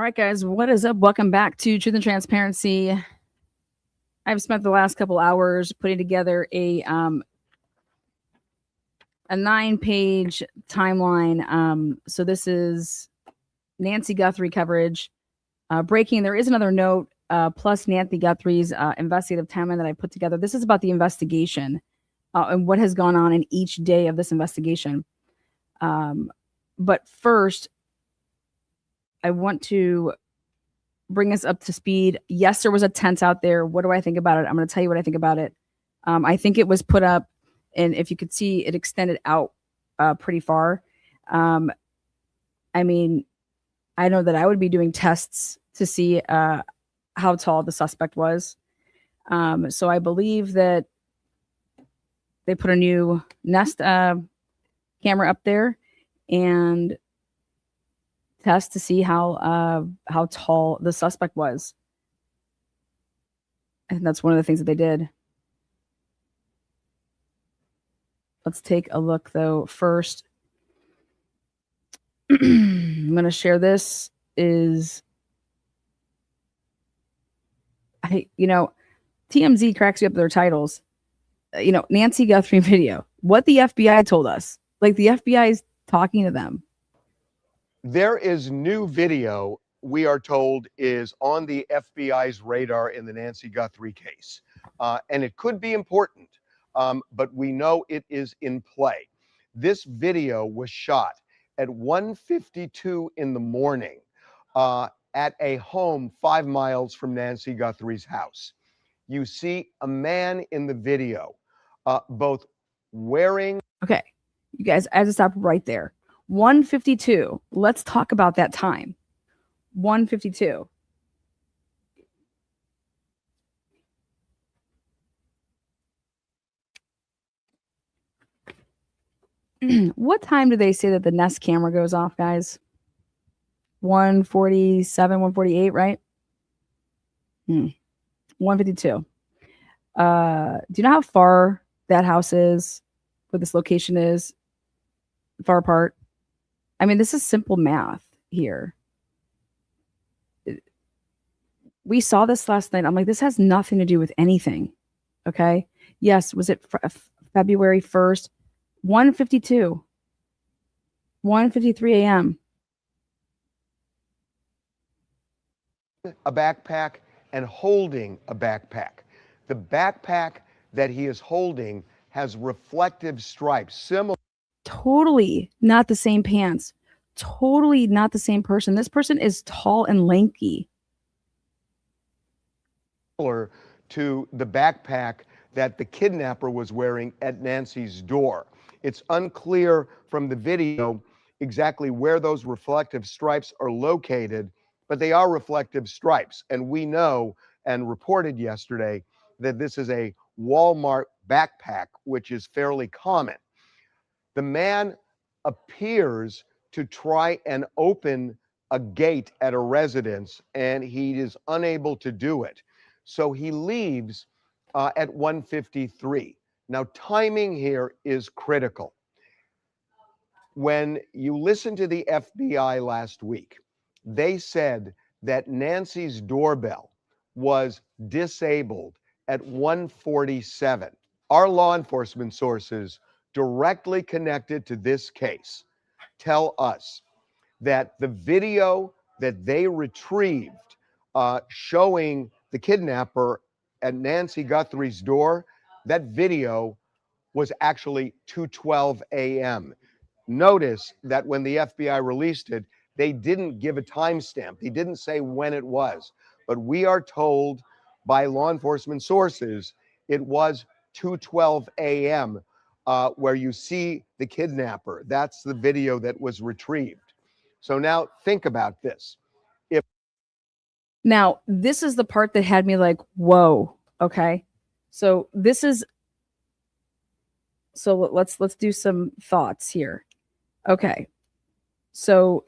right, guys, what is up? Welcome back to Truth and Transparency. I've spent the last couple hours putting together a 9-page timeline. So this is Nancy Guthrie coverage. Breaking, there is another note, plus Nancy Guthrie's investigative timeline that I put together. This is about the investigation and what has gone on in each day of this investigation. But first, I want to bring us up to speed. Yes, there was a tent out there. What do I think about it? I'm going to tell you what I think about it. I think it was put up, and if you could see, it extended out pretty far. I mean, I know that I would be doing tests to see how tall the suspect was. So I believe that they put a new Nest camera up there and test to see how tall the suspect was. And that's one of the things that they did. Let's take a look though first. I'm going to share this. TMZ cracks you up with their titles. Nancy Guthrie video. What the FBI told us. Like the FBI is talking to them. There is new video, we are told, is on the FBI's radar in the Nancy Guthrie case. And it could be important, but we know it is in play. This video was shot at 1:52 in the morning at a home 5 miles from Nancy Guthrie's house. You see a man in the video, both wearing... Okay, you guys, I have to stop right there. 1:52. Let's talk about that time. 1:52. What time do they say that the Nest camera goes off, guys? 1:47, 1:48, right? 1:52. Do you know how far that house is? Where this location is? Far apart? I mean, this is simple math here. We saw this last night. I'm like, this has nothing to do with anything. Okay. Yes. Was it February 1st? 1:52. 1:53 a.m. A backpack and holding a backpack. The backpack that he is holding has reflective stripes, similar. Totally not the same pants. Totally not the same person. This person is tall and lanky. Similar to the backpack that the kidnapper was wearing at Nancy's door. It's unclear from the video exactly where those reflective stripes are located, but they are reflective stripes. And we know and reported yesterday that this is a Walmart backpack, which is fairly common. The man appears to try and open a gate at a residence, and he is unable to do it. So he leaves at 1:53. Now, timing here is critical. When you listen to the FBI last week, they said that Nancy's doorbell was disabled at 1:47. Our law enforcement sources directly connected to this case tell us that the video that they retrieved showing the kidnapper at Nancy Guthrie's door, that video was actually 2:12 a.m. Notice that when the FBI released it, they didn't give a timestamp. They didn't say when it was. But we are told by law enforcement sources it was 2:12 a.m. Where you see the kidnapper. That's the video that was retrieved. So now think about this. Now, this is the part that had me like, whoa. Okay. So let's do some thoughts here. Okay. So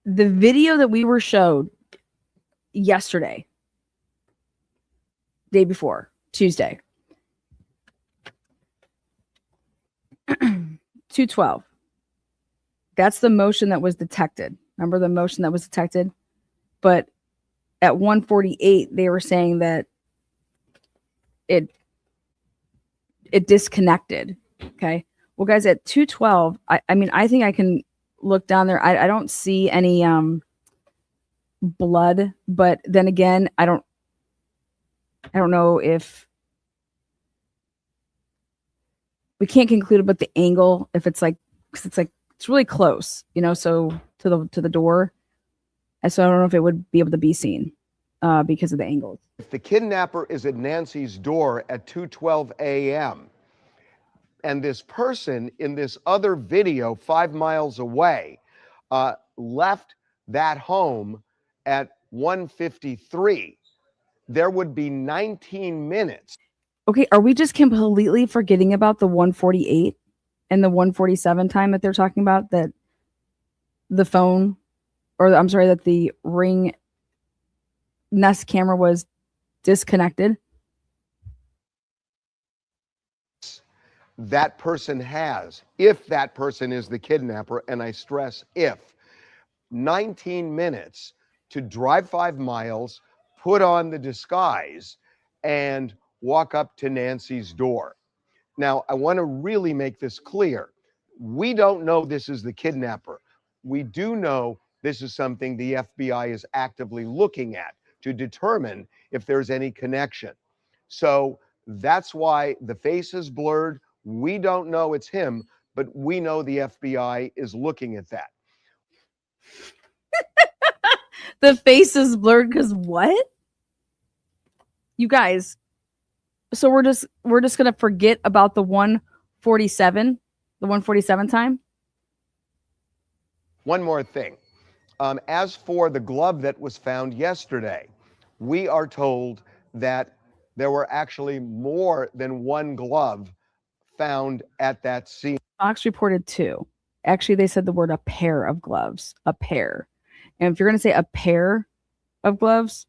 the video that we were showed yesterday, day before, Tuesday, 2:12. That's the motion that was detected. Remember the motion that was detected? But at 1:48, they were saying that it disconnected. Okay. Well, guys, at 2:12, I mean, I think I can look down there. I don't see any blood, but then again, I don't know if we can't conclude about the angle, if it's like, because it's like it's really close, you know, so to the door. And so I don't know if it would be able to be seen because of the angles. If the kidnapper is at Nancy's door at 2:12 a.m. and this person in this other video 5 miles away left that home at 1:53, there would be 19 minutes. Okay, are we just completely forgetting about the 1:48 and the 1:47 time that they're talking about, that the phone, or I'm sorry, that the Ring Nest camera was disconnected? That person has, if that person is the kidnapper, and I stress if, 19 minutes to drive 5 miles, put on the disguise, and walk up to Nancy's door. Now, I want to really make this clear. We don't know this is the kidnapper. We do know this is something the FBI is actively looking at to determine if there's any connection. So that's why the face is blurred. We don't know it's him, but we know the FBI is looking at that. The face is blurred because what? You guys, so we're just gonna forget about the 1:47, the 1:47 time? One more thing. As for the glove that was found yesterday, we are told that there were actually more than one glove found at that scene. Fox reported 2. Actually, they said the word a pair of gloves, a pair. And if you're going to say a pair of gloves,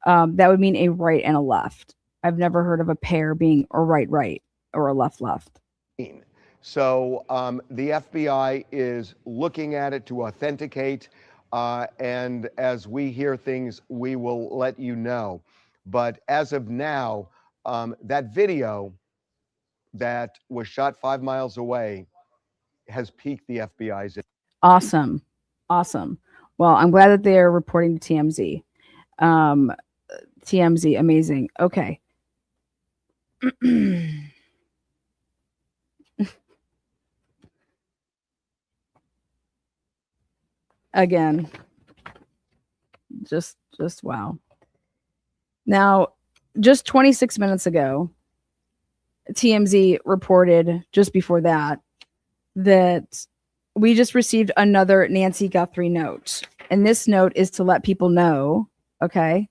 that would mean a right and a left. I've never heard of a pair being a right or a left. So the FBI is looking at it to authenticate. And as we hear things, we will let you know. But as of now, that video that was shot 5 miles away has piqued the FBI's. Awesome. Well, I'm glad that they're reporting to TMZ. TMZ, amazing. Okay. Again, just wow. Now, just 26 minutes ago, TMZ reported just before that we just received another Nancy Guthrie note. And this note is to let people know, okay,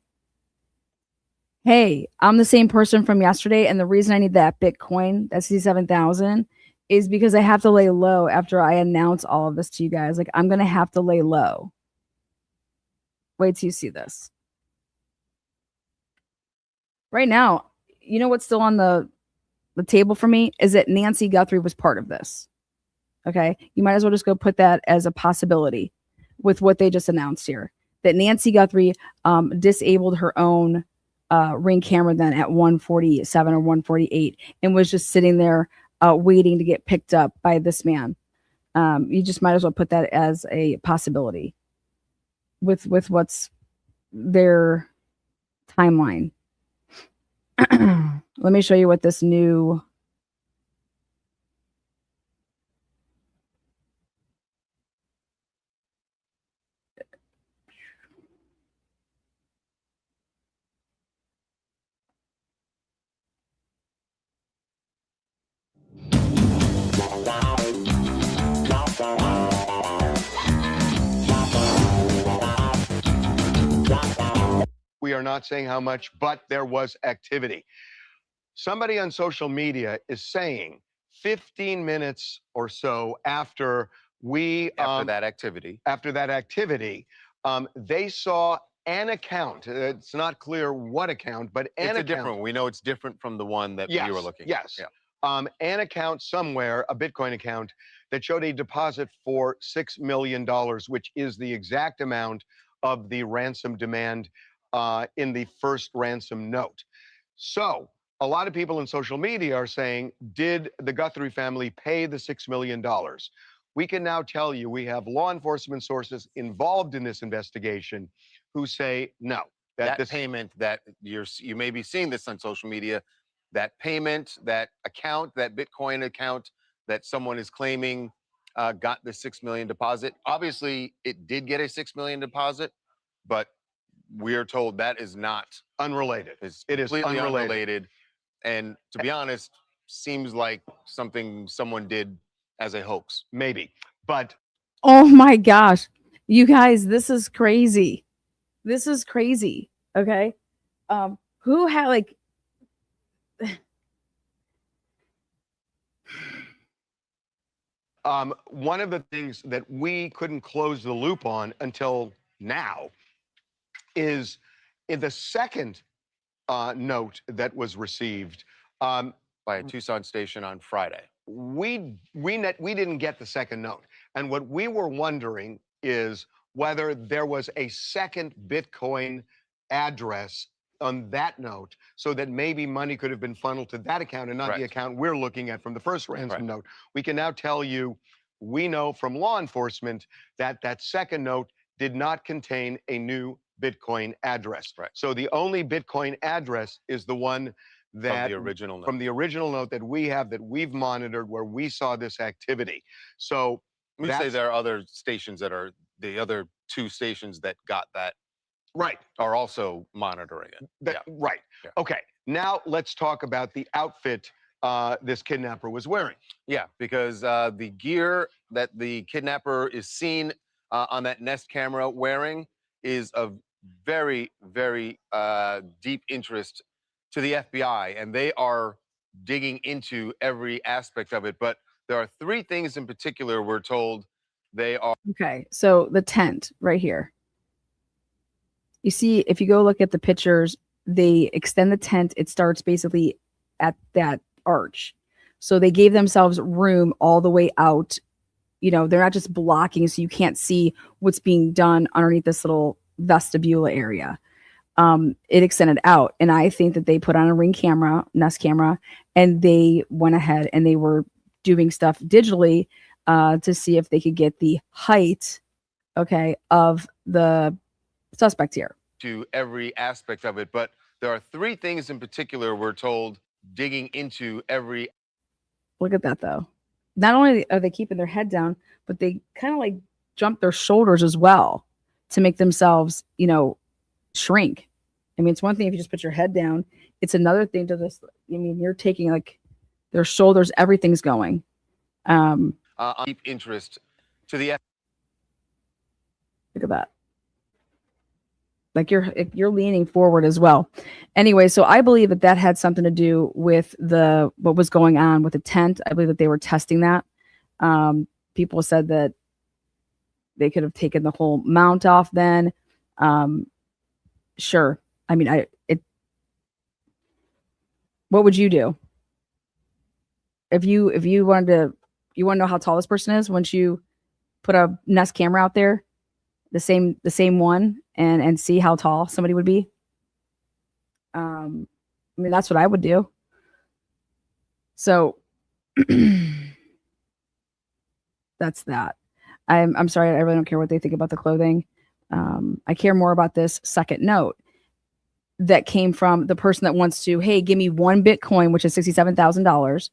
hey, I'm the same person from yesterday, and the reason I need that Bitcoin, that 67,000, is because I have to lay low after I announce all of this to you guys. Like, I'm going to have to lay low. Wait till you see this. Right now, you know what's still on the table for me is that Nancy Guthrie was part of this. Okay, you might as well just go put that as a possibility with what they just announced here, that Nancy Guthrie disabled her own Ring camera then at 1:47 or 1:48 and was just sitting there waiting to get picked up by this man. You just might as well put that as a possibility with what's their timeline. Let me show you what this new We are not saying how much, but there was activity. Somebody on social media is saying 15 minutes or so after that activity, they saw an account. It's not clear what account, but it's a different one. We know it's different from the one that we were looking at. Yes. Yeah. An account somewhere, a Bitcoin account, that showed a deposit for $6 million, which is the exact amount of the ransom demand in the first ransom note. So a lot of people in social media are saying, did the Guthrie family pay the $6 million? We can now tell you we have law enforcement sources involved in this investigation who say no. That payment that you may be seeing this on social media, that payment, that account, that Bitcoin account that someone is claiming got the $6 million deposit. Obviously, it did get a $6 million deposit, but we are told that is not unrelated. It is completely unrelated. And to be honest, seems like something someone did as a hoax. Maybe, but oh my gosh, you guys, this is crazy. This is crazy. Okay. Who had like one of the things that we couldn't close the loop on until now is in the second note that was received by a Tucson station on Friday. We didn't get the second note. And what we were wondering is whether there was a second Bitcoin address on that note so that maybe money could have been funneled to that account and not the account we're looking at from the first ransom note. We can now tell you, we know from law enforcement that that second note did not contain a new Bitcoin address. So the only Bitcoin address is the one that from the original note that we have, that we've monitored, where we saw this activity. So let me say there are other stations that are the other two stations that got that are also monitoring it. Okay, now let's talk about the outfit this kidnapper was wearing. Yeah, because the gear that the kidnapper is seen on that Nest camera wearing is of very, very deep interest to the FBI, and they are digging into every aspect of it. But there are three things in particular we're told they are. Okay, so the tent right here. You see, if you go look at the pictures, they extend the tent. It starts basically at that arch. So they gave themselves room all the way out. You know, they're not just blocking so you can't see what's being done underneath this little vestibule area. It extended out, and I think that they put on a Ring camera, Nest camera, and they went ahead and they were doing stuff digitally to see if they could get the height, of the suspect here. To every aspect of it, but there are three things in particular we're told digging into every. Look at that though. Not only are they keeping their head down, but they kind of like jump their shoulders as well to make themselves, shrink. I mean, it's one thing if you just put your head down. It's another thing to this. I mean, you're taking like their shoulders, everything's going. Deep interest to the. Look at that. Like you're leaning forward as well. Anyway, so I believe that had something to do with what was going on with the tent. I believe that they were testing that. People said that they could have taken the whole mount off then. Sure. I mean, what would you do? If you wanted to, you want to know how tall this person is once you put a Nest camera out there, the same one, and see how tall somebody would be. I mean, that's what I would do. So that's that. I'm sorry, I really don't care what they think about the clothing. I care more about this second note that came from the person that wants to, hey, give me one Bitcoin, which is $67,000,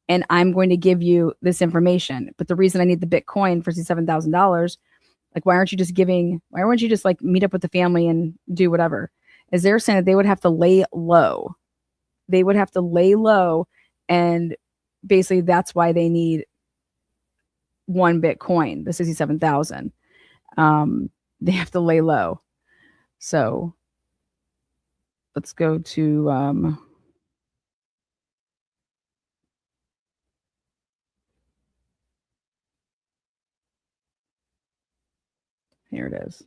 and I'm going to give you this information. But the reason I need the Bitcoin for $67,000, like, why aren't you just like meet up with the family and do whatever? Is they're saying that they would have to lay low. They would have to lay low, and basically that's why they need one Bitcoin, the 67,000. They have to lay low. So let's go to here it is.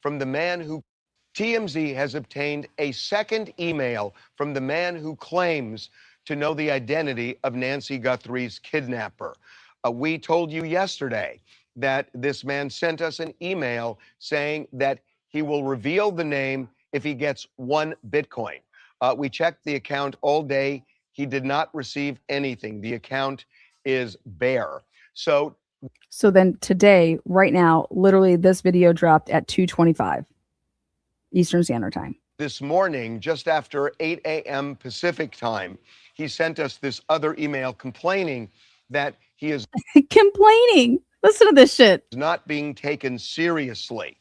From the man who TMZ has obtained a second email from the man who claims to know the identity of Nancy Guthrie's kidnapper. We told you yesterday that this man sent us an email saying that he will reveal the name if he gets 1 Bitcoin. We checked the account all day. He did not receive anything. The account is bare. So then today, right now, literally this video dropped at 2:25 Eastern Standard Time. This morning, just after 8 a.m. Pacific time, he sent us this other email complaining that he is Complaining. Listen to this shit. not being taken seriously.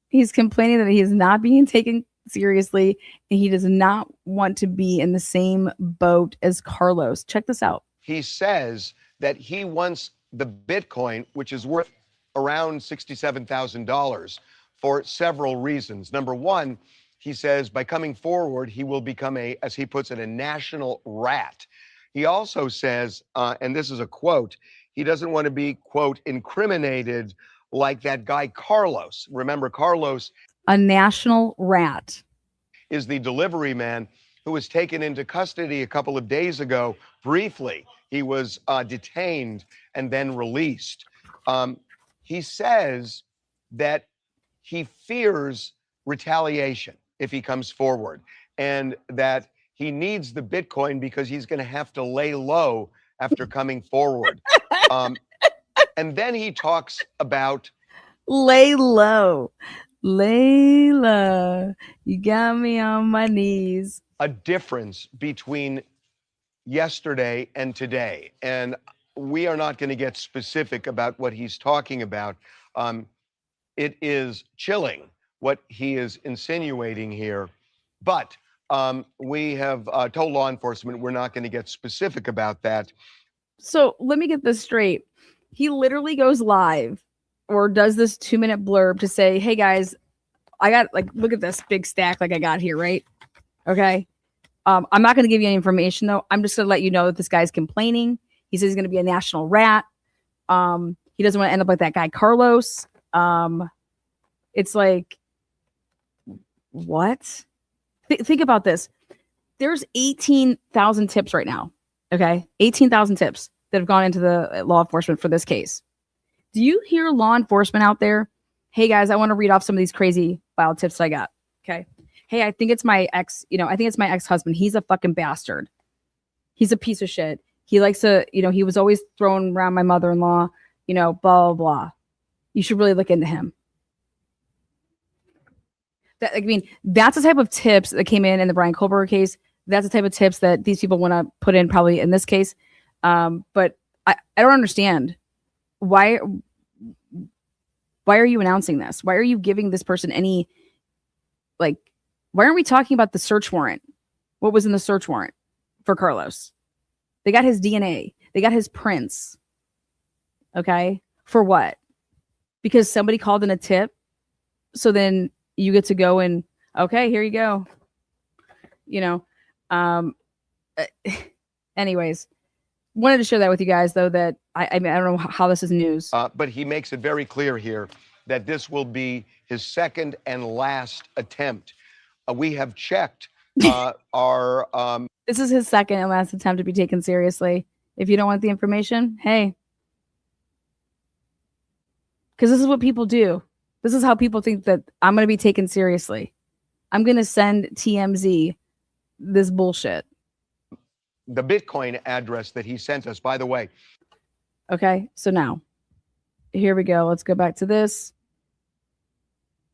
He's complaining that he is not being taken seriously and he does not want to be in the same boat as Carlos. Check this out. He says that he wants the Bitcoin, which is worth around $67,000, for several reasons. Number one, he says by coming forward, he will become as he puts it, a national rat. He also says, and this is a quote, he doesn't want to be, quote, incriminated like that guy Carlos. Remember, Carlos, a national rat, is the delivery man who was taken into custody a couple of days ago. Briefly, he was detained and then released. He says that he fears retaliation if he comes forward, and that he needs the Bitcoin because he's going to have to lay low after coming forward. And then he talks about lay low. Layla, you got me on my knees. A difference between yesterday and today. And we are not going to get specific about what he's talking about. It is chilling what he is insinuating here. But we have told law enforcement we're not going to get specific about that. So let me get this straight. He literally goes live or does this 2-minute blurb to say, hey guys, I got, like, look at this big stack like I got here, right? Okay. I'm not going to give you any information though. I'm just going to let you know that this guy's complaining. He says he's going to be a national rat. He doesn't want to end up like that guy, Carlos. It's like, what? Think about this. There's 18,000 tips right now. Okay. 18,000 tips that have gone into the law enforcement for this case. Do you hear law enforcement out there? Hey guys, I want to read off some of these crazy wild tips that I got. Okay. Hey, I think it's my ex, I think it's my ex-husband. He's a fucking bastard. He's a piece of shit. He likes to, he was always throwing around my mother-in-law, blah, blah, blah. You should really look into him. That's the type of tips that came in the Brian Kohlberg case. That's the type of tips that these people want to put in probably in this case. But I don't understand. Why are you announcing this? Why are you giving this person any, why aren't we talking about the search warrant? What was in the search warrant for Carlos? They got his DNA. They got his prints. Okay. For what? Because somebody called in a tip. So then you get to go and, okay, here you go. Anyways, wanted to share that with you guys though, that I don't know how this is news. But he makes it very clear here that this will be his second and last attempt. We have checked our... This is his second and last attempt to be taken seriously. If you don't want the information, hey. Because this is what people do. This is how people think that I'm going to be taken seriously. I'm going to send TMZ this bullshit. The Bitcoin address that he sent us, by the way. Okay, so now, here we go. Let's go back to this,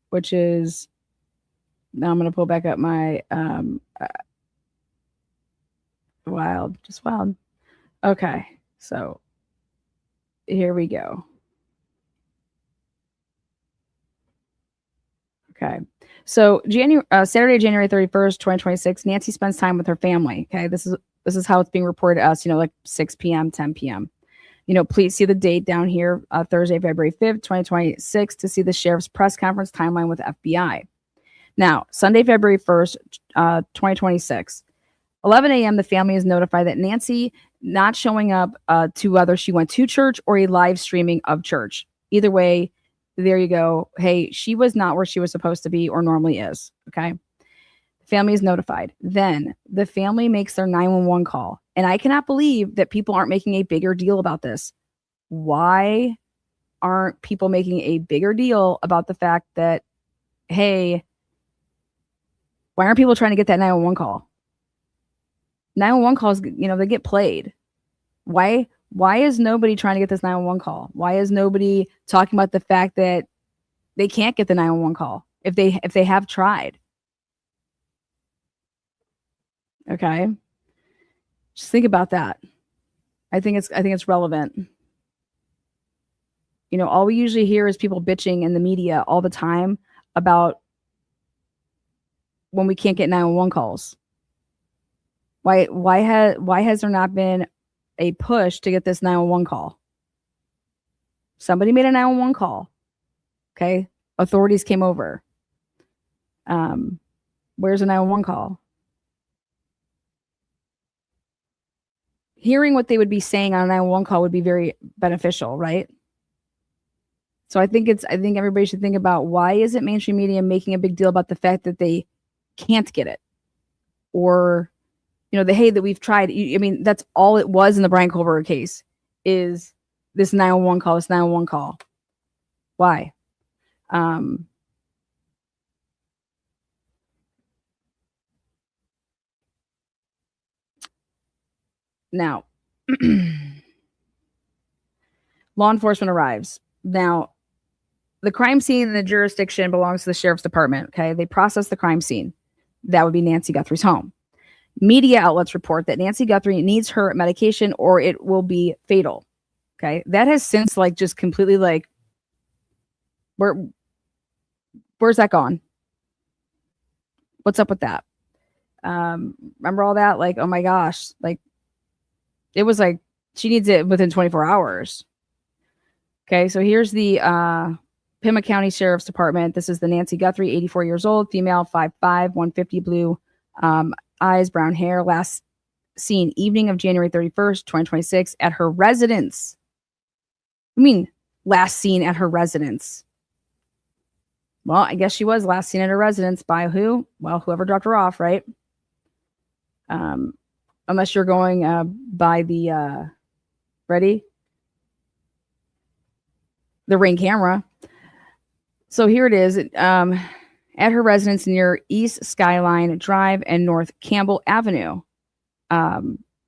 which is, now I'm going to pull back up my wild. Okay, so here we go. Okay, so Saturday, January 31st, 2026, Nancy spends time with her family. Okay, this is how it's being reported to us, like 6 p.m., 10 p.m. Please see the date down here, Thursday, February 5th, 2026, to see the sheriff's press conference timeline with FBI. Now, Sunday, February 1st, 2026, 11 a.m., the family is notified that Nancy not showing up to whether she went to church or a live streaming of church. Either way, there you go. Hey, she was not where she was supposed to be or normally is. Okay. The family is notified. Then the family makes their 911 call. And I cannot believe that people aren't making a bigger deal about this. Why aren't people making a bigger deal about the fact that, hey, why aren't people trying to get that 911 call? 911 calls, they get played. Why is nobody trying to get this 911 call? Why is nobody talking about the fact that they can't get the 911 call if they have tried? Okay. Just think about that. I think it's relevant. All we usually hear is people bitching in the media all the time about when we can't get 911 calls. Why has there not been a push to get this 911 call? Somebody made a 911 call. Okay. Authorities came over. Where's a 911 call? Hearing what they would be saying on a 911 call would be very beneficial, right? So I think everybody should think about, why isn't mainstream media making a big deal about the fact that they can't get it? Or, hey, that we've tried. I mean, that's all it was in the Brian Kohlberg case, is this 911 call, Why? Now, law enforcement arrives. Now, the crime scene in the jurisdiction belongs to the sheriff's department. Okay. They process the crime scene. That would be Nancy Guthrie's home. Media outlets report that Nancy Guthrie needs her medication or it will be fatal. Okay. That has since just completely where's that gone? What's up with that? Remember all that? Oh my gosh. It was she needs it within 24 hours. Okay. So here's the, Pima County Sheriff's Department. This is the Nancy Guthrie, 84 years old, female, 5'5", 150, blue eyes, brown hair. Last seen evening of January 31st, 2026 at her residence. I mean, last seen at her residence. Well, I guess she was last seen at her residence by who? Well, whoever dropped her off, right? Unless you're going by the, ready? The Ring camera. So here it is, at her residence near East Skyline Drive and North Campbell Avenue.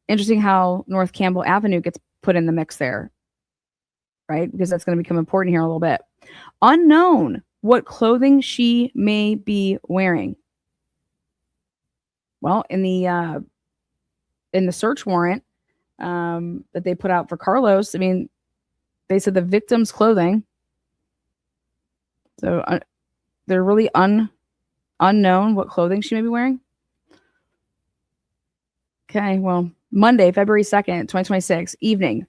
Interesting how North Campbell Avenue gets put in the mix there, right? Because that's going to become important here in a little bit. Unknown what clothing she may be wearing. Well, in the search warrant that they put out for Carlos, I mean, they said the victim's clothing. So they're really unknown what clothing she may be wearing. Okay, well, Monday, February 2nd, 2026, evening.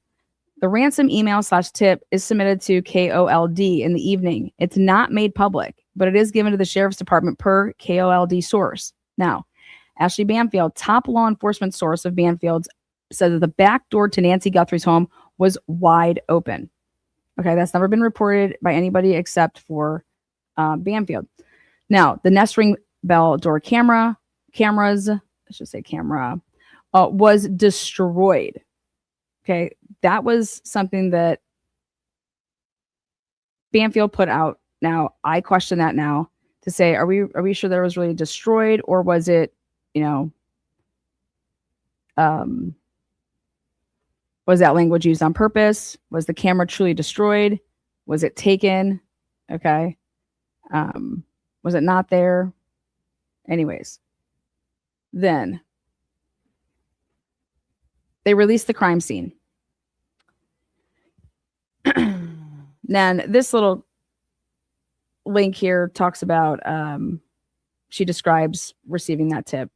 The ransom email/tip is submitted to KOLD in the evening. It's not made public, but it is given to the sheriff's department per KOLD source. Now, Ashley Banfield, top law enforcement source of Banfield's, said that the back door to Nancy Guthrie's home was wide open. Okay, that's never been reported by anybody except for Banfield. Now, the Nest Ring bell door cameras, I should say camera, was destroyed. Okay, that was something that Banfield put out. Now, I question that now to say, are we sure that it was really destroyed, or was it, was that language used on purpose? Was the camera truly destroyed? Was it taken? Okay. Was it not there? Anyways, then they released the crime scene. Then this little link here talks about, she describes receiving that tip.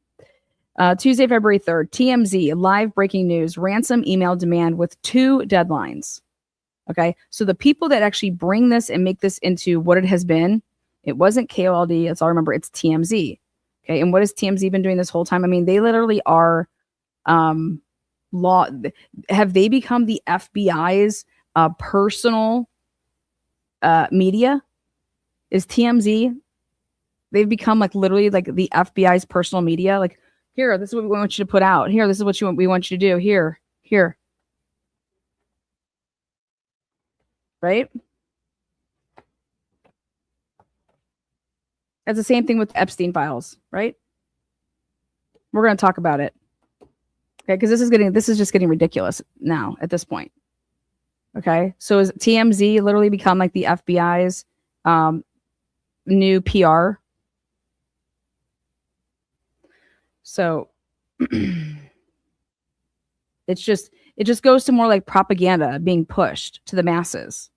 Tuesday, February 3rd, TMZ, live breaking news, ransom email demand with 2 deadlines. Okay, so the people that actually bring this and make this into what it has been, it wasn't KOLD, that's all I remember, it's TMZ. Okay, and what has TMZ been doing this whole time? I mean, they literally are have they become the FBI's personal media is TMZ. They've become like literally like the FBI's personal media. Like, here, this is what we want you to put out. Here, this is what we want you to do. Here. Right? It's the same thing with Epstein files, right? We're going to talk about it. Okay, because this is just getting ridiculous now at this point. Okay, so is TMZ literally become like the FBI's new PR? So it just goes to more like propaganda being pushed to the masses.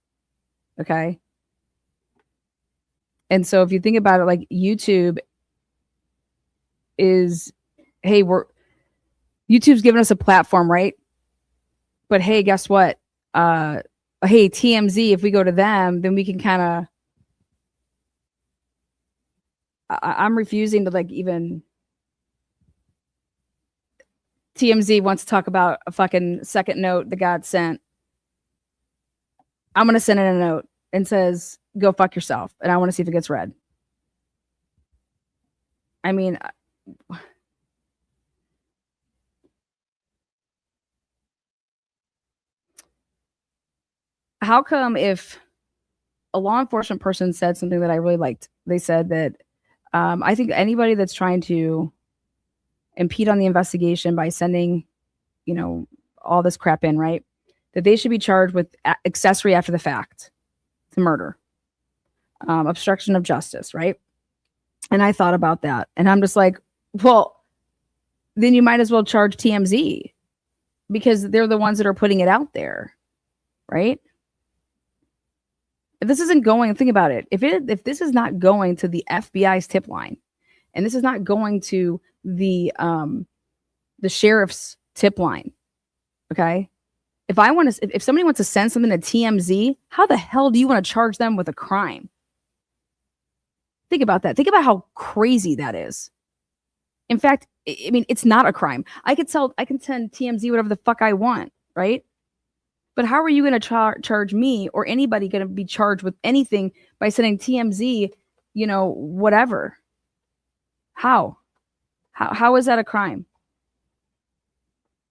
Okay. And so if you think about it, like YouTube is, hey, YouTube's giving us a platform, right? But hey, guess what? Hey, TMZ, if we go to them, then we can kind of, I'm refusing to like even, TMZ wants to talk about a fucking second note that got sent. I'm going to send in a note and says, go fuck yourself. And I want to see if it gets read. I mean, how come if a law enforcement person said something that I really liked, they said that I think anybody that's trying to impede on the investigation by sending, all this crap in, right? That they should be charged with accessory after the fact to murder, obstruction of justice, right? And I thought about that, and I'm just like, well, then you might as well charge TMZ because they're the ones that are putting it out there, right? If this isn't going, think about it. If this is not going to the FBI's tip line, and this is not going to the sheriff's tip line, okay? If somebody wants to send something to TMZ, how the hell do you want to charge them with a crime? Think about that. Think about how crazy that is. In fact, I mean, it's not a crime. I can send TMZ whatever the fuck I want, right? But how are you going to charge me or anybody going to be charged with anything by sending TMZ, whatever? How is that a crime?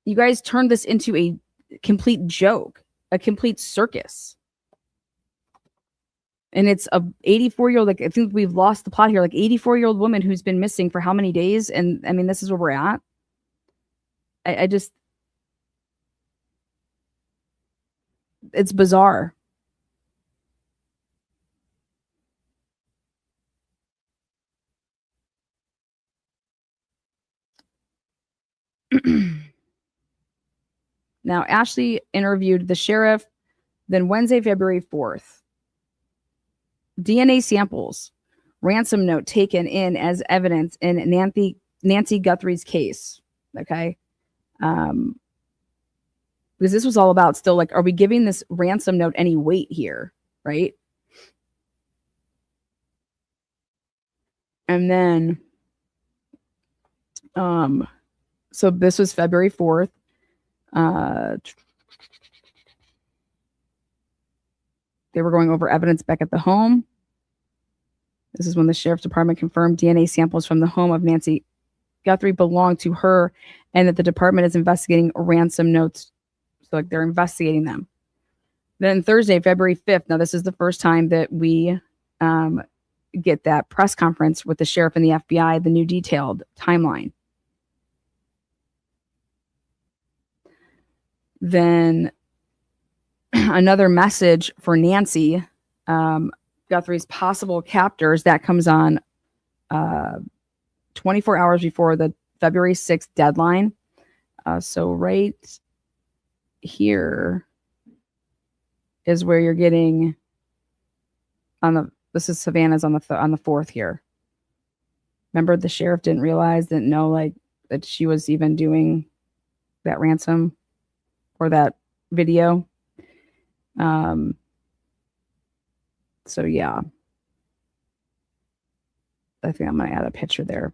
You guys turned this into a complete joke, a complete circus. And it's a 84-year-old, like I think we've lost the plot here, like 84-year-old woman who's been missing for how many days? And I mean, this is where we're at. I just, it's bizarre. Now, Ashley interviewed the sheriff. Then Wednesday, February 4th, DNA samples, ransom note taken in as evidence in Nancy Guthrie's case. Okay. Because this was all about still like, are we giving this ransom note any weight here? Right. And then, so this was February 4th. They were going over evidence back at the home. This is when the sheriff's department confirmed DNA samples from the home of Nancy Guthrie belonged to her, and that the department is investigating ransom notes. So like they're investigating them. Then Thursday, February 5th. Now this is the first time that we get that press conference with the sheriff and the FBI, the new detailed timeline. Then another message for Nancy, Guthrie's possible captors, that comes on 24 hours before the February 6th deadline. So right here is where you're getting this is Savannah's on the 4th here. Remember, the sheriff didn't know like that she was even doing that ransom or that video. So yeah, I think I'm going to add a picture there.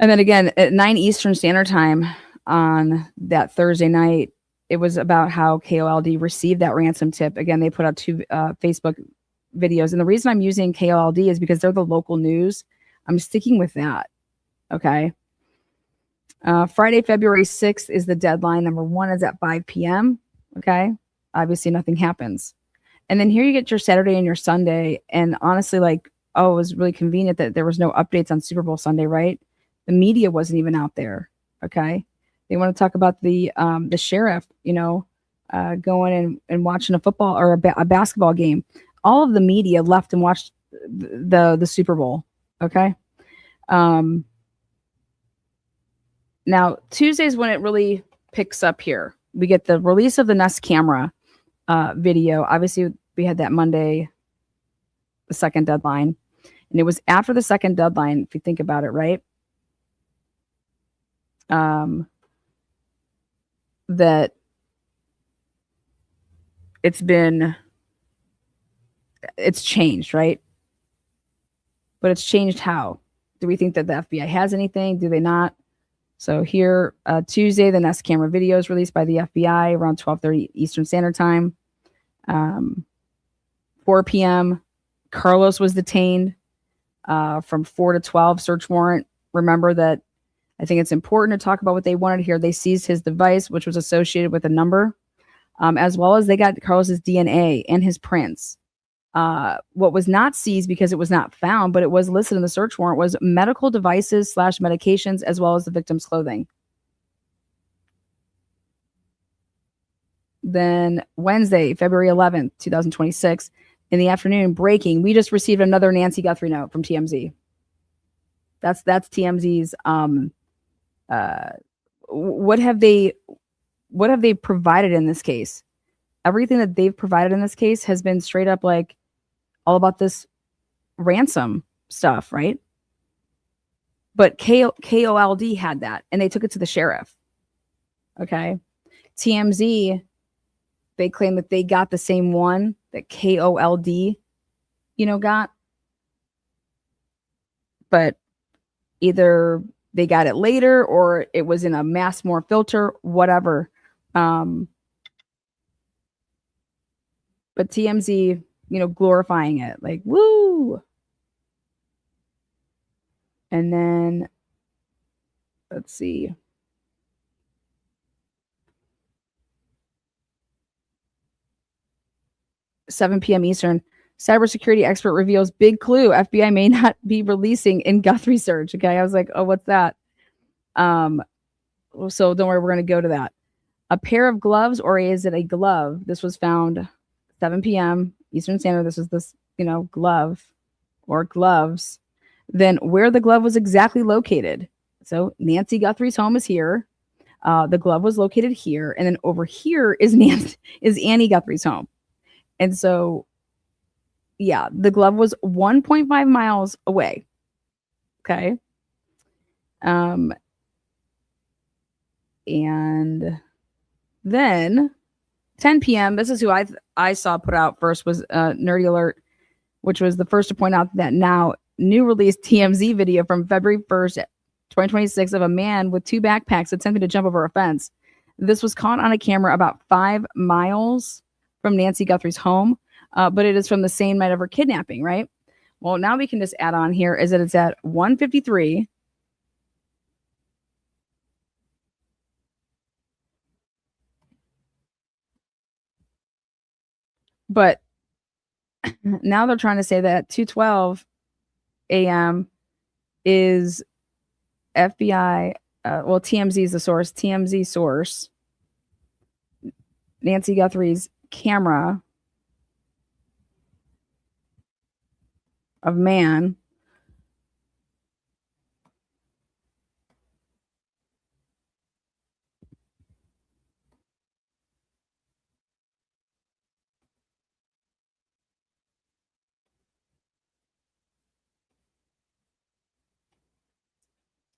And then again, at 9 Eastern Standard Time on that Thursday night it was about how KOLD received that ransom tip. Again, they put out 2 Facebook videos. And the reason I'm using KOLD is because they're the local news. I'm sticking with that. Okay. Friday, February 6th is the deadline. Number 1 is at 5 p.m. Okay. Obviously, nothing happens. And then here you get your Saturday and your Sunday. And honestly, like, oh, it was really convenient that there was no updates on Super Bowl Sunday, right? The media wasn't even out there. Okay. They want to talk about the sheriff, going and watching a football or a basketball game. All of the media left and watched the Super Bowl. Okay. Now Tuesday's when it really picks up here. We get the release of the Nest camera video. Obviously, we had that Monday, the second deadline, and it was after the second deadline. If you think about it, right? That it's changed, right? But it's changed how? Do we think that the FBI has anything? Do they not? So here, Tuesday, the Nest camera video is released by the FBI around 12:30 Eastern Standard Time. 4 p.m., Carlos was detained from 4 to 12, search warrant. Remember that I think it's important to talk about what they wanted here. They seized his device, which was associated with a number, as well as they got Carlos's DNA and his prints. What was not seized because it was not found, but it was listed in the search warrant, was medical devices / medications, as well as the victim's clothing. Then Wednesday, February 11th, 2026, in the afternoon, breaking, we just received another Nancy Guthrie note from TMZ. That's TMZ's. What have they provided in this case? Everything that they've provided in this case has been straight up like all about this ransom stuff, right? But KOLD had that, and they took it to the sheriff. Okay. TMZ, they claim that they got the same one that KOLD, got. But either they got it later or it was in a Massmore filter, whatever. But TMZ, glorifying it, like, woo. And then, let's see. $7 p.m. Eastern, cybersecurity expert reveals big clue FBI may not be releasing in Guthrie search. Okay, I was like, oh, what's that? So don't worry, we're going to go to that. A pair of gloves, or is it a glove? This was found 7 p.m. Eastern Standard. This is this, glove or gloves. Then where the glove was exactly located. So Nancy Guthrie's home is here. The glove was located here, and then over here is Annie Guthrie's home. And so, yeah, the glove was 1.5 miles away. Okay. And then 10 p.m., this is who I saw put out first, was Nerdy Alert, which was the first to point out that now new release TMZ video from February 1st, 2026 of a man with 2 backpacks attempting to jump over a fence. This was caught on a camera about 5 miles from Nancy Guthrie's home, but it is from the same night of her kidnapping, right? Well, now we can just add on here is that it's at 1:53. But now they're trying to say that 2:12 a.m. is FBI, TMZ is the source, TMZ source, Nancy Guthrie's camera of man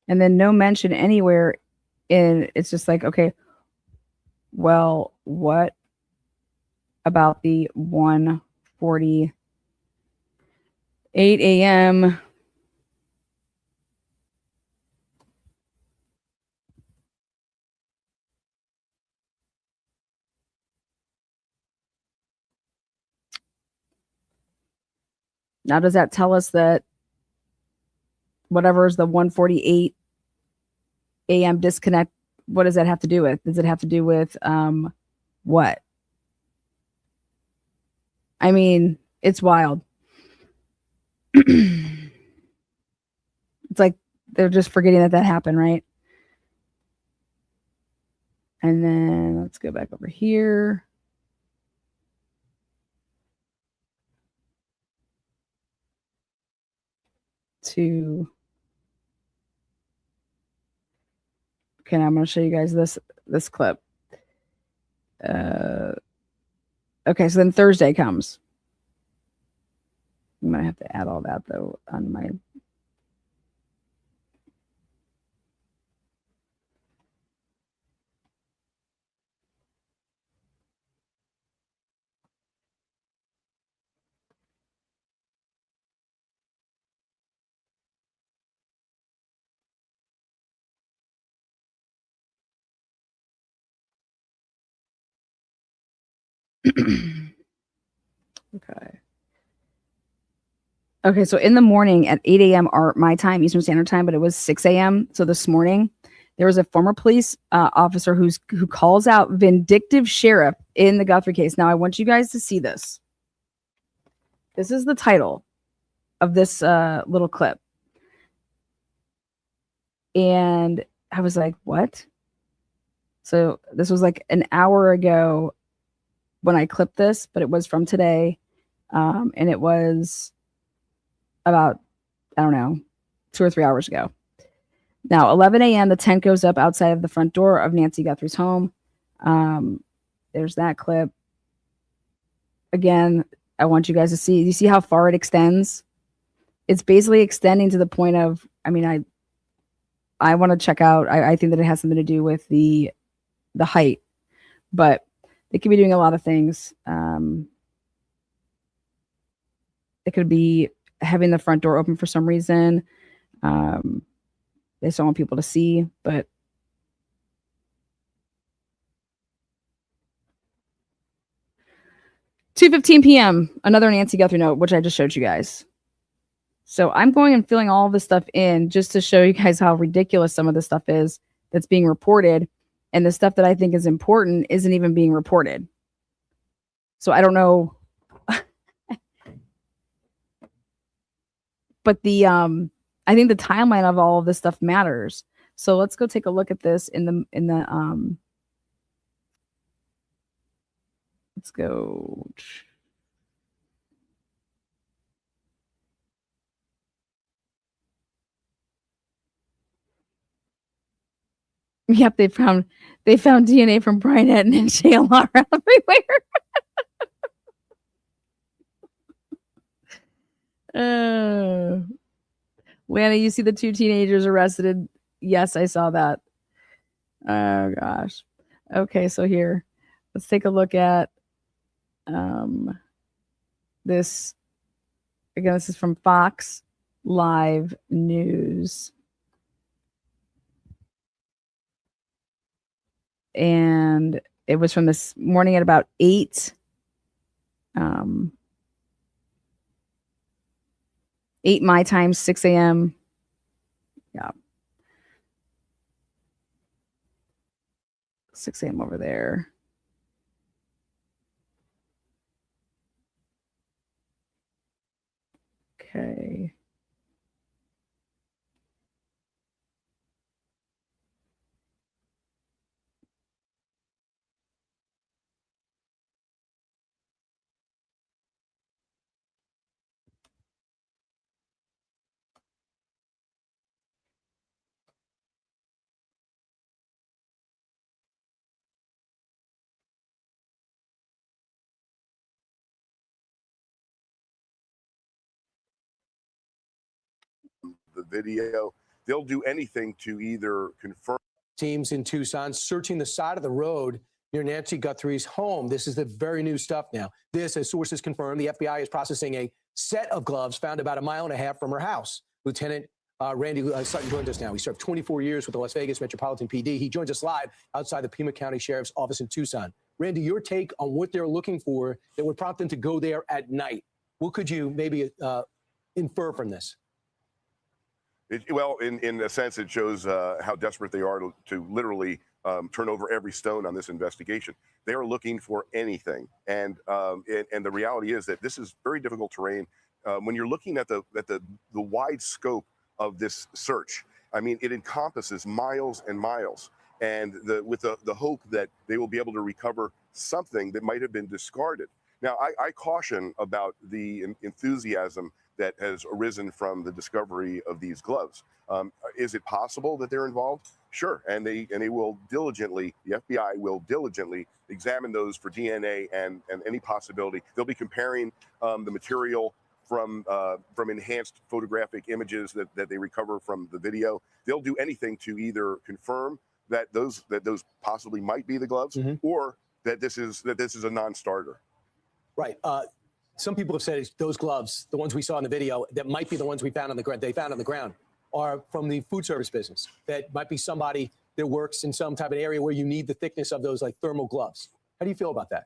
and then no mention anywhere in, it's just like, okay, well, what about the 1:48 a.m. Now, does that tell us that whatever is the 1:48 a.m. disconnect, what does that have to do with? Does it have to do with what? I mean, it's wild. It's like they're just forgetting that happened, right? And then let's go back over here. Okay, now I'm going to show you guys this clip. Okay, so then Thursday comes. I'm going to have to add all that, though, on my... Okay, so in the morning at 8 a.m. my time, Eastern Standard Time, but it was 6 a.m. So this morning, there was a former police officer who calls out vindictive sheriff in the Guthrie case. Now, I want you guys to see this. This is the title of this little clip. And I was like, what? So this was like an hour ago when I clipped this, but it was from today. And it was about, I don't know, 2 or 3 hours ago. Now, 11 a.m., the tent goes up outside of the front door of Nancy Guthrie's home. There's that clip. Again, I want you guys to see. You see how far it extends? It's basically extending to the point of, I mean, I want to check out. I think that it has something to do with the height, but they could be doing a lot of things. It could be having the front door open for some reason. They just don't want people to see, but (2:15 p.m.), another Nancy Guthrie note, which I just showed you guys. So I'm going and filling all this stuff in just to show you guys how ridiculous some of this stuff is that's being reported, and the stuff that I think is important isn't even being reported. So I don't know. But I think the timeline of all of this stuff matters. So let's go take a look at this in the let's go. Yep, they found DNA from Brian Etten and JLR everywhere. Lana, you see the 2 teenagers arrested? Yes, I saw that. Oh gosh. Okay, so here, let's take a look at this. Again, this is from Fox Live News. And it was from this morning at about 8. 8 my time, 6 a.m. Yeah. 6 a.m. over there. Okay. The video, they'll do anything to either confirm. Teams in Tucson searching the side of the road near Nancy Guthrie's home. This is the very new stuff now. This, as sources confirm, the FBI is processing a set of gloves found about 1.5 miles from her house. Lieutenant Randy Sutton joins us now. He served 24 years with the Las Vegas Metropolitan PD. He joins us live outside the Pima County Sheriff's Office in Tucson. Randy, your take on what they're looking for that would prompt them to go there at night. What could you maybe infer from this? Well, in a sense, it shows how desperate they are to literally turn over every stone on this investigation. They are looking for anything, and the reality is that this is very difficult terrain. When you're looking at the wide scope of this search, I mean, it encompasses miles and miles, and with the hope that they will be able to recover something that might have been discarded. Now, I caution about the enthusiasm that has arisen from the discovery of these gloves. Is it possible that they're involved? Sure, and they will diligently, the FBI will diligently examine those for DNA and any possibility. They'll be comparing the material from enhanced photographic images that they recover from the video. They'll do anything to either confirm that those possibly might be the gloves, or that this is a non-starter. Right. Some people have said those gloves, the ones we saw in the video, that might be the ones we found on the ground. They found on the ground are from the food service business. That might be somebody that works in some type of area where you need the thickness of those like thermal gloves. How do you feel about that?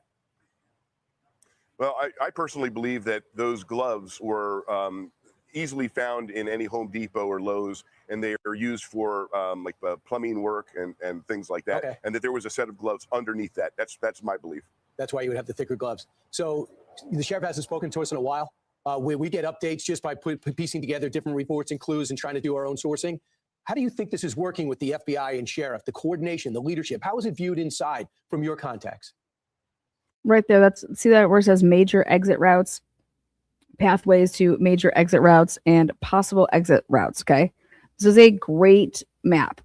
Well, I personally believe that those gloves were easily found in any Home Depot or Lowe's, and they are used for like plumbing work and things like that. Okay. And that there was a set of gloves underneath that. That's my belief. That's why you would have the thicker gloves. So the sheriff hasn't spoken to us in a while. We get updates just by piecing together different reports and clues and trying to do our own sourcing. How do you think this is working with the FBI and sheriff, the coordination, the leadership? How is it viewed inside from your contacts? Right there. See that where it says major exit routes, pathways to major exit routes, and possible exit routes. Okay. This is a great map.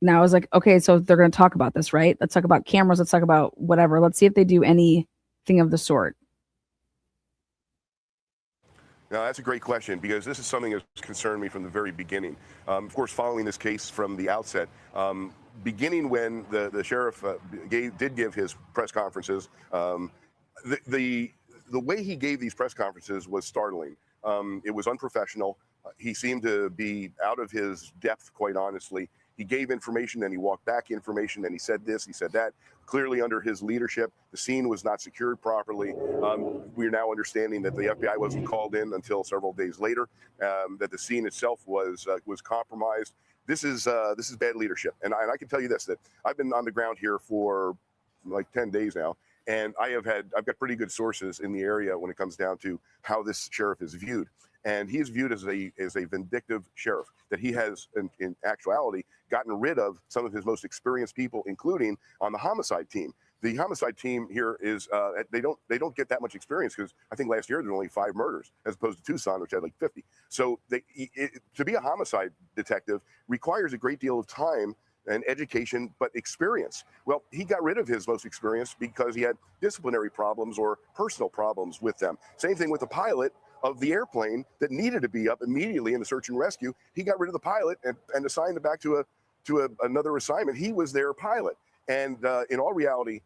Now I was like, okay, so they're going to talk about this, right? Let's talk about cameras. Let's talk about whatever. Let's see if they do anything of the sort. Now, that's a great question, because this is something that's concerned me from the very beginning. Of course, following this case from the outset, beginning when the sheriff did give his press conferences, the way he gave these press conferences was startling. It was unprofessional. He seemed to be out of his depth, quite honestly. He gave information, then he walked back information, then he said this, he said that. Clearly under his leadership, the scene was not secured properly. We're now understanding that the FBI wasn't called in until several days later, that the scene itself was compromised. This is bad leadership. And I can tell you this, that I've been on the ground here for like 10 days now, and I've got pretty good sources in the area when it comes down to how this sheriff is viewed. And he is viewed as a vindictive sheriff, that he has, in actuality, gotten rid of some of his most experienced people, including on the homicide team. The homicide team here is, they don't get that much experience, because I think last year there were only 5 murders, as opposed to Tucson, which had like 50. So to be a homicide detective requires a great deal of time and education, but experience. Well, he got rid of his most experienced because he had disciplinary problems or personal problems with them. Same thing with the pilot of the airplane that needed to be up immediately in the search and rescue. He got rid of the pilot and assigned him back to another assignment. He was their pilot. And in all reality,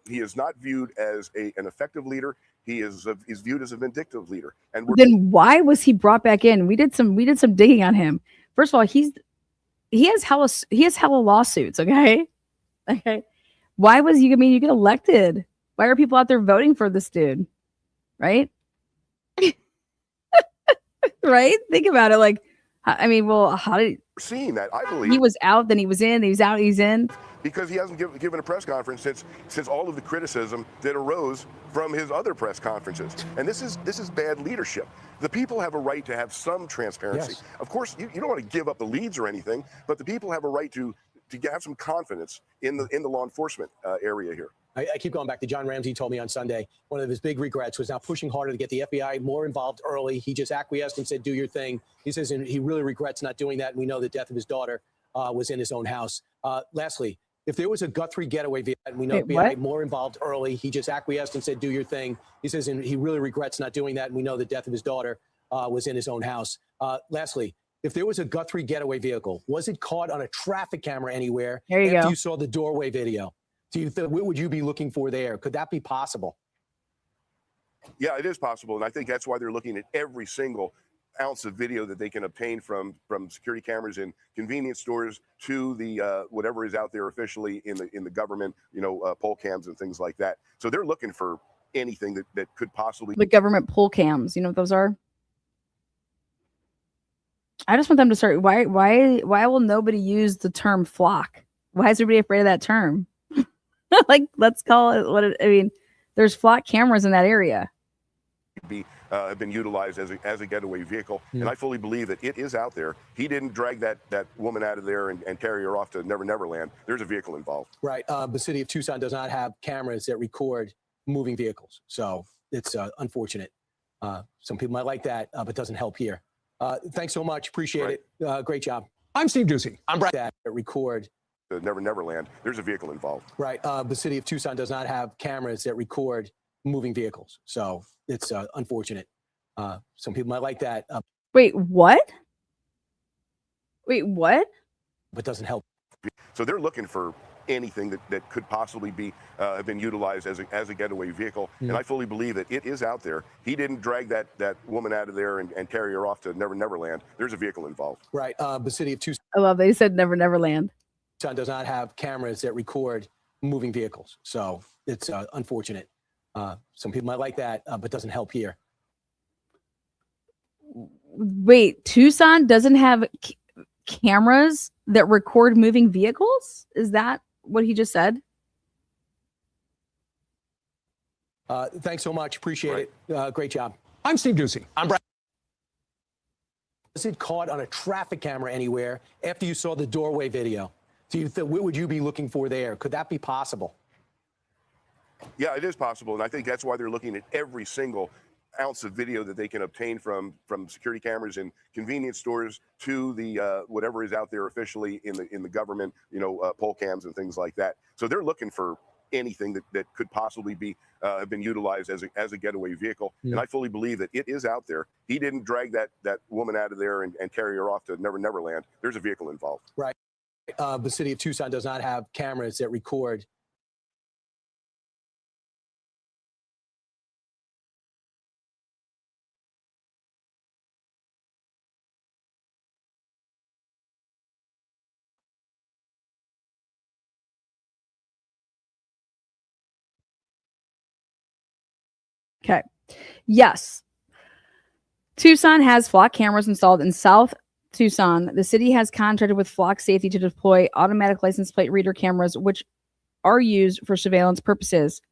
he is not viewed as an effective leader. He is viewed as a vindictive leader. And then why was he brought back in? We did some digging on him. First of all, he has hella lawsuits. Okay. Why was you get elected? Why are people out there voting for this dude? Right. Right? Think about it. Like, I mean, well, how did seeing that? I believe he was out, then he was in, he was out, he's in. Because he hasn't given a press conference since all of the criticism that arose from his other press conferences. And this is bad leadership. The people have a right to have some transparency. Yes. Of course, you don't want to give up the leads or anything, but the people have a right to have some confidence in the law enforcement area here. I keep going back to John Ramsey told me on Sunday, one of his big regrets was now pushing harder to get the FBI more involved early. He just acquiesced and said, do your thing. He says and he really regrets not doing that. And we know the death of his daughter was in his own house. Lastly, if there was a Guthrie getaway vehicle, and we know FBI more involved early, he just acquiesced and said, do your thing. He says and he really regrets not doing that. And we know the death of his daughter was in his own house. Lastly, if there was a Guthrie getaway vehicle, was it caught on a traffic camera anywhere after you saw the doorway video? What would you be looking for there? Could that be possible? Yeah, it is possible. And I think that's why they're looking at every single ounce of video that they can obtain from security cameras in convenience stores to the whatever is out there officially in the government, poll cams and things like that. So they're looking for anything that could possibly. The government poll cams, you know what those are? I just want them to start. Why will nobody use the term flock? Why is everybody afraid of that term? Like, let's call it what it, I mean, there's flock cameras in that area. Have been utilized as a getaway vehicle, and I fully believe that it is out there. He didn't drag that woman out of there and carry her off to Never Land. There's a vehicle involved. Right. The city of Tucson does not have cameras that record moving vehicles, so it's unfortunate. Some people might like that, but doesn't help here. Thanks so much. Appreciate it. Great job. I'm Steve Doocy. I'm Brad. That record. Never Land. There's a vehicle involved. Right. The city of Tucson does not have cameras that record moving vehicles, so it's unfortunate. Some people might like that. Wait, what? Wait, what? But doesn't help. So they're looking for anything that could possibly be have been utilized as a getaway vehicle, and I fully believe that it is out there. He didn't drag that woman out of there and carry her off to Never Land. There's a vehicle involved. Right. The city of Tucson I love they said Never Land. does not have cameras that record moving vehicles, so it's unfortunate. Some people might like that, but doesn't help here. Wait, Tucson doesn't have cameras that record moving vehicles? Is that what he just said? Thanks so much. Appreciate it. Great job. I'm Steve Doocy. I'm Brad. Was it caught on a traffic camera anywhere after you saw the doorway video? Do you what would you be looking for there? Could that be possible? Yeah, it is possible, and I think that's why they're looking at every single ounce of video that they can obtain from security cameras in convenience stores to the whatever is out there officially in the government, poll cams and things like that. So they're looking for anything that could possibly be have been utilized as a getaway vehicle, and I fully believe that it is out there. He didn't drag that woman out of there and carry her off to Never Land. There's a vehicle involved. Right. The city of Tucson does not have cameras that record. Okay. Yes. Tucson has flock cameras installed in South Tucson. The city has contracted with Flock Safety to deploy automatic license plate reader cameras, which are used for surveillance purposes.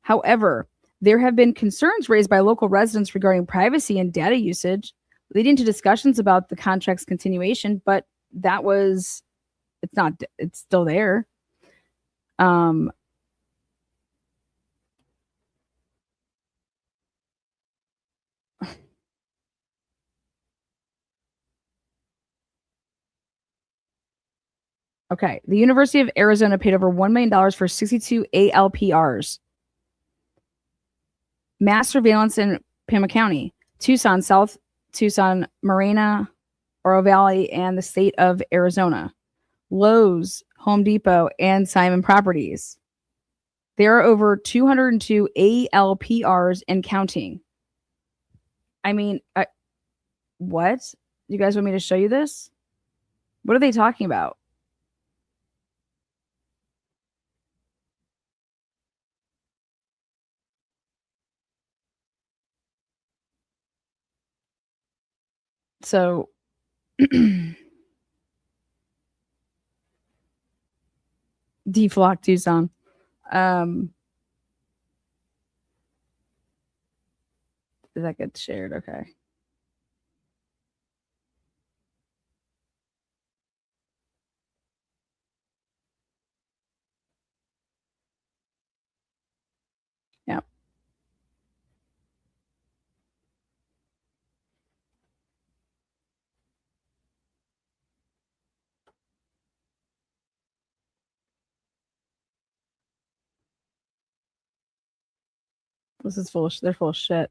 However, there have been concerns raised by local residents regarding privacy and data usage, leading to discussions about the contract's continuation, but it's still there. Okay. The University of Arizona paid over $1 million for 62 ALPRs. Mass surveillance in Pima County, Tucson, South Tucson, Marina, Oro Valley, and the state of Arizona. Lowe's, Home Depot, and Simon Properties. There are over 202 ALPRs and counting. I mean, what? You guys want me to show you this? What are they talking about? So deflock Tucson. Did that get shared? Okay. Yeah. This is full of they're full of shit.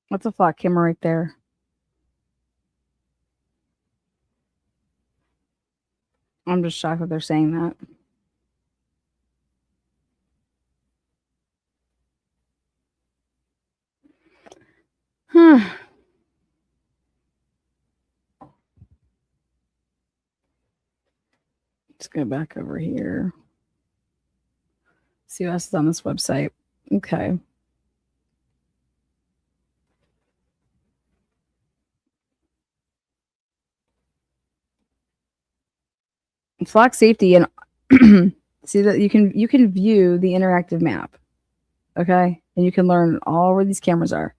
What's a flock camera right there? I'm just shocked that they're saying that. Huh. Let's go back over here. See what else is on this website. Okay. Flock safety and see that you can view the interactive map. Okay, and you can learn all where these cameras are.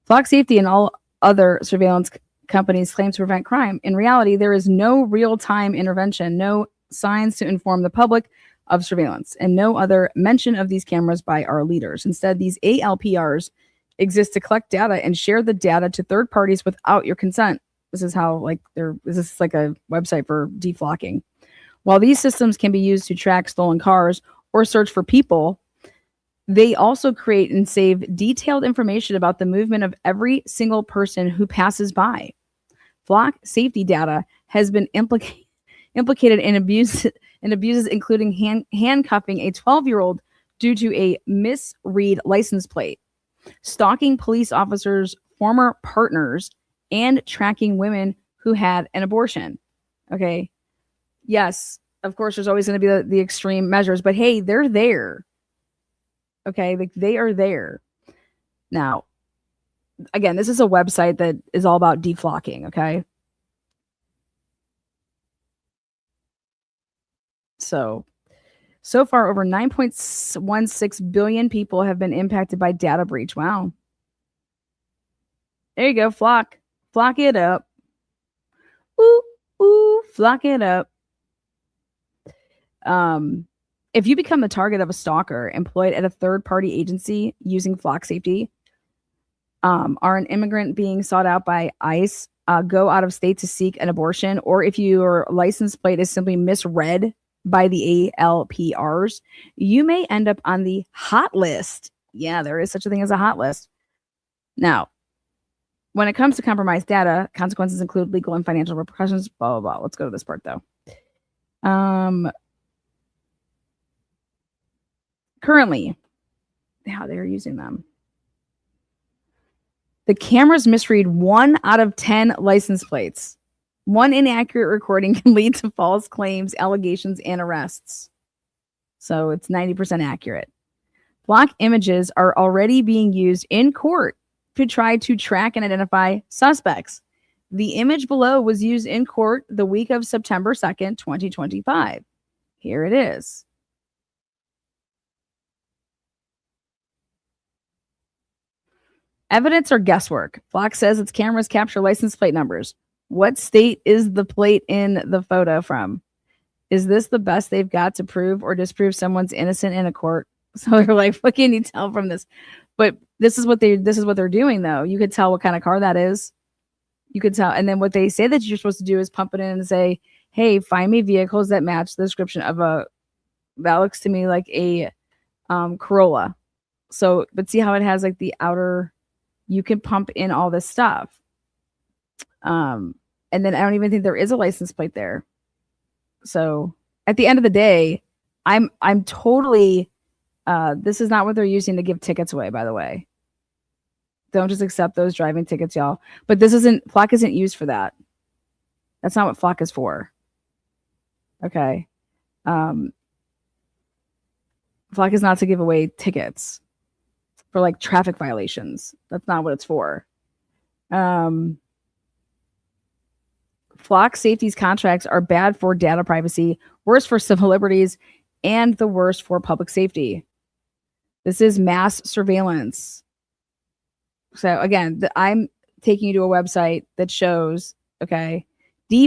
Flock safety and all other surveillance companies claim to prevent crime. In reality, there is no real-time intervention, no signs to inform the public of surveillance, and no other mention of these cameras by our leaders. Instead, these ALPRs exist to collect data and share the data to third parties without your consent. This is how this is like a website for deflocking. While these systems can be used to track stolen cars or search for people, they also create and save detailed information about the movement of every single person who passes by. Flock safety data has been implicated in abuses, including handcuffing a 12-year-old due to a misread license plate, stalking police officers' former partners, and tracking women who had an abortion. Okay. Yes, of course, there's always going to be the extreme measures, but hey, they're there. Okay, like they are there. Now, again, this is a website that is all about deflocking, okay? So far, over 9.16 billion people have been impacted by data breach. Wow. There you go, flock. Flock it up. Ooh, flock it up. If you become the target of a stalker employed at a third-party agency using flock safety, are an immigrant being sought out by ICE, go out of state to seek an abortion, or if your license plate is simply misread by the ALPRs, you may end up on the hot list. Yeah, there is such a thing as a hot list. Now, when it comes to compromised data, consequences include legal and financial repercussions, blah, blah, blah. Let's go to this part, though. Currently, how they're using them. The cameras misread 1 out of 10 license plates. One inaccurate recording can lead to false claims, allegations, and arrests. So it's 90% accurate. Block images are already being used in court to try to track and identify suspects. The image below was used in court the week of September 2nd, 2025. Here it is. Evidence or guesswork. Flock says its cameras capture license plate numbers. What state is the plate in the photo from? Is this the best they've got to prove or disprove someone's innocent in a court? So they're like, what can you tell from this? But this is what they're doing, though. You could tell what kind of car that is. You could tell. And then what they say that you're supposed to do is pump it in and say, hey, find me vehicles that match the description of that looks to me like a Corolla. So, but see how it has like the outer, you can pump in all this stuff. And then I don't even think there is a license plate there. So at the end of the day, I'm totally, this is not what they're using to give tickets away, by the way. Don't just accept those driving tickets, y'all. But Flock isn't used for that. That's not what Flock is for. Okay. Flock is not to give away tickets for like traffic violations. That's not what it's for. Flock safety's contracts are bad for data privacy, worse for civil liberties, and the worst for public safety. This is mass surveillance. So again, I'm taking you to a website that shows, okay,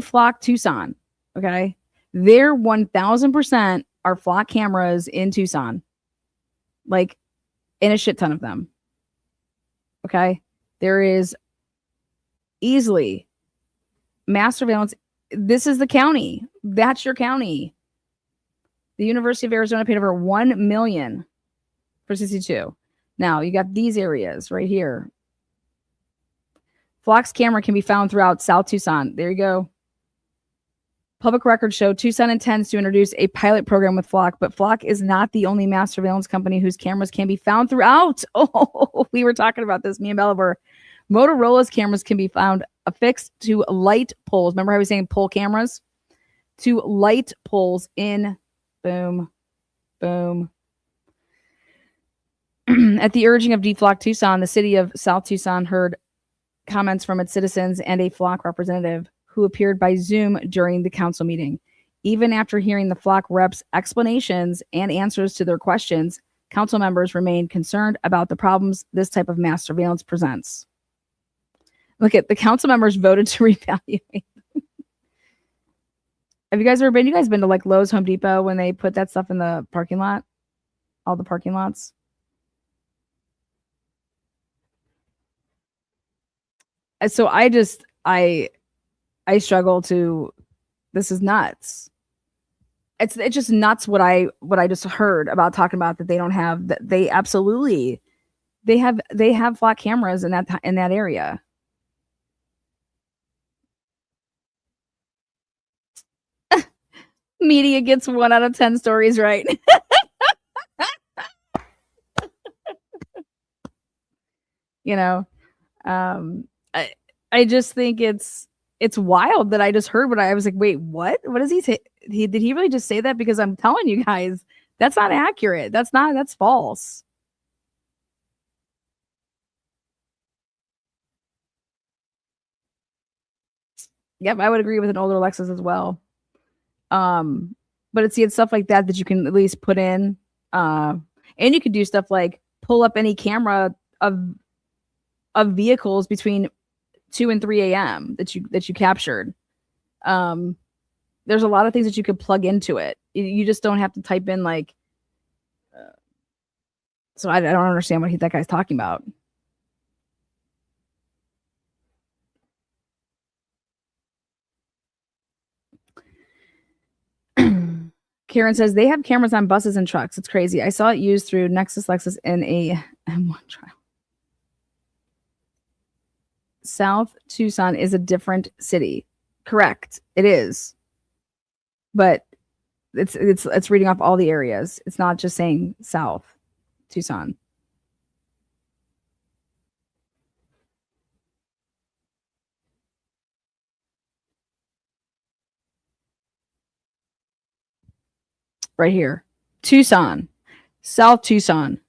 Flock Tucson, okay? There 1000% are Flock cameras in Tucson, like in a shit ton of them, okay? There is easily mass surveillance. This is the county. That's your county. The University of Arizona paid over $1 million for 62. Now you got these areas right here. Flock's camera can be found throughout South Tucson. There you go. Public records show Tucson intends to introduce a pilot program with Flock, but Flock is not the only mass surveillance company whose cameras can be found throughout. Oh, we were talking about this, me and Bella were. Motorola's cameras can be found affixed to light poles. Remember how I was saying pole cameras? to light poles in boom, boom. At the urging of DFLOC Tucson, the city of South Tucson heard comments from its citizens and a flock representative who appeared by Zoom during the council meeting. Even after hearing the flock reps' explanations and answers to their questions, council members remained concerned about the problems this type of mass surveillance presents. Look at the council members voted to reevaluate. Have you guys ever been? You guys been to like Lowe's, Home Depot when they put that stuff in the parking lot? All the parking lots? So I struggle to. This is nuts. It's just nuts what I just heard about talking about that they don't have that they absolutely they have flock cameras in that area. Media gets 1 out of 10 stories right. You know, I just think it's wild that I just heard what I was like, wait, what? What does he say? Did he really just say that? Because I'm telling you guys, that's not accurate. That's false. Yep, I would agree with an older Lexus as well. But it's stuff like that you can at least put in. And you could do stuff like pull up any camera of vehicles between 2 and 3 a.m. that you captured. There's a lot of things that you could plug into it. You just don't have to type in like. So I don't understand what that guy's talking about. Karen says they have cameras on buses and trucks. It's crazy. I saw it used through Nexus Lexus in a M1 trial. South Tucson is a different city. Correct. It is. But it's reading off all the areas. It's not just saying South Tucson. Right here. Tucson, South Tucson,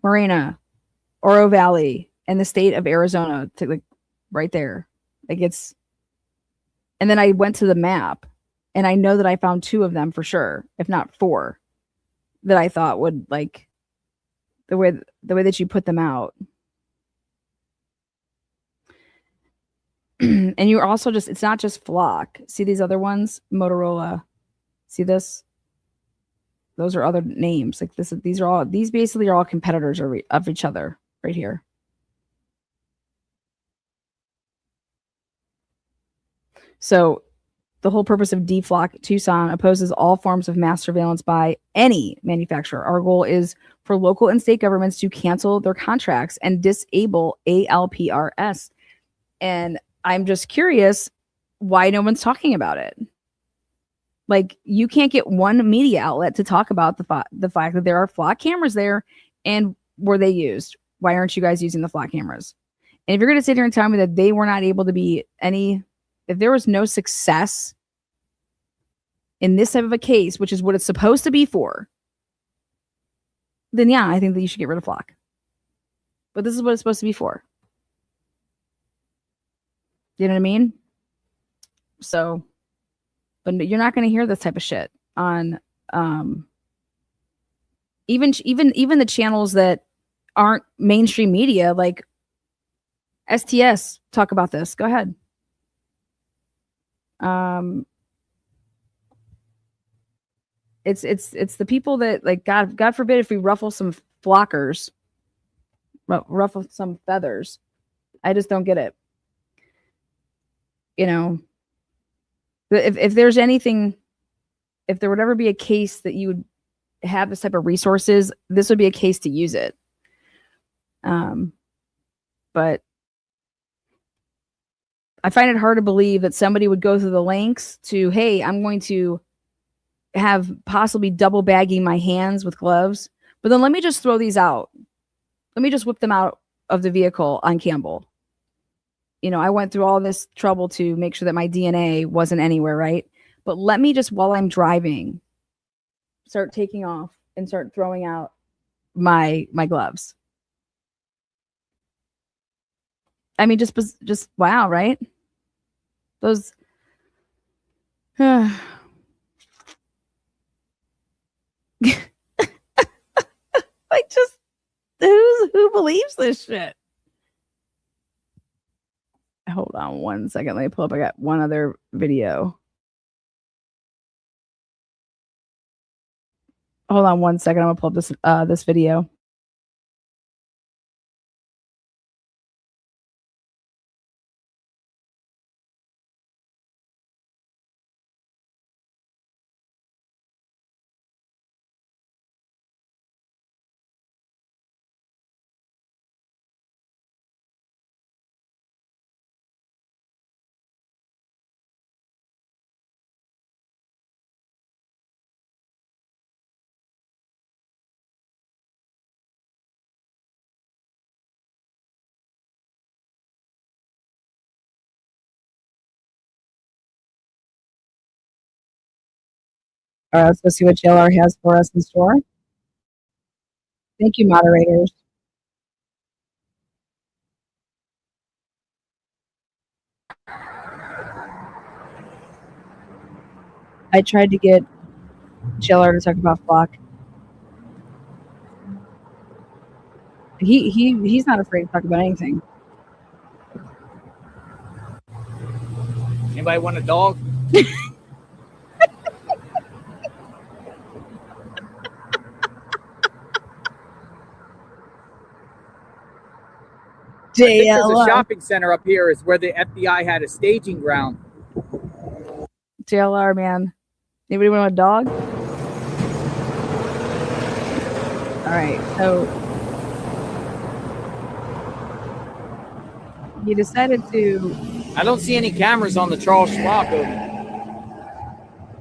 Marina, Oro Valley, and the state of Arizona, to like right there. Like it's, and then I went to the map and I know that I found 2 of them for sure, if not 4, that I thought would like the way that you put them out. And you're also just, it's not just Flock. See these other ones? Motorola. See this? Those are other names. Like this, these basically are all competitors of each other right here. So the whole purpose of DFLOC Tucson opposes all forms of mass surveillance by any manufacturer. Our goal is for local and state governments to cancel their contracts and disable ALPRS. And I'm just curious why no one's talking about it. Like, you can't get one media outlet to talk about the fact that there are flock cameras there, and were they used? Why aren't you guys using the flock cameras? And if you're going to sit here and tell me that they were not able to be if there was no success in this type of a case, which is what it's supposed to be for, then yeah, I think that you should get rid of flock. But this is what it's supposed to be for. You know what I mean? So, but you're not going to hear this type of shit on even the channels that aren't mainstream media, like STS talk about this. Go ahead. It's the people that, like, God forbid if we ruffle some flockers, ruffle some feathers. I just don't get it. You know, if there's anything, if there would ever be a case that you would have this type of resources, this would be a case to use it. But I find it hard to believe that somebody would go through the lengths to, hey, I'm going to have possibly double bagging my hands with gloves, but then let me just throw these out. Let me just whip them out of the vehicle on Campbell. You know, I went through all this trouble to make sure that my DNA wasn't anywhere, right? But let me just, while I'm driving, start taking off and start throwing out my gloves. I mean, just wow, right? Those. Like, just who believes this shit? Hold on one second. Let me pull up. I got one other video. Hold on one second. I'm gonna pull up this video. All right, let's go see what JLR has for us in store. Thank you, moderators. I tried to get JLR to talk about Flock. He's not afraid to talk about anything. Anybody want a dog? I think there's a shopping center up here is where the FBI had a staging ground. JLR, man. Anybody want a dog? All right, so you decided to. I don't see any cameras on the Charles Schwab building.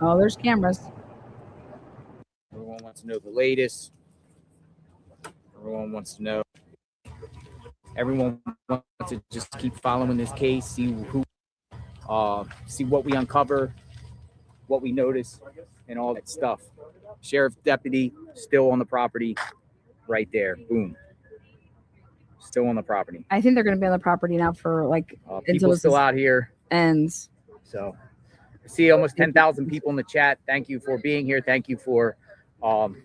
Oh, there's cameras. Everyone wants to know the latest. Everyone wants to know. Everyone wants to just keep following this case, see see what we uncover, what we notice, and all that stuff. Sheriff's deputy still on the property, right there. Boom. Still on the property. I think they're going to be on the property now for like people still out here. Ends. So I see almost 10,000 people in the chat. Thank you for being here. Thank you for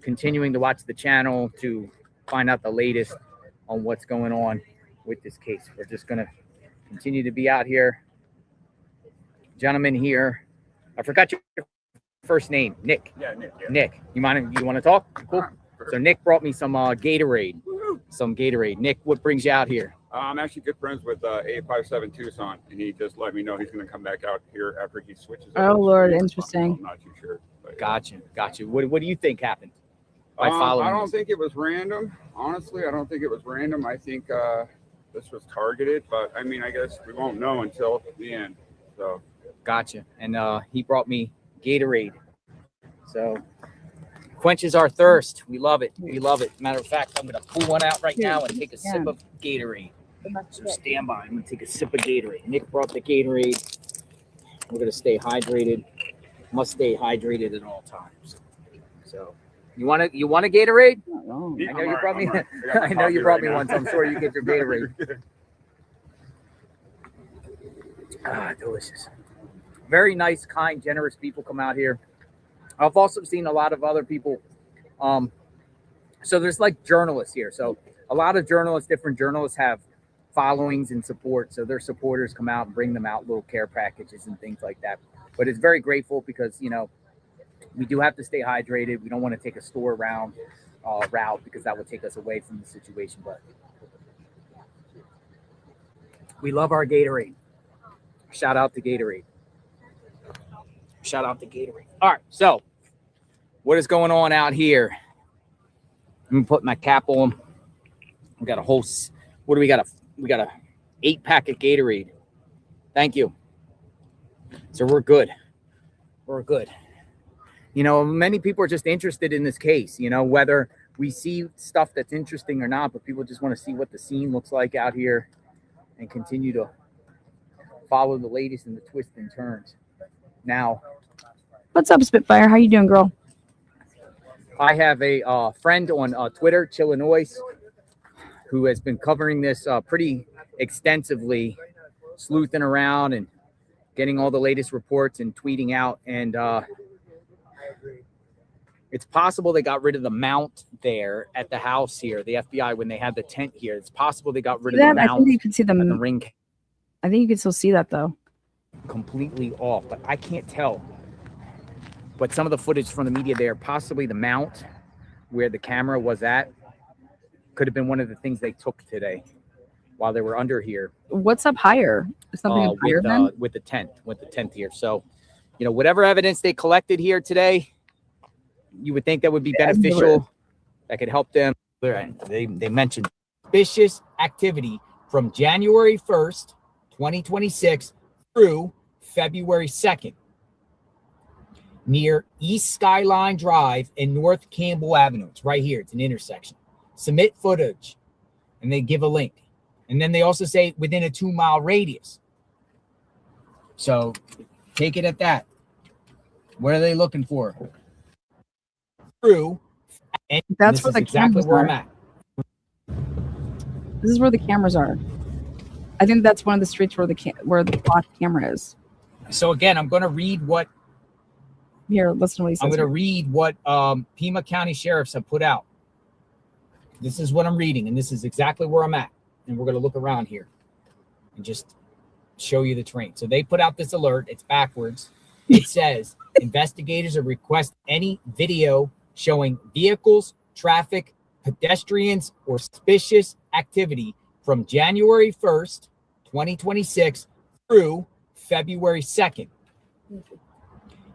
continuing to watch the channel to find out the latest on what's going on with this case. We're just going to continue to be out here. Gentleman here. I forgot your first name. Nick. Yeah, Nick. Yeah. Nick. You want to talk? Cool. So Nick brought me some Gatorade. Some Gatorade. Nick, what brings you out here? I'm actually good friends with 857 Tucson, and he just let me know he's going to come back out here after he switches. Oh, Lord, interesting. I'm not too sure. But, Gotcha. What do you think happened by following I don't this? think it was random. Honestly, I don't think it was random. I think this was targeted, but I mean, I guess we won't know until the end. So. Gotcha. And he brought me Gatorade. So quenches our thirst. We love it. We love it. Matter of fact, I'm going to pull one out right now and take a sip of Gatorade. So stand by. I'm going to take a sip of Gatorade. Nick brought the Gatorade. We're going to stay hydrated. Must stay hydrated at all times. So you want a Gatorade? Not wrong. I know you brought me. I know you brought me one, so I'm sure you get your Gatorade. Delicious. Very nice, kind, generous people come out here. I've also seen a lot of other people. So there's like journalists here. So a lot of journalists, different journalists have followings and support. So their supporters come out and bring them out little care packages and things like that. But it's very grateful because, you know, we do have to stay hydrated. We don't want to take a store route because that would take us away from the situation. But we love our Gatorade. Shout out to Gatorade. Shout out to Gatorade. All right, so what is going on out here? I'm gonna put my cap on. We got a whole. What do we got? We got a 8-pack of Gatorade. Thank you. So we're good. We're good. You know, many people are just interested in this case. You know, whether we see stuff that's interesting or not, but people just want to see what the scene looks like out here and continue to follow the latest in the twists and turns. Now, What's up, Spitfire? How you doing, girl? I have a friend on Twitter, Chillinois, who has been covering this pretty extensively, sleuthing around and getting all the latest reports and tweeting out. And it's possible they got rid of the mount there at the house here, the FBI, when they had the tent here. It's possible they got rid of the mount. I think you can see the ring. I think you can still see that, though. Completely off, but I can't tell. But some of the footage from the media there, possibly the mount where the camera was at, could have been one of the things they took today while they were under here. What's up higher? Something up higher then? With the tent here. So, you know, whatever evidence they collected here today, you would think that would be beneficial. That could help them. They mentioned suspicious activity from January 1st, 2026 through February 2nd. Near East Skyline Drive and North Campbell Avenue. It's right here. It's an intersection. Submit footage. And they give a link. And then they also say within a 2-mile radius. So take it at that. What are they looking for? Through. And that's where the exactly cameras where are. I'm at. This is where the cameras are. I think that's one of the streets where the blocked camera is. So again, I'm going to read what. Here, listen to what he says. I'm going to read what Pima County sheriffs have put out. This is what I'm reading, and this is exactly where I'm at. And we're going to look around here and just show you the terrain. So they put out this alert. It's backwards. It says, investigators are requesting any video showing vehicles, traffic, pedestrians, or suspicious activity from January 1st, 2026 through February 2nd.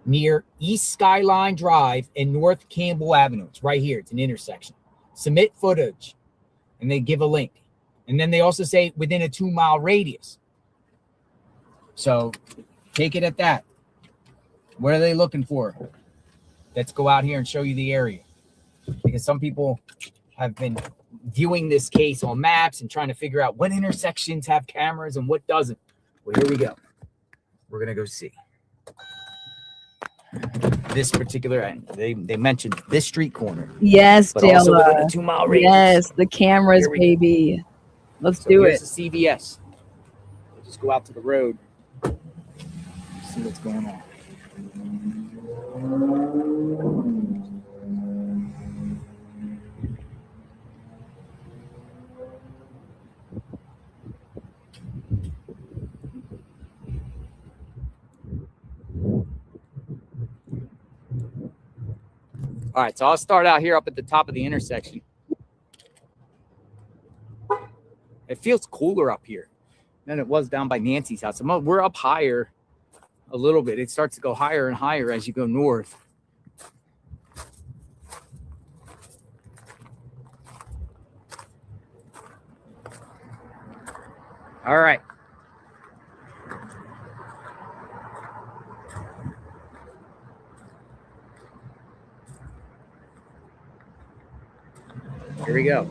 Near East Skyline Drive and North Campbell Avenue. It's right here. It's an intersection. Submit footage. And they give a link. And then they also say within a 2-mile radius. So take it at that. What are they looking for? Let's go out here and show you the area. Because some people have been viewing this case on maps and trying to figure out what intersections have cameras and what doesn't. Well, here we go. We're going to go see. This particular, they mentioned this street corner. Yes, but also within a Dayla. 2-mile radius. Yes, the cameras, baby. Let's do it. Here's the CVS. We'll just go out to the road. See what's going on. All right, so I'll start out here up at the top of the intersection. It feels cooler up here than it was down by Nancy's house. We're up higher a little bit. It starts to go higher and higher as you go north. All right. Here we go.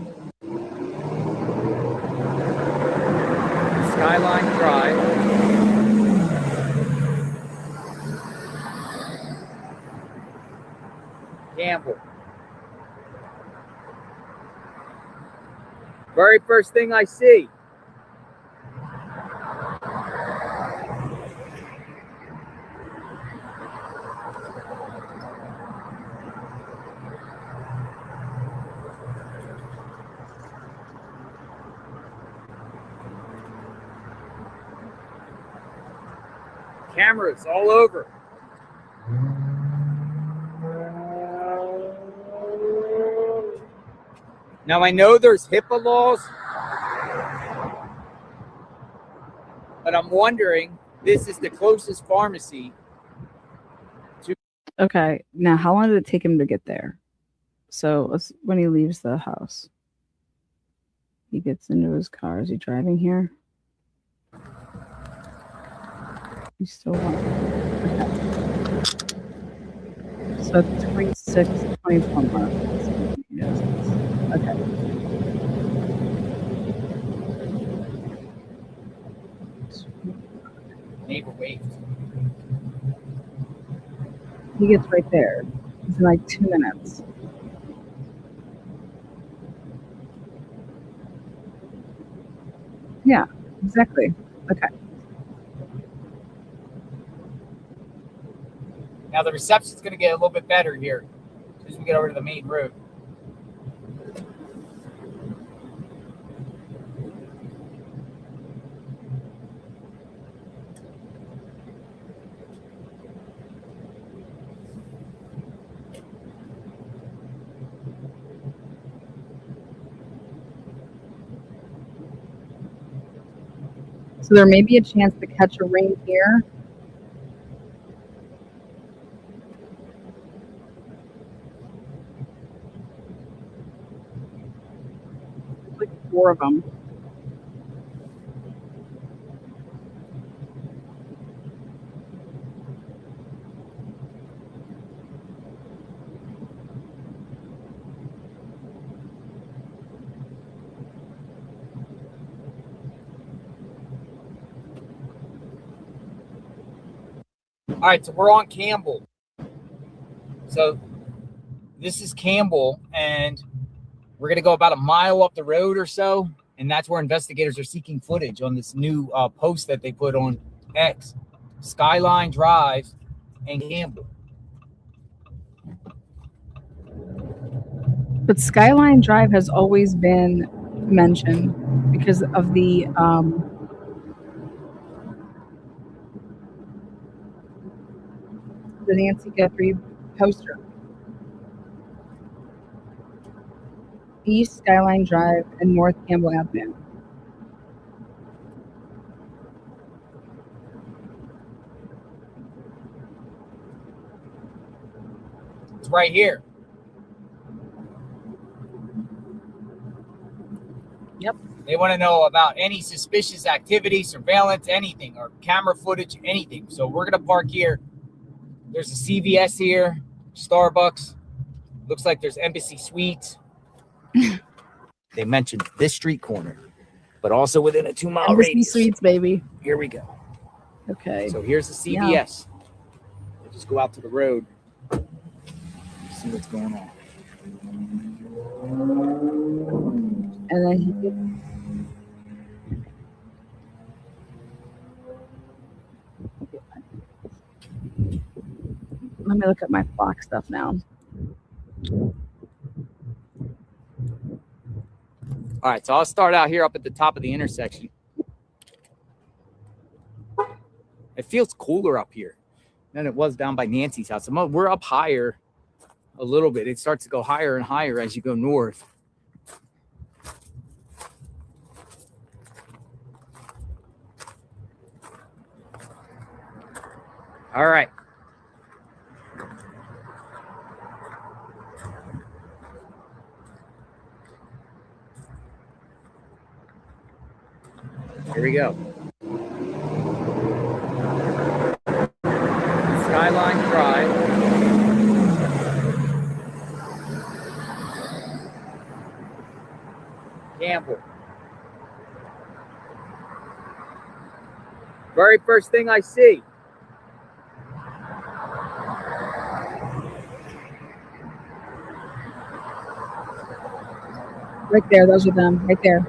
Skyline Drive. Campbell. Very first thing I see. Cameras all over. Now I know there's HIPAA laws, but I'm wondering, this is the closest pharmacy to. Okay, now how long did it take him to get there? So when he leaves the house, he gets into his car. Is he driving here? He's still on. Okay. So 26, 24 miles. Yes. Okay. Neighbor waved. He gets right there. It's in like 2 minutes. Yeah, exactly. Okay. Now the reception's going to get a little bit better here as we get over to the main road. So there may be a chance to catch a ring here. Like 4 of them. All right, so we're on Campbell. So this is Campbell, and we're going to go about a mile up the road or so, and that's where investigators are seeking footage on this new post that they put on X. Skyline Drive and Campbell. But Skyline Drive has always been mentioned because of the Nancy Guthrie poster. East Skyline Drive and North Campbell Avenue. It's right here. Yep. They want to know about any suspicious activity, surveillance, anything, or camera footage, anything. So we're going to park here. There's a CVS here, Starbucks. Looks like there's Embassy Suites. They mentioned this street corner, but also within a 2-mile radius. Suites, baby. Here we go. Okay. So here's the CVS. Yeah. We'll just go out to the road, see what's going on. And then let me look at my Fox stuff now. All right, so I'll start out here up at the top of the intersection. It feels cooler up here than it was down by Nancy's house. We're up higher a little bit. It starts to go higher and higher as you go north. All right. Here we go. Skyline Drive. Campbell. Very first thing I see. Right there, those are them. Right there.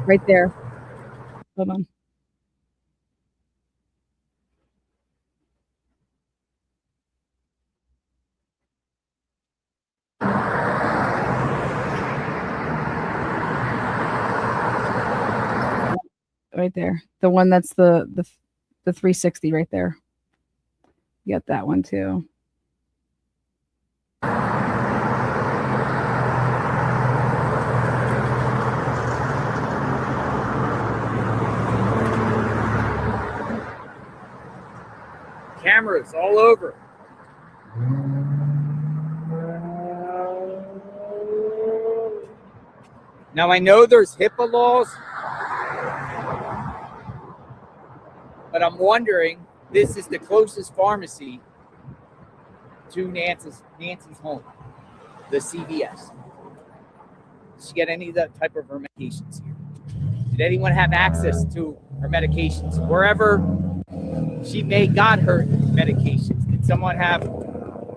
Right there. Hold on. Right there. The one that's the 360 right there. You got that one too. Cameras all over. Now I know there's HIPAA laws, but I'm wondering, this is the closest pharmacy to Nancy's home, the CVS. Did she get any of that type of her medications here? Did anyone have access to her medications? Wherever she may got her medications, did someone have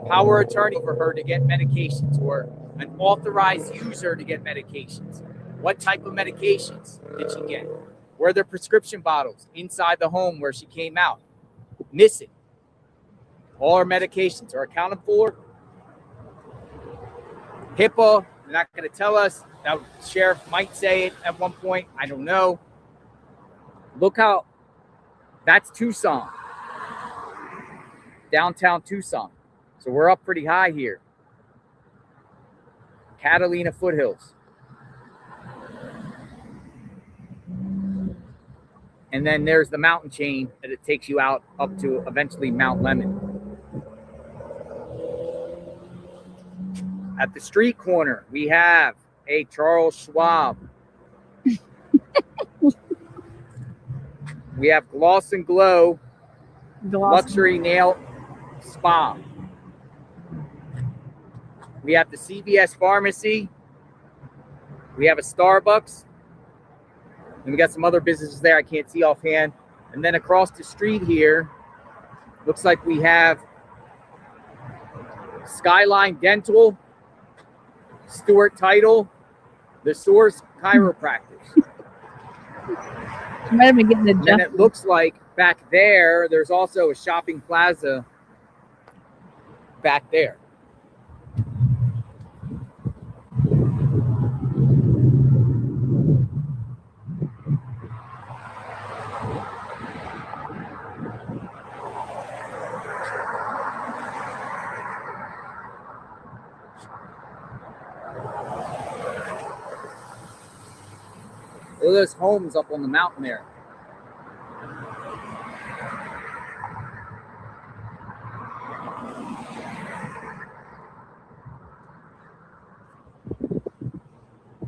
power of attorney for her to get medications, or an authorized user to get medications? What type of medications did she get? Were there prescription bottles inside the home where she came out? Missing. All her medications are accounted for. HIPAA, they're not going to tell us. That sheriff might say it at one point. I don't know. Look how, that's Tucson. Downtown Tucson. So we're up pretty high here. Catalina foothills. And then there's the mountain chain that it takes you out up to eventually Mount Lemmon. At the street corner, we have a Charles Schwab. We have Gloss and Glow Luxury Nail Spa. We have the CVS Pharmacy. We have a Starbucks. And we got some other businesses there I can't see offhand. And then across the street here, looks like we have Skyline Dental, Stewart Title, The Source Chiropractors. Might have been getting the And then it looks like back there, there's also a shopping plaza back there. Look at those homes up on the mountain there.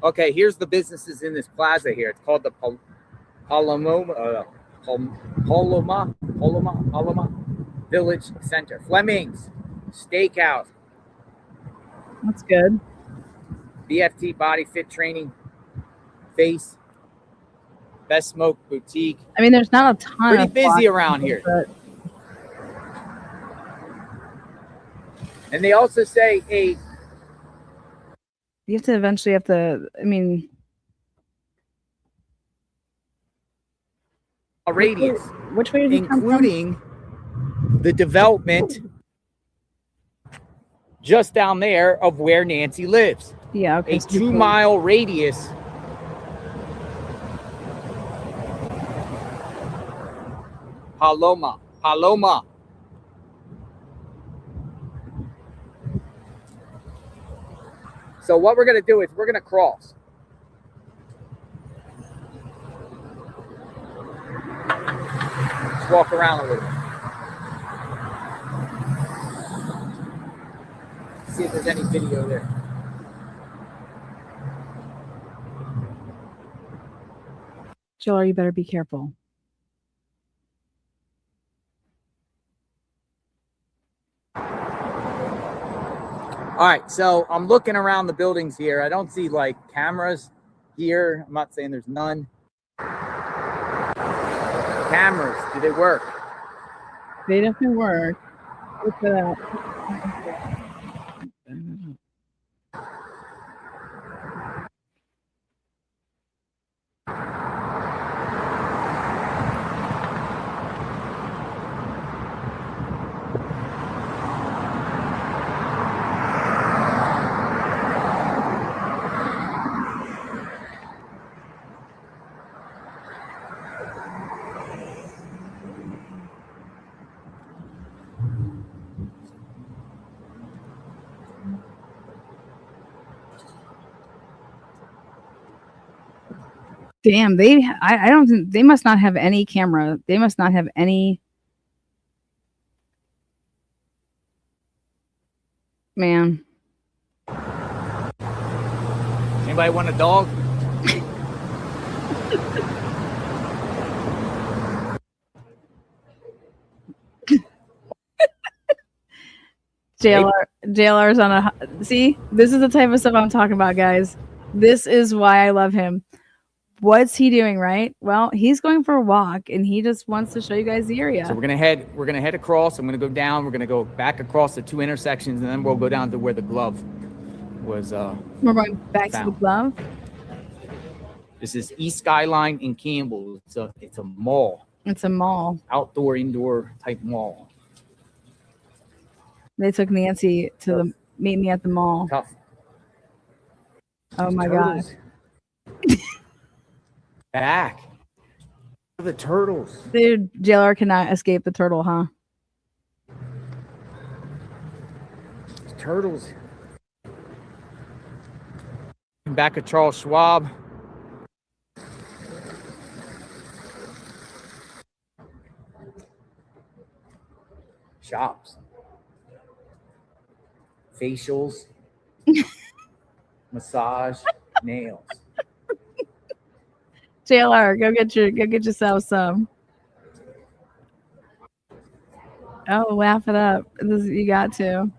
Okay, here's the businesses in this plaza here. It's called the Paloma Village Center. Fleming's Steakhouse. That's good. BFT Body Fit Training. Face. Best Smoke Boutique. I mean, there's not a ton Pretty of busy around here. But And they also say you eventually have to, I mean, a radius, which way did he come from? including the development just down there of where Nancy lives. Yeah, okay. A 2-mile radius. Paloma. So what we're going to do is we're going to cross. Let's walk around a little bit. See if there's any video there. Joel, you better be careful. All right, so I'm looking around the buildings here. I don't see like cameras here. I'm not saying there's none. Cameras, do they work? They definitely work. Look at that. Damn, I don't think they must not have any camera. They must not have any. Man. Anybody want a dog? JLR's on a. See, this is the type of stuff I'm talking about, guys. This is why I love him. What's he doing, right? Well, he's going for a walk, and he just wants to show you guys the area. So we're gonna head across. I'm gonna go down. We're gonna go back across the 2 intersections, and then we'll go down to where the glove was. We're going back to the glove. This is East Skyline in Campbell. It's a mall. It's a mall. Outdoor, indoor type mall. They took Nancy to meet me at the mall. Tough. Oh my God. Back. The turtles. Dude, JLR cannot escape the turtle, huh? Turtles. Back at Charles Schwab. Shops. Facials. Massage. Nails. JLR, go get yourself some. Oh, laugh it up. You got to.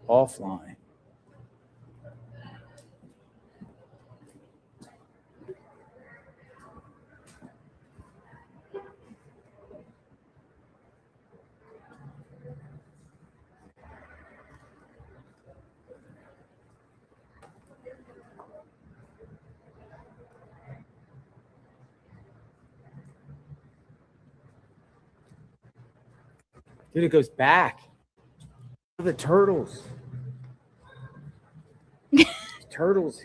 Offline. Dude, it goes back. The turtles. Turtles.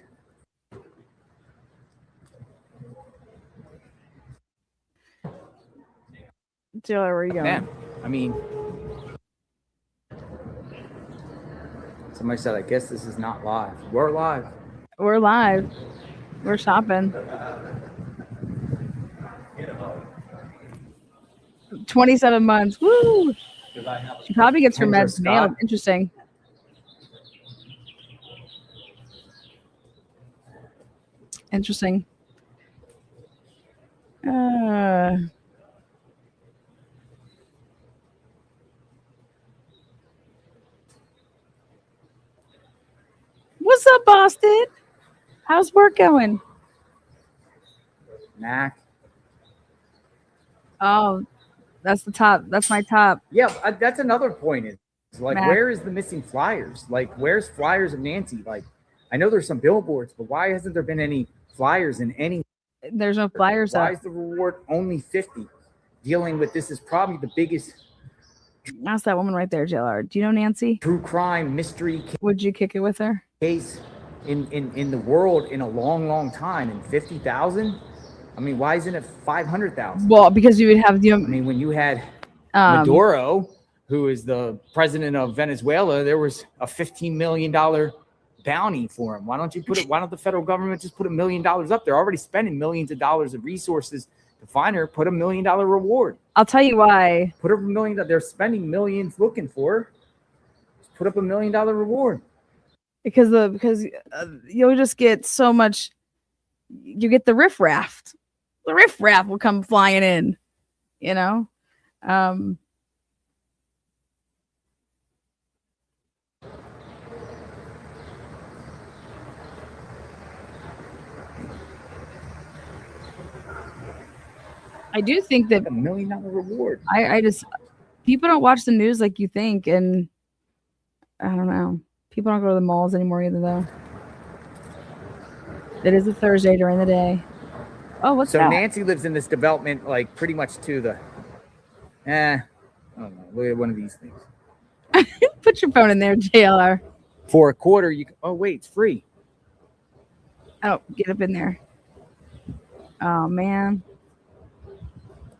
JLR, where are you going? Man, I mean, somebody said, I guess this is not live. We're live. We're live. We're shopping. 27 months. Woo! She probably gets her meds mailed. Interesting. Interesting. What's up, Boston? How's work going? Mac. Oh, that's the top. That's my top. Yeah, that's another point. Is like, Mac. where is the missing flyers? Like, where's flyers of Nancy? Like, I know there's some billboards, but why hasn't there been any flyers in any? There's no flyers Why up. is the reward only 50? Dealing with this is probably the biggest. That's that woman right there, JLR. Do you know Nancy? True crime mystery. Would you kick it with her? Case in the world in a long time, and 50,000. I mean, why isn't it 500,000? Well, because you would have the. I mean, when you had Maduro, who is the president of Venezuela, there was a $15 million bounty for him. Why don't the federal government just put $1 million up? They're already spending millions of dollars of resources to find her. Put $1 million reward. I'll tell you why. Put up $1 million. They're spending millions looking for her. Just put up $1 million reward. Because you'll just get so much. You get the riffraff. The riffraff will come flying in. You know. I do think that $1 million reward. I just people don't watch the news like you think, and I don't know. People don't go to the malls anymore either, though. It is a Thursday during the day. Oh, what's so that? Nancy lives in this development, like pretty much to the. I don't know. Look at one of these things. Put your phone in there, JLR. For a quarter, you. Oh wait, it's free. Oh, get up in there. Oh man.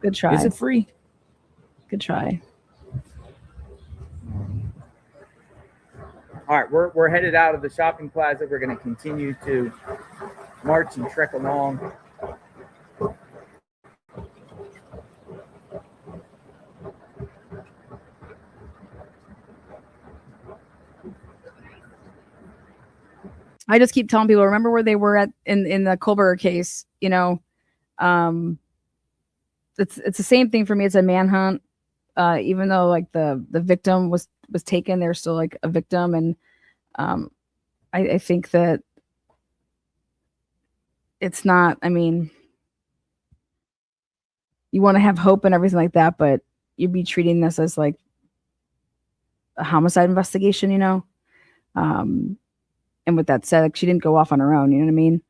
Good try. Is it free? Good try. All right, we're headed out of the shopping plaza. We're going to continue to march and trek along. I just keep telling people, remember where they were at in the Kohlberger case, you know. It's the same thing for me. It's a manhunt. Even though like the victim was taken, they're still like a victim. And I think that it's not, I mean, you want to have hope and everything like that, but you'd be treating this as like a homicide investigation, you know? And with that said, like, she didn't go off on her own, you know what I mean?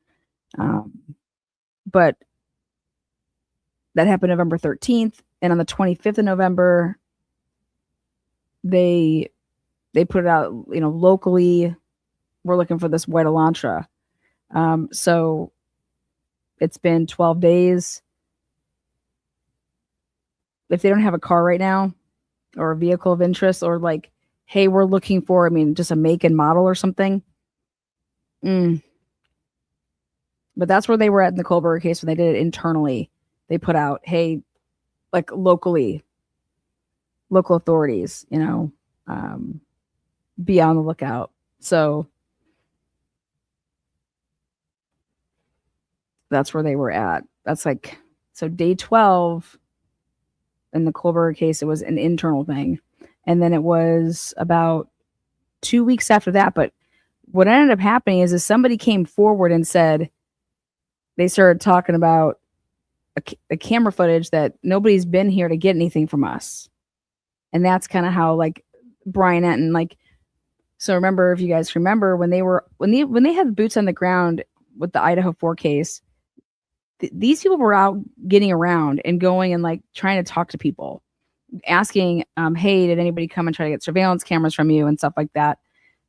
But that happened November 13th. And on the 25th of November, they put it out, you know, locally. We're looking for this white Elantra. So it's been 12 days. If they don't have a car right now or a vehicle of interest, or like, hey, we're looking for, I mean, just a make and model or something. But that's where they were at in the Kohlberger case when they did it internally. They put out, hey, like locally, local authorities, you know, be on the lookout. So that's where they were at. That's like, so day 12 in the Kohlberger case, it was an internal thing. And then it was about 2 weeks after that. But what ended up happening is somebody came forward and said, they started talking about a camera footage that nobody's been here to get anything from us. And that's kind of how like Brian Enton, like, so remember, if you guys remember when they had boots on the ground with the Idaho 4 case, these people were out getting around and going and like trying to talk to people, asking, hey, did anybody come and try to get surveillance cameras from you and stuff like that.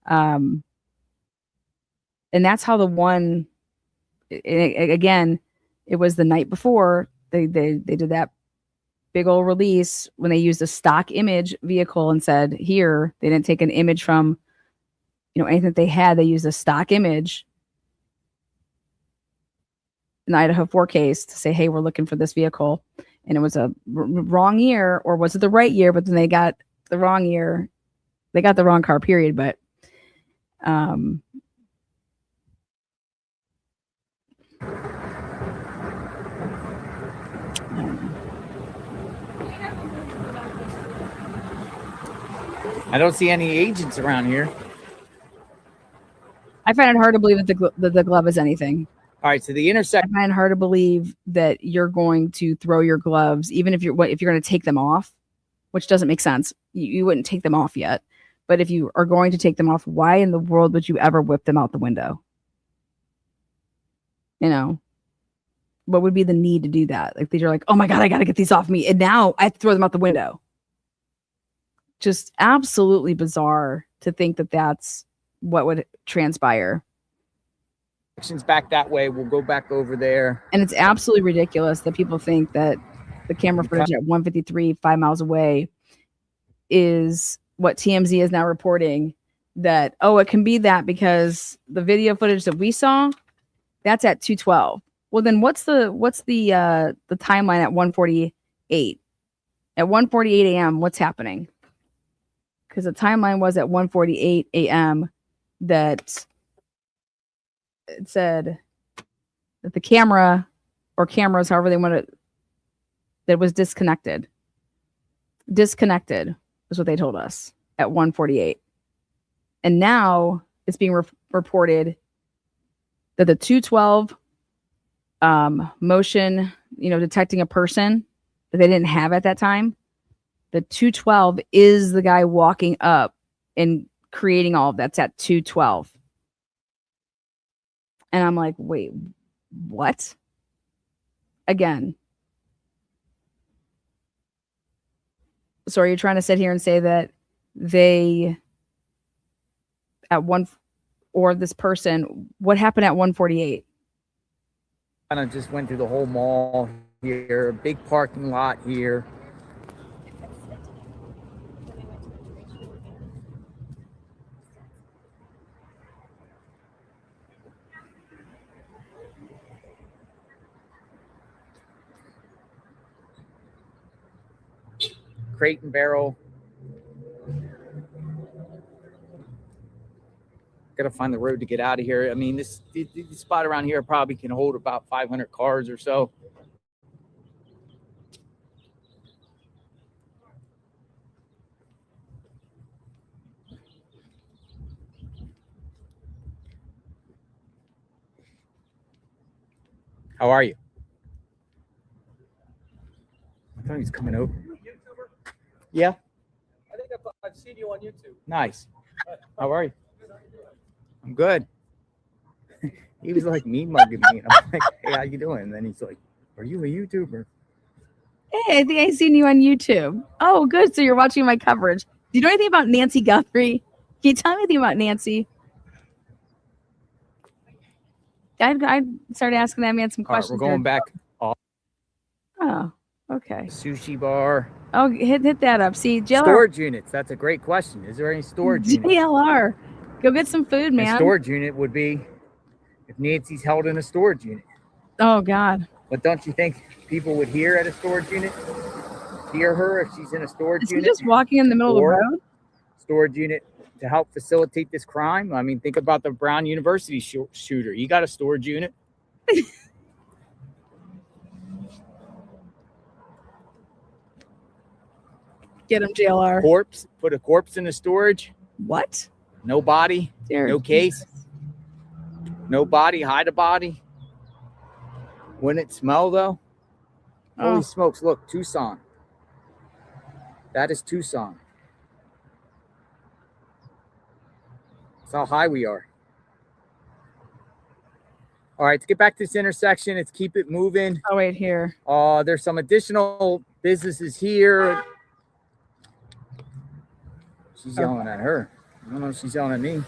And that's how the one, again, it was the night before they did that big old release when they used a stock image vehicle and said, here, they didn't take an image from, you know, anything that they had. They used a stock image in the Idaho 4 case to say, hey, we're looking for this vehicle. And it was a wrong year, or was it the right year? But then they got the wrong year. They got the wrong car, period. But I don't see any agents around here. I find it hard to believe that the glove is anything. All right, so the intersection. I find it hard to believe that you're going to throw your gloves, even if you're going to take them off, which doesn't make sense. You wouldn't take them off yet. But if you are going to take them off, why in the world would you ever whip them out the window? You know, what would be the need to do that? Like, you're like, oh my God, I got to get these off me. And now I have to throw them out the window. Just absolutely bizarre to think that that's what would transpire. Back that way. We'll go back over there. And it's absolutely ridiculous that people think that the camera footage at 153, 5 miles away, is what TMZ is now reporting, that, oh, it can be that because the video footage that we saw, that's at 212. Well, then what's the timeline at 148? At 1:48 a.m., what's happening? Because the timeline was at 1:48 a.m. that it said that the camera, or cameras, however they want it, that was disconnected. Disconnected is what they told us at 1:48. And now it's being reported that the 212 motion, you know, detecting a person that they didn't have at that time, the 212 is the guy walking up and creating all of that's at 212. And I'm like, wait, what? Again. So are you trying to sit here and say that they at one, or this person, what happened at 1:48? Kind of just went through the whole mall here, big parking lot here. Crate and barrel. Gotta find the road to get out of here. I mean, this spot around here probably can hold about 500 cars or so. How are you? I thought he was coming over. Yeah. I think I've seen you on YouTube. Nice. How are you? I'm good. He was like me mugging me. And I'm like, hey, how you doing? And then he's like, are you a YouTuber? Hey, I think I seen you on YouTube. Oh, good. So you're watching my coverage. Do you know anything about Nancy Guthrie? Can you tell me anything about Nancy? I started asking that man some All right, questions. we're going back. Oh, okay. Sushi bar. Oh, hit that up. See, JLR. Storage units. That's a great question. Is there any storage units? JLR. Go get some food, man. A storage unit would be if Nancy's held in a storage unit. Oh, God. But don't you think people would hear at a storage unit? Hear her if she's in a storage Is he unit? just walking in the middle of the road? Storage unit to help facilitate this crime? I mean, think about the Brown University shooter. He got a storage unit. Get him, JLR. Corpse. Put a corpse in a storage. What? No body. Dear no case. Jesus. No body. Hide a body. Wouldn't it smell, though? Oh. Holy smokes. Look, Tucson. That is Tucson. That's how high we are. All right, let's get back to this intersection. Let's keep it moving. Oh, wait, here. There's some additional businesses here. She's yelling at her. I don't know if she's yelling at me.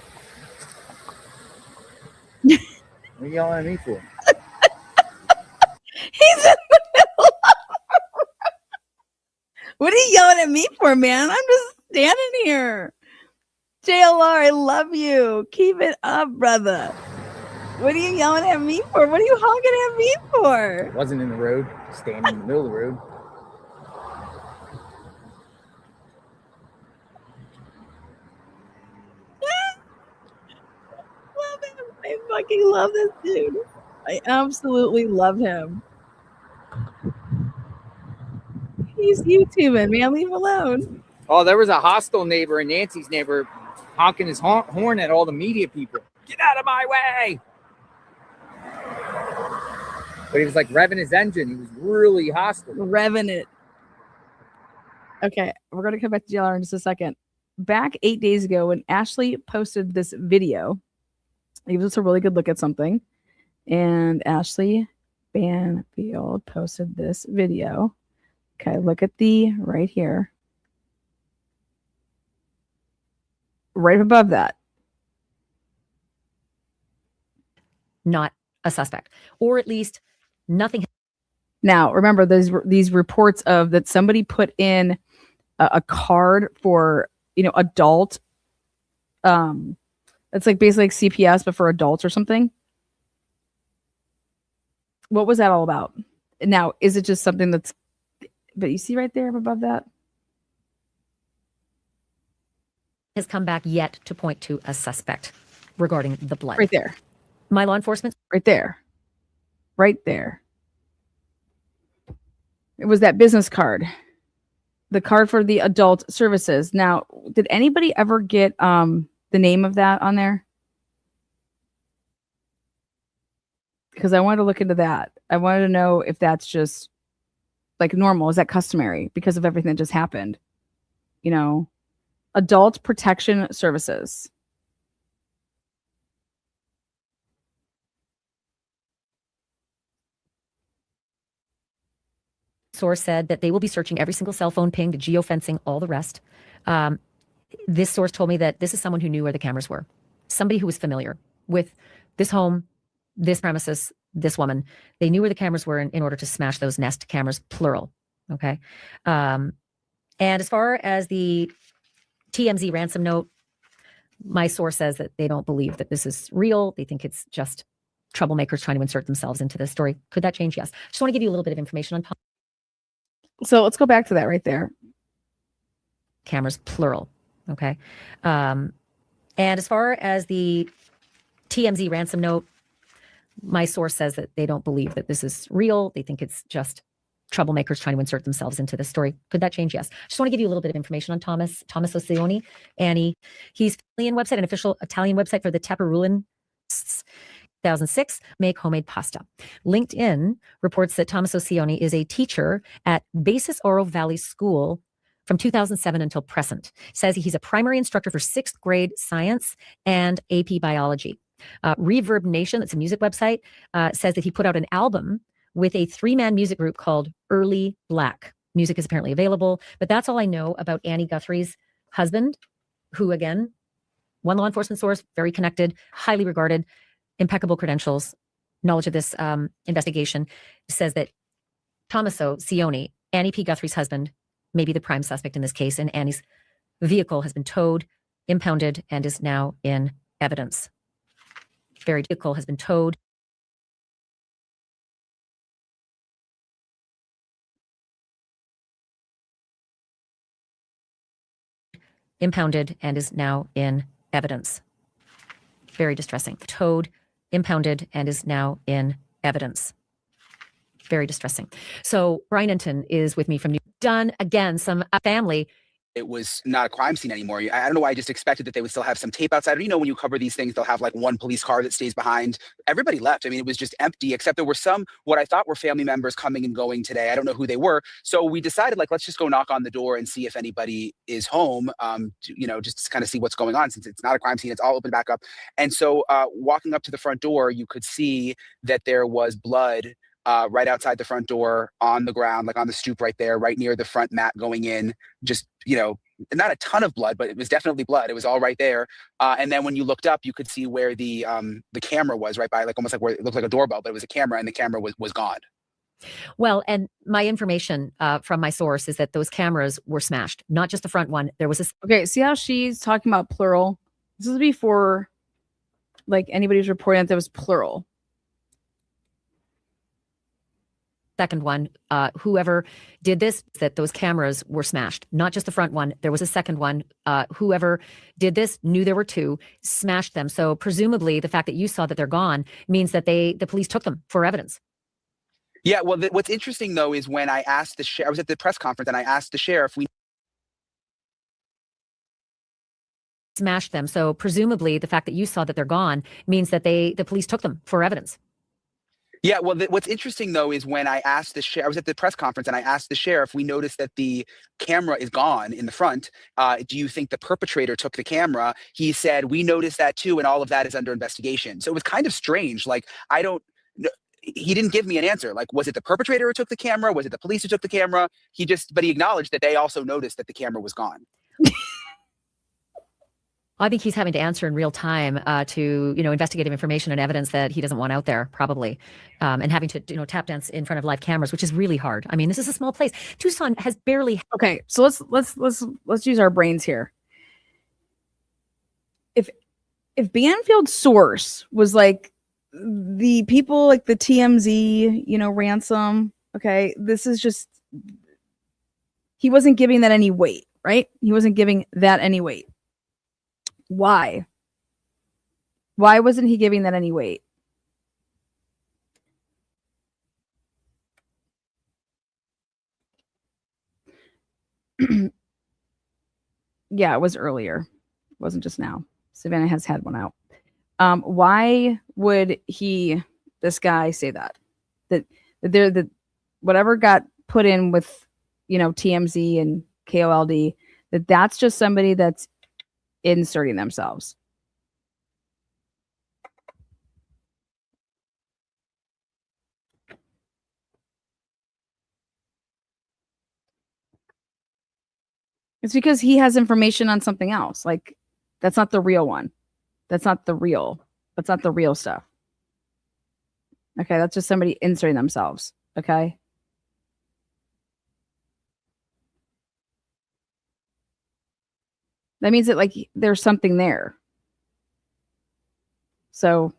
What are you yelling at me for? He's in the middle of What are you yelling at me for, man? I'm just standing here. JLR, I love you. Keep it up, brother. What are you yelling at me for? What are you honking at me for? I wasn't in the road, standing in the middle of the road. Love him. I fucking love this dude. I absolutely love him. He's YouTubing, man. Leave him alone. Oh, there was a hostile neighbor, and Nancy's neighbor, honking his horn at all the media people. Get out of my way! But he was like revving his engine. He was really hostile. Revving it. Okay, we're going to come back to JLR in just a second. Back 8 days ago when Ashley posted this video, it gives us a really good look at something. And Ashley Banfield posted this video. Okay, look at the right here. Right above that. Not a suspect, or at least nothing. Now, remember these reports of that somebody put in a card for, adult. It's like basically like CPS, but for adults or something. What was that all about? Now, is it just something that's, but you see right there above that? Has come back yet to point to a suspect regarding the blood. Right there. My law enforcement. Right there. Right there. It was that business card. The card for the adult services. Now, did anybody ever get the name of that on there? Because I wanted to look into that. I wanted to know if that's just like normal. Is that customary because of everything that just happened? Adult protection services. Source said that they will be searching every single cell phone ping, the geofencing, all the rest. This source told me that this is someone who knew where the cameras were. Somebody who was familiar with this home, this premises, this woman. They knew where the cameras were in order to smash those Nest cameras, plural. Okay. And as far as the TMZ ransom note, my source says that they don't believe that this is real. They think it's just troublemakers trying to insert themselves into this story. Could that change? Yes. Just want to give you a little bit of information on So let's go back to that right there. cameras, plural. Okay. And as far as the TMZ ransom note, my source says that they don't believe that this is real. They think it's just troublemakers trying to insert themselves into this story. Could that change? Yes. Just want to give you a little bit of information on Thomas Ossioni. Annie, he's Italian website, an official Italian website for the Tepperulin. 2006, make homemade pasta. LinkedIn reports that Tommaso Cioni is a teacher at Basis Oro Valley School from 2007 until present. Says he's a primary instructor for 6th grade science and AP biology. Reverb Nation, that's a music website, says that he put out an album with a 3-man music group called Early Black. Music is apparently available, but that's all I know about Annie Guthrie's husband, who, again, one law enforcement source, very connected, highly regarded, impeccable credentials, knowledge of this investigation, says that Tommaso Cioni, Annie P. Guthrie's husband, may be the prime suspect in this case, and Annie's vehicle has been towed, impounded, and is now in evidence. Vehicle has been towed. Impounded and is now in evidence. Very distressing. Towed, impounded, and is now in evidence. Very distressing. So Brian Enton is with me from New Done again, some family. It was not a crime scene anymore. I don't know why I just expected that they would still have some tape outside. You know, when you cover these things, they'll have like one police car that stays behind. Everybody left. I mean, it was just empty, except there were some, what I thought were family members coming and going today. I don't know who they were. So we decided, like, let's just go knock on the door and see if anybody is home, you know, just to kind of see what's going on, since it's not a crime scene. It's all open back up. And so walking up to the front door, you could see that there was blood right outside the front door on the ground, like on the stoop right there, right near the front mat going in. Just, you know, not a ton of blood, but it was definitely blood. It was all right there. And then when you looked up, you could see where the camera was, right by, like, almost like where it looked like a doorbell, but it was a camera, and the camera was gone. Well, and my information from my source is that those cameras were smashed, not just the front one. There was a... Okay, see how she's talking about plural? This is before, like, anybody's reporting that there was plural. Second one, whoever did this, that those cameras were smashed, not just the front one. There was a second one. Whoever did this knew there were 2, smashed them. So presumably the fact that you saw that they're gone means that the police took them for evidence. Yeah, well, what's interesting, though, is when I asked the sheriff, I was at the press conference, and I asked the sheriff, we smashed them. So presumably the fact that you saw that they're gone means that the police took them for evidence. Yeah, well, what's interesting, though, is when I asked the sheriff, I was at the press conference, and I asked the sheriff, we noticed that the camera is gone in the front. Do you think the perpetrator took the camera? He said, we noticed that too, and all of that is under investigation. So it was kind of strange. Like, I don't know. He didn't give me an answer. Like, was it the perpetrator who took the camera? Was it the police who took the camera? But he acknowledged that they also noticed that the camera was gone. I think he's having to answer in real time to, you know, investigative information and evidence that he doesn't want out there, probably, and having to, you know, tap dance in front of live cameras, which is really hard. I mean, this is a small place. Tucson has barely. Okay, so let's use our brains here. If Banfield's source was like the people like the TMZ, you know, Ransom. Okay, this is just, he wasn't giving that any weight, right? He wasn't giving that any weight. Why? Why wasn't he giving that any weight? Yeah, it was earlier. It wasn't just now. Savannah has had one out. Why would this guy say that? That whatever got put in with, you know, TMZ and KOLD, that's just somebody that's inserting themselves. It's because he has information on something else. Like, that's not the real one. That's not the real stuff. Okay, that's just somebody inserting themselves. Okay. That means that, like, there's something there. So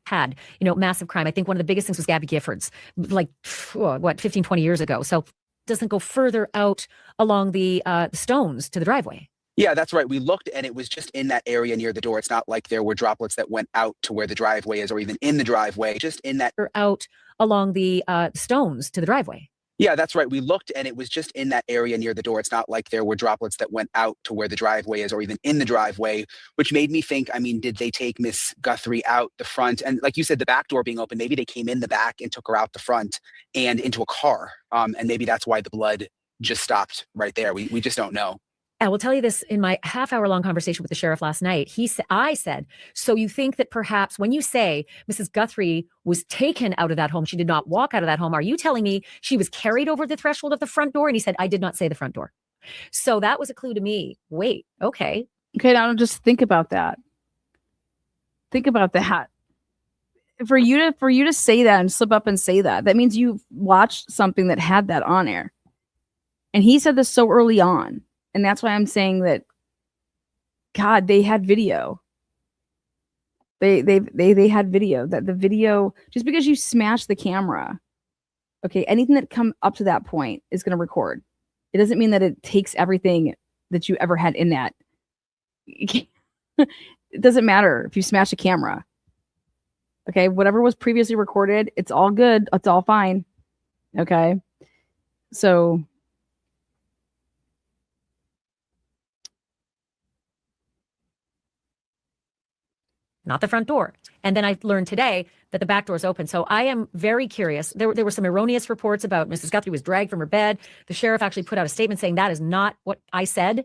had, you know, massive crime. I think one of the biggest things was Gabby Giffords, like, what, 15, 20 years ago. So doesn't go further out along the stones to the driveway. Yeah, that's right. We looked, and it was just in that area near the door. It's not like there were droplets that went out to where the driveway is, or even in the driveway, just in that. Out along the stones to the driveway. Yeah, that's right. We looked and it was just in that area near the door. It's not like there were droplets that went out to where the driveway is or even in the driveway, which made me think, I mean, did they take Miss Guthrie out the front? And like you said, the back door being open, maybe they came in the back and took her out the front and into a car. And maybe that's why the blood just stopped right there. We just don't know. I will tell you this in my half-hour-long conversation with the sheriff last night. I said, so you think that perhaps when you say Mrs. Guthrie was taken out of that home, she did not walk out of that home, are you telling me she was carried over the threshold of the front door? And he said, I did not say the front door. So that was a clue to me. Wait, okay. Okay, now just think about that. Think about that. For you to say that and slip up and say that, that means you watched something that had that on air. And he said this so early on. And that's why I'm saying that, God, they had video. They had video. That the video, just because you smash the camera, okay, anything that come up to that point is going to record. It doesn't mean that it takes everything that you ever had in that. It doesn't matter if you smash a camera. Okay, whatever was previously recorded, it's all good. It's all fine. Okay, so. Not the front door. And then I learned today that the back door is open. So I am very curious. There were some erroneous reports about Mrs. Guthrie was dragged from her bed. The sheriff actually put out a statement saying that is not what I said.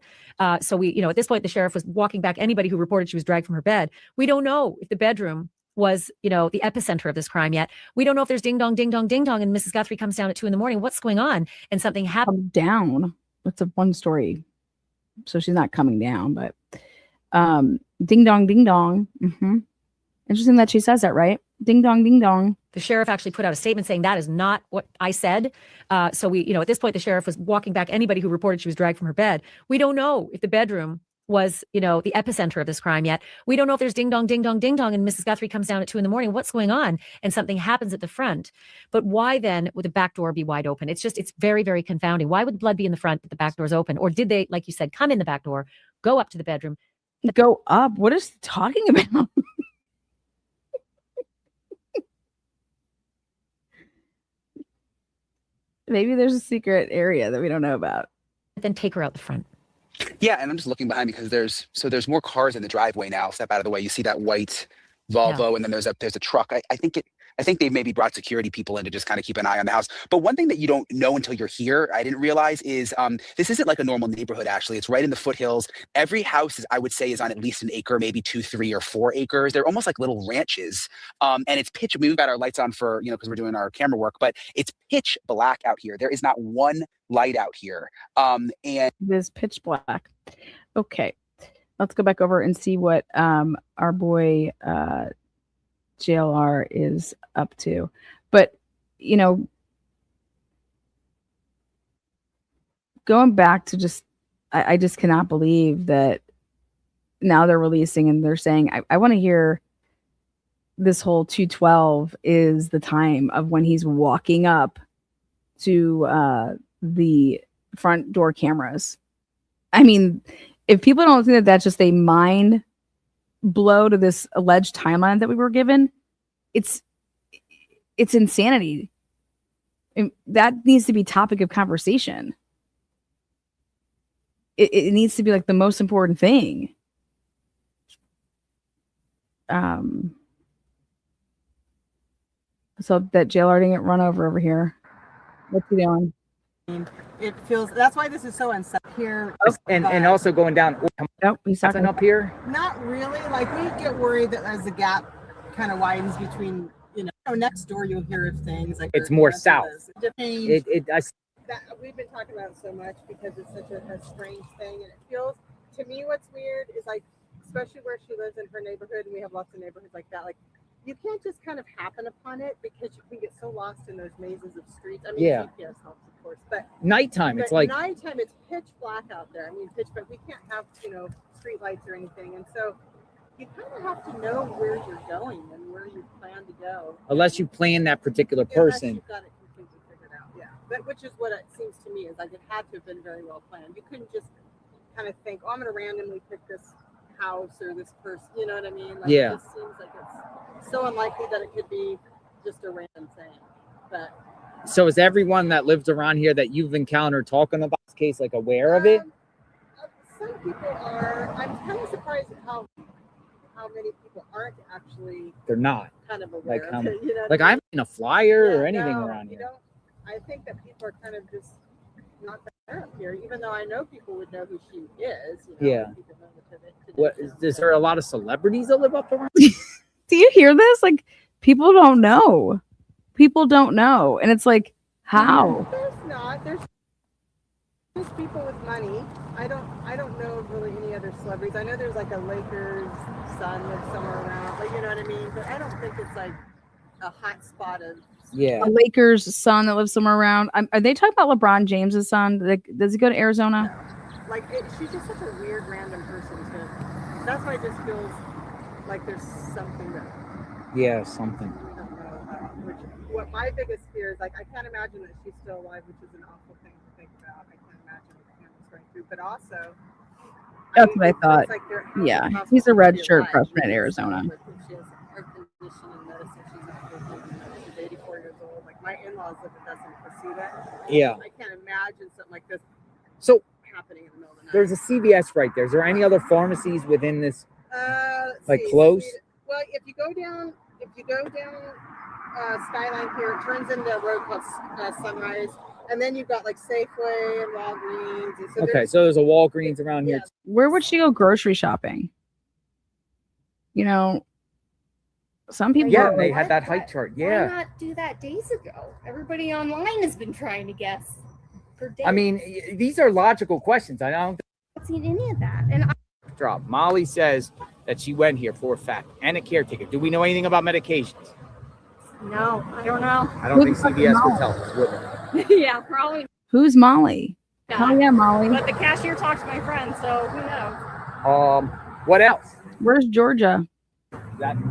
So we, at this point, the sheriff was walking back anybody who reported she was dragged from her bed. We don't know if the bedroom was, the epicenter of this crime yet. We don't know if there's ding dong, ding dong, ding dong, and Mrs. Guthrie comes down at 2 a.m. What's going on? And something happened. Down. That's a one story. So she's not coming down, but ding dong, ding dong. Mm-hmm. Interesting that she says that, right? Ding dong, ding dong. The sheriff actually put out a statement saying that is not what I said. So we, at this point, the sheriff was walking back anybody who reported she was dragged from her bed. We don't know if the bedroom was, the epicenter of this crime yet. We don't know if there's ding dong, ding dong, ding dong, and Mrs. Guthrie comes down at 2 a.m. What's going on? And something happens at the front. But why then would the back door be wide open? It's very, very confounding. Why would blood be in the front but the back door's open? Or did they, like you said, come in the back door, go up to the bedroom? Go up? What is he talking about? Maybe there's a secret area that we don't know about. Then take her out the front. Yeah, and I'm just looking behind me because there's more cars in the driveway now. Step out of the way. You see that white Volvo, and then there's a truck. I think they've maybe brought security people in to just kind of keep an eye on the house. But one thing that you don't know until you're here, I didn't realize, is this isn't like a normal neighborhood, actually. It's right in the foothills. Every house, I would say, is on at least an acre, maybe 2, 3, or 4 acres. They're almost like little ranches. And it's pitch, we've got our lights on for, because we're doing our camera work, but it's pitch black out here. There is not one light out here. And it is pitch black. Okay. Let's go back over and see what our boy JLR is up to. But, going back to I just cannot believe that now they're releasing and they're saying, I want to hear this whole 2:12 is the time of when he's walking up to the front door cameras. I mean, if people don't think that that's just a mind blow to this alleged timeline that we were given, it's insanity. And that needs to be topic of conversation. It needs to be like the most important thing. So that JLR didn't get run over here. What's he doing? It feels, that's why this is so unsafe here. And also going down. Nope, he's talking up here. Not really. Like, we get worried that as the gap kind of widens between, next door you'll hear of things like it's more south. We've been talking about it so much because it's such a strange thing, and it feels, to me, what's weird is, like, especially where she lives in her neighborhood, and we have lots of neighborhoods like that, like, you can't just kind of happen upon it because you can get so lost in those mazes of streets. I mean, GPS helps, of course, but nighttime, it's like nighttime, it's pitch black out there. I mean, pitch black. We can't have street lights or anything, and so you kind of have to know where you're going and where you plan to go. Unless you plan that particular person. Unless you've got it completely figured out, yeah. But which is what it seems to me is like it had to have been very well planned. You couldn't just kind of think, I'm going to randomly pick this house or this person. You know what I mean? Like, yeah. It just seems like it's so unlikely that it could be just a random thing. But So is everyone that lives around here that you've encountered talking about this case like aware of it? Some people are. I'm kind of surprised at how many people aren't actually. They're not. Kind of aware Like, of it, you know. like I haven't seen a flyer Yeah, or anything no, around you here. don't. I think that people are kind of just not aware up here, even though I know people would know who she is. You know, Yeah. people know the What is there a lot of celebrities that live up around? Do you hear this? Like, people don't know. People don't know. And it's like, how? There's not. There's just people with money. I don't know of really any other celebrities. I know there's like a Lakers son lives somewhere around, like, you know what I mean? But I don't think it's like a hot spot of Yeah. A Lakers son that lives somewhere around. Are they talking about LeBron James's son? Like, does he go to Arizona? like she's just such a weird random person to. That's why it just feels like there's something that Yeah, something. we don't know about. Which what my biggest fear is, like, I can't imagine that she's still alive, which is an awful thing to think about. I can't imagine the cameras going through, but also That's what I it feels thought. like Yeah, possible he's a to red be shirt alive freshman at with Arizona. With she has air conditioning and medicine. She's not breathing. She's 84 years old. Like, my in-laws live with us in Casita. Yeah. I can't imagine something like this So happening in the middle of the night. there's a CVS right there. Is there any other pharmacies within this? Let's Like see. close? Well, if you go down Skyline here, it turns into a road called Sunrise, and then you've got like Safeway and Walgreens. And so Okay, so there's a Walgreens around here. Where would she go grocery shopping? You know, some people. Yeah, are they like, had that height chart. Why Yeah. not do that days ago? Everybody online has been trying to guess for days. I mean, these are logical questions. I don't I've seen any of that. And drop. Molly says that she went here for a fact and a caretaker. Do we know anything about medications? no, I don't know. I don't think CVS would tell us, would they? Yeah, probably Who's Molly? not. Oh yeah, Molly. But the cashier talked to my friend, so who knows? What else? Where's Georgia?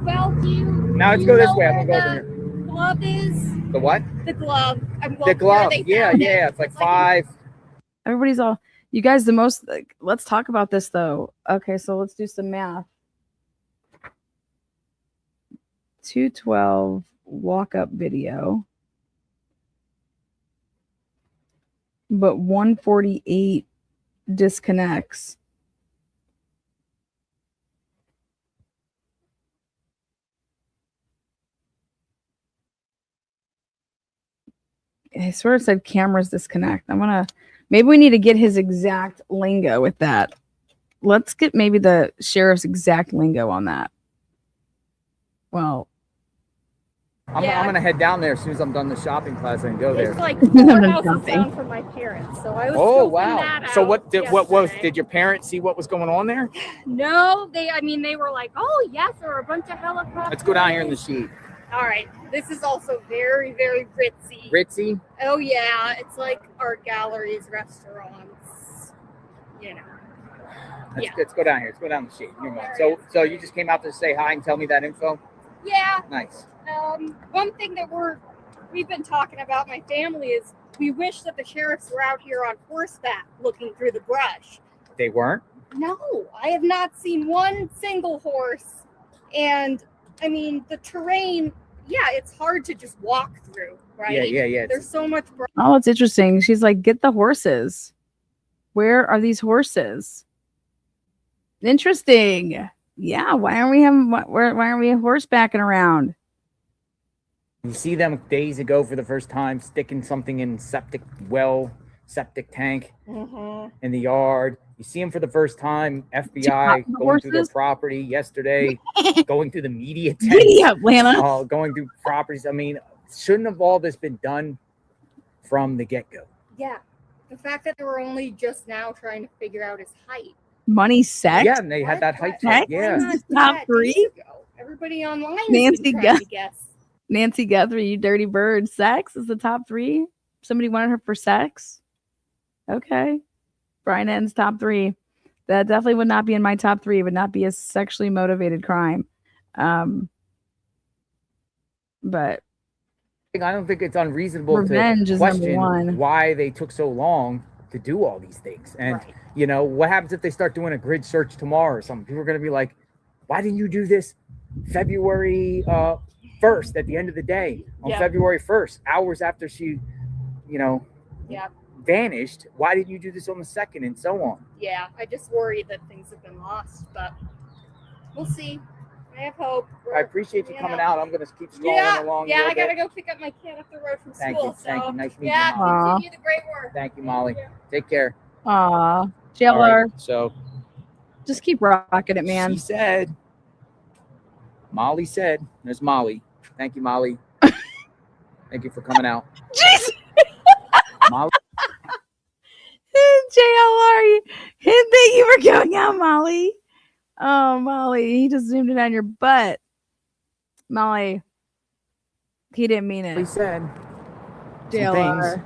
Well, do you Now let's do go you this know way. I'm where gonna go over here. the glove is? The what? The glove. The glove. Yeah, yeah. It's like 5. Everybody's all. You guys, the most. Like, let's talk about this though. Okay, so let's do some math. 212 walk-up video, but 148 disconnects. I swear it said cameras disconnect. Maybe we need to get his exact lingo with that. Let's get maybe the sheriff's exact lingo on that. Well, I'm gonna head down there as soon as I'm done the shopping plaza and go there. It's like 4 houses down from my parents, so I was. Oh scoping wow! that So out what did yesterday. did your parents see what was going on there? No, they were like, oh yes, there were a bunch of helicopters. Let's go down here in the sheet. All right, this is also very, very ritzy. Ritzy. Oh yeah, it's like art galleries, restaurants, you know. Let's go down here. Let's go down the sheet. Never mind. So you just came out to say hi and tell me that info? Yeah. Nice. One thing that we've been talking about, my family, is we wish that the sheriffs were out here on horseback looking through the brush. They weren't? No, I have not seen one single horse. And I mean, the terrain, yeah, it's hard to just walk through, right? Yeah. There's so much. oh, it's interesting. She's like, get the horses. Where are these horses? Interesting. Yeah. Why aren't we horsebacking around? You see them days ago for the first time sticking something in septic tank in the yard. You see them for the first time, FBI going through their property yesterday, going through the media tent. Giddy up, Lana. Going through properties. I mean, shouldn't have all this been done from the get-go? Yeah. The fact that they were only just now trying to figure out his height. Money, sex. Yeah, and they had that height check. Yeah. Top 3. Everybody online Nancy has been trying to guess. Nancy Guthrie, you dirty bird. Sex is the top 3. Somebody wanted her for sex. Okay. Brian N's top 3. That definitely would not be in my top 3. It would not be a sexually motivated crime. But I don't think it's unreasonable revenge to is number question 1. why they took so long to do all these things. And, you know, what happens if they start doing a grid search tomorrow or something? People are going to be like, why didn't you do this February 1st 1st, at the end of the day, on February 1st, hours after she, you know, vanished. Why didn't you do this on the 2nd, and so on? Yeah, I just worry that things have been lost, but we'll see. I have hope. I appreciate you coming out. I'm going to keep strolling along. Yeah, I got to go pick up my kid up the road from school. Thank you. Nice meeting you. Yeah, Aw. continue the great work. Thank you, Molly. Take care. Aw, JLR, All right, so just keep rocking it, man. she said, Molly said, there's Molly. Thank you, Molly. Thank you for coming out. Jeez. Molly. JLR, thank you for coming out, Molly. Oh, Molly, he just zoomed in on your butt. Molly, he didn't mean He it. said some JLR. things.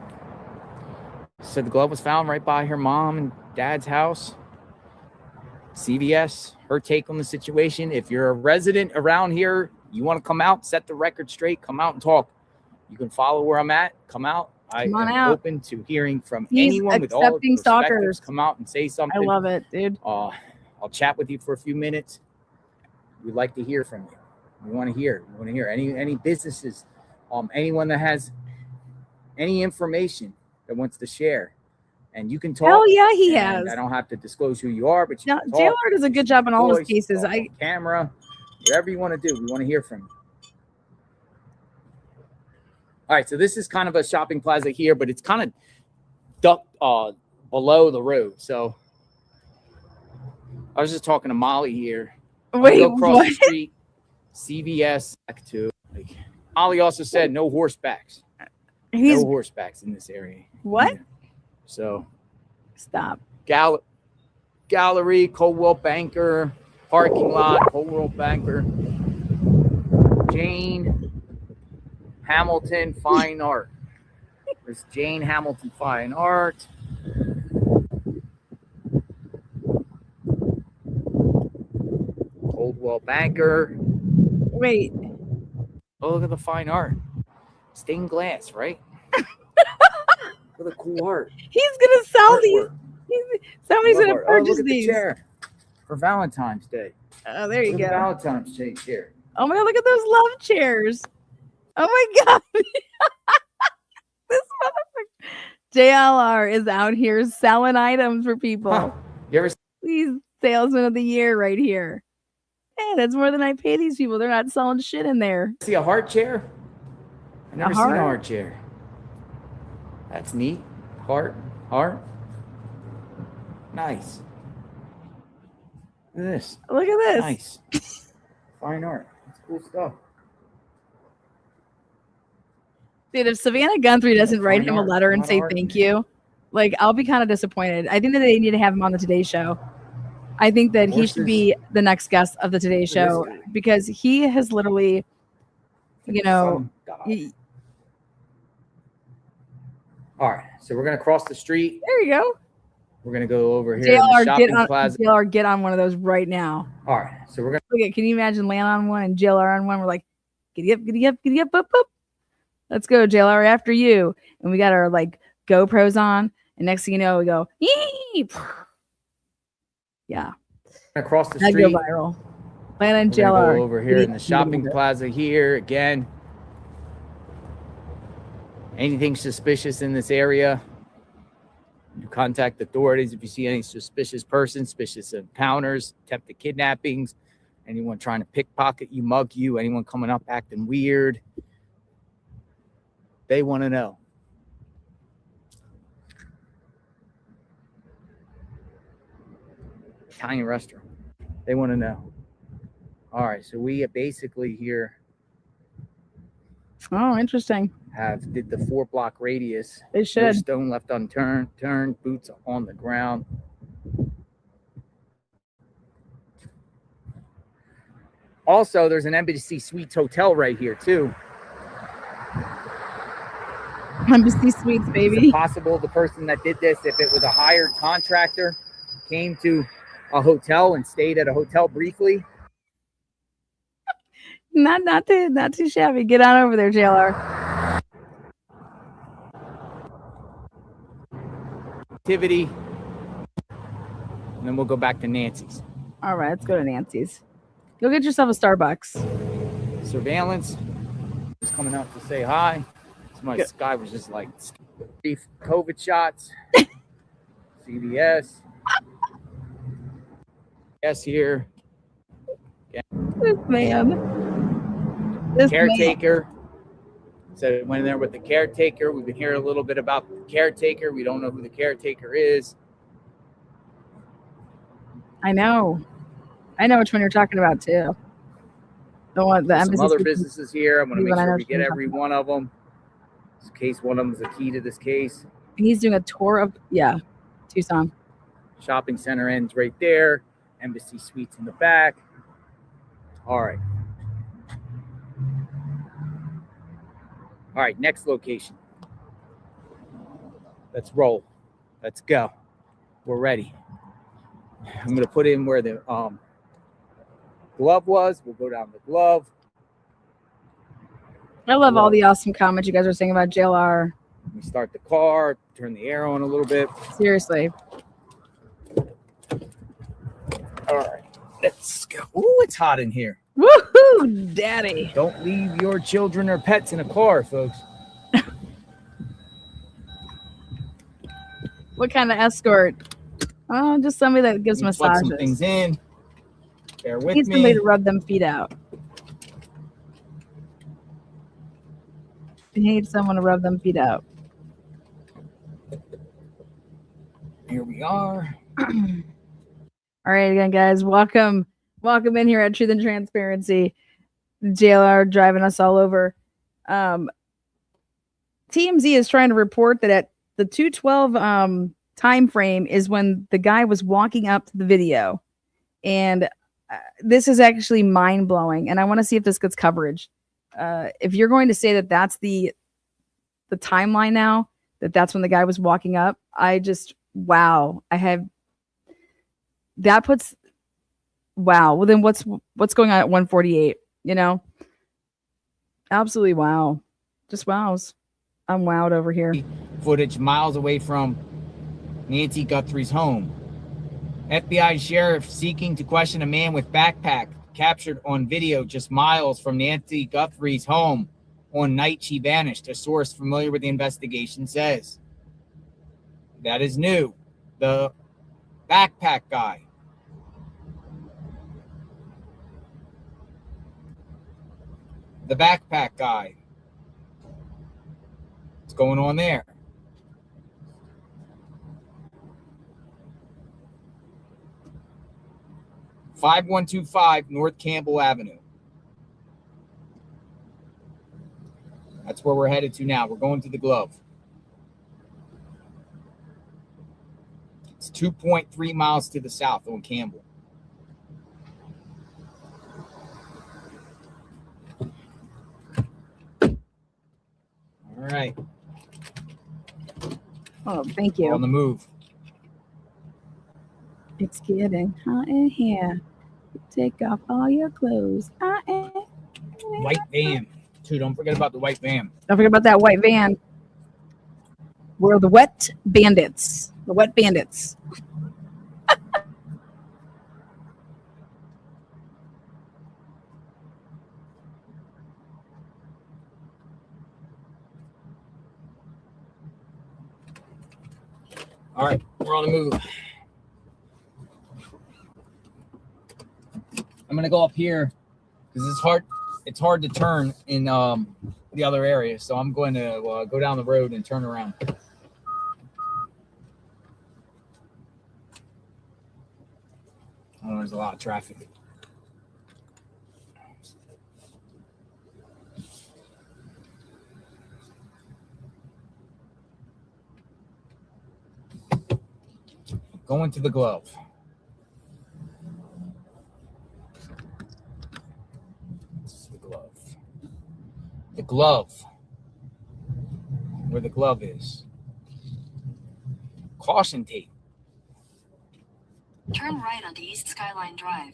Said the glove was found right by her mom and dad's house. CVS, her take on the situation. If you're a resident around here, you want to come out, set the record straight, come out and talk. You can follow where I'm at. Come out. Come I on am out. open to hearing from He's anyone with all the accepting perspectives. stalkers. Come out and say I something. love it, dude. I'll chat with you for a few minutes. We'd like to hear from you. We want to hear. We want to hear any businesses, anyone that has any information that wants to share. And you can talk. Hell yeah, he and has. I don't have to disclose who you are, but you No, can talk. JLR does a good job in all his Voice, cases. talk on camera, whatever you want to do. We want to hear from you. All right, so this is kind of a shopping plaza here, but it's kind of ducked below the road. So I was just talking to Molly here. Wait, Go across what? the street, CVS. Back to Molly also said no horsebacks. He's No horsebacks in this area. what? either. So Stop. Gallery, Coldwell Banker, parking lot, Coldwell Banker, Jane Hamilton Fine Art. There's Jane Hamilton Fine Art. Coldwell Banker. Wait. Oh, look at the fine art. Stained glass, right? Look at the cool art. He's gonna sell these. Artwork. Somebody's Love gonna art. purchase look at these. the chair for Valentine's Day. Oh, there you Look at the go. Valentine's Day chair. Oh my god, look at those love chairs. Oh my god. This motherfucker. JLR is out here selling items for people. Huh. You ever He's salesman of the year right here. Hey, that's more than I pay these people. They're not selling shit in there. see a heart chair? I've never seen heart? a heart chair. That's neat. Heart. Nice. Look at this. Look at this. Nice. Fine art. That's cool stuff. Dude, if Savannah Guthrie doesn't write Fine him a art, letter and fine say art. thank you, like I'll be kind of disappointed. I think that they need to have him on the Today Show. I think that he should be the next guest of the Today Show because he has literally, you know, he, All right, so we're gonna cross the street. there you go. We're gonna go over here in the JLR, shopping plaza. JLR, get on one of those right now. All right, so we're gonna Look at, can you imagine land on one and JLR on one? We're like, giddy up, giddy up, giddy up, up, up. Let's go, JLR, after you. And we got our like GoPros on, and next thing you know, we go, yee! Yeah, cross the that'd street. go viral. Land on We're gonna JLR. go over here in the shopping plaza here again. Anything suspicious in this area, you contact authorities if you see any suspicious persons, suspicious encounters, attempted kidnappings, anyone trying to pickpocket you, mug you, anyone coming up acting weird. They want to know. Italian restaurant. They want to know. All right, so we basically here Oh, interesting. did the 4-block radius. They No should. stone left unturned. Turned. Boots on the ground. Also, there's an Embassy Suites hotel right here too. Embassy Suites, Is baby. it possible the person that did this, if it was a hired contractor, came to a hotel and stayed at a hotel briefly? Not too shabby. Get on over there, JLR. Activity. And then we'll go back to Nancy's. All right, let's go to Nancy's. Go get yourself a Starbucks. Surveillance. coming up to say hi. So my guy was just like, COVID shots, CVS. Yes, here. This man. This Caretaker. So went in there with the caretaker. We've been hearing a little bit about the caretaker. We don't know who the caretaker is. I know which one you're talking about too. The one, the Some other businesses here. I'm going to make sure we get every one of them. In case one of them is the key to this case. He's doing a tour of Tucson. Shopping center ends right there. Embassy Suites in the back. All right. All right, next location. Let's roll. Let's go. We're ready. I'm going to put in where the glove was. We'll go down the glove. I love all the awesome comments you guys are saying about JLR. We start the car, turn the air on a little bit. Seriously. All right, let's go. Ooh, it's hot in here. Woohoo, daddy. Don't leave your children or pets in a car, folks. What kind of escort? Oh, just somebody that gives massages. Plug some things in. Bear with Need me. somebody to rub them feet out. I need someone to rub them feet out. Here we are. All right, again, guys, welcome in here at Truth and Transparency. JLR driving us all over. TMZ is trying to report that at the 2:12 time frame is when the guy was walking up to the video, and this is actually mind blowing. And I want to see if this gets coverage. If you're going to say that that's the timeline now, that's when the guy was walking up, wow. That puts wow. Well, then what's going on at 1:48? You know, absolutely wow. Just wows. I'm wowed over here. Footage miles away from Nancy Guthrie's home. FBI sheriff seeking to question a man with backpack captured on video just miles from Nancy Guthrie's home on night she vanished. A source familiar with the investigation says. That is new. The backpack guy. The backpack guy. What's going on there? (5125) North Campbell Avenue. That's where we're headed to now. We're going to the glove. It's 2.3 miles to the south on Campbell. All right. Oh, thank you. We're on the move. It's getting hot in here. Take off all your clothes. White van. Too, don't forget about the white van. Don't forget about that white van. We're the wet bandits. The wet bandits. All right, we're on the move. I'm gonna go up here because it's hard to turn in the other area, so I'm going to go down the road and turn around. Oh, there's a lot of traffic. Going to the glove. The glove. Where the glove is. Caution tape. Turn right onto East Skyline Drive.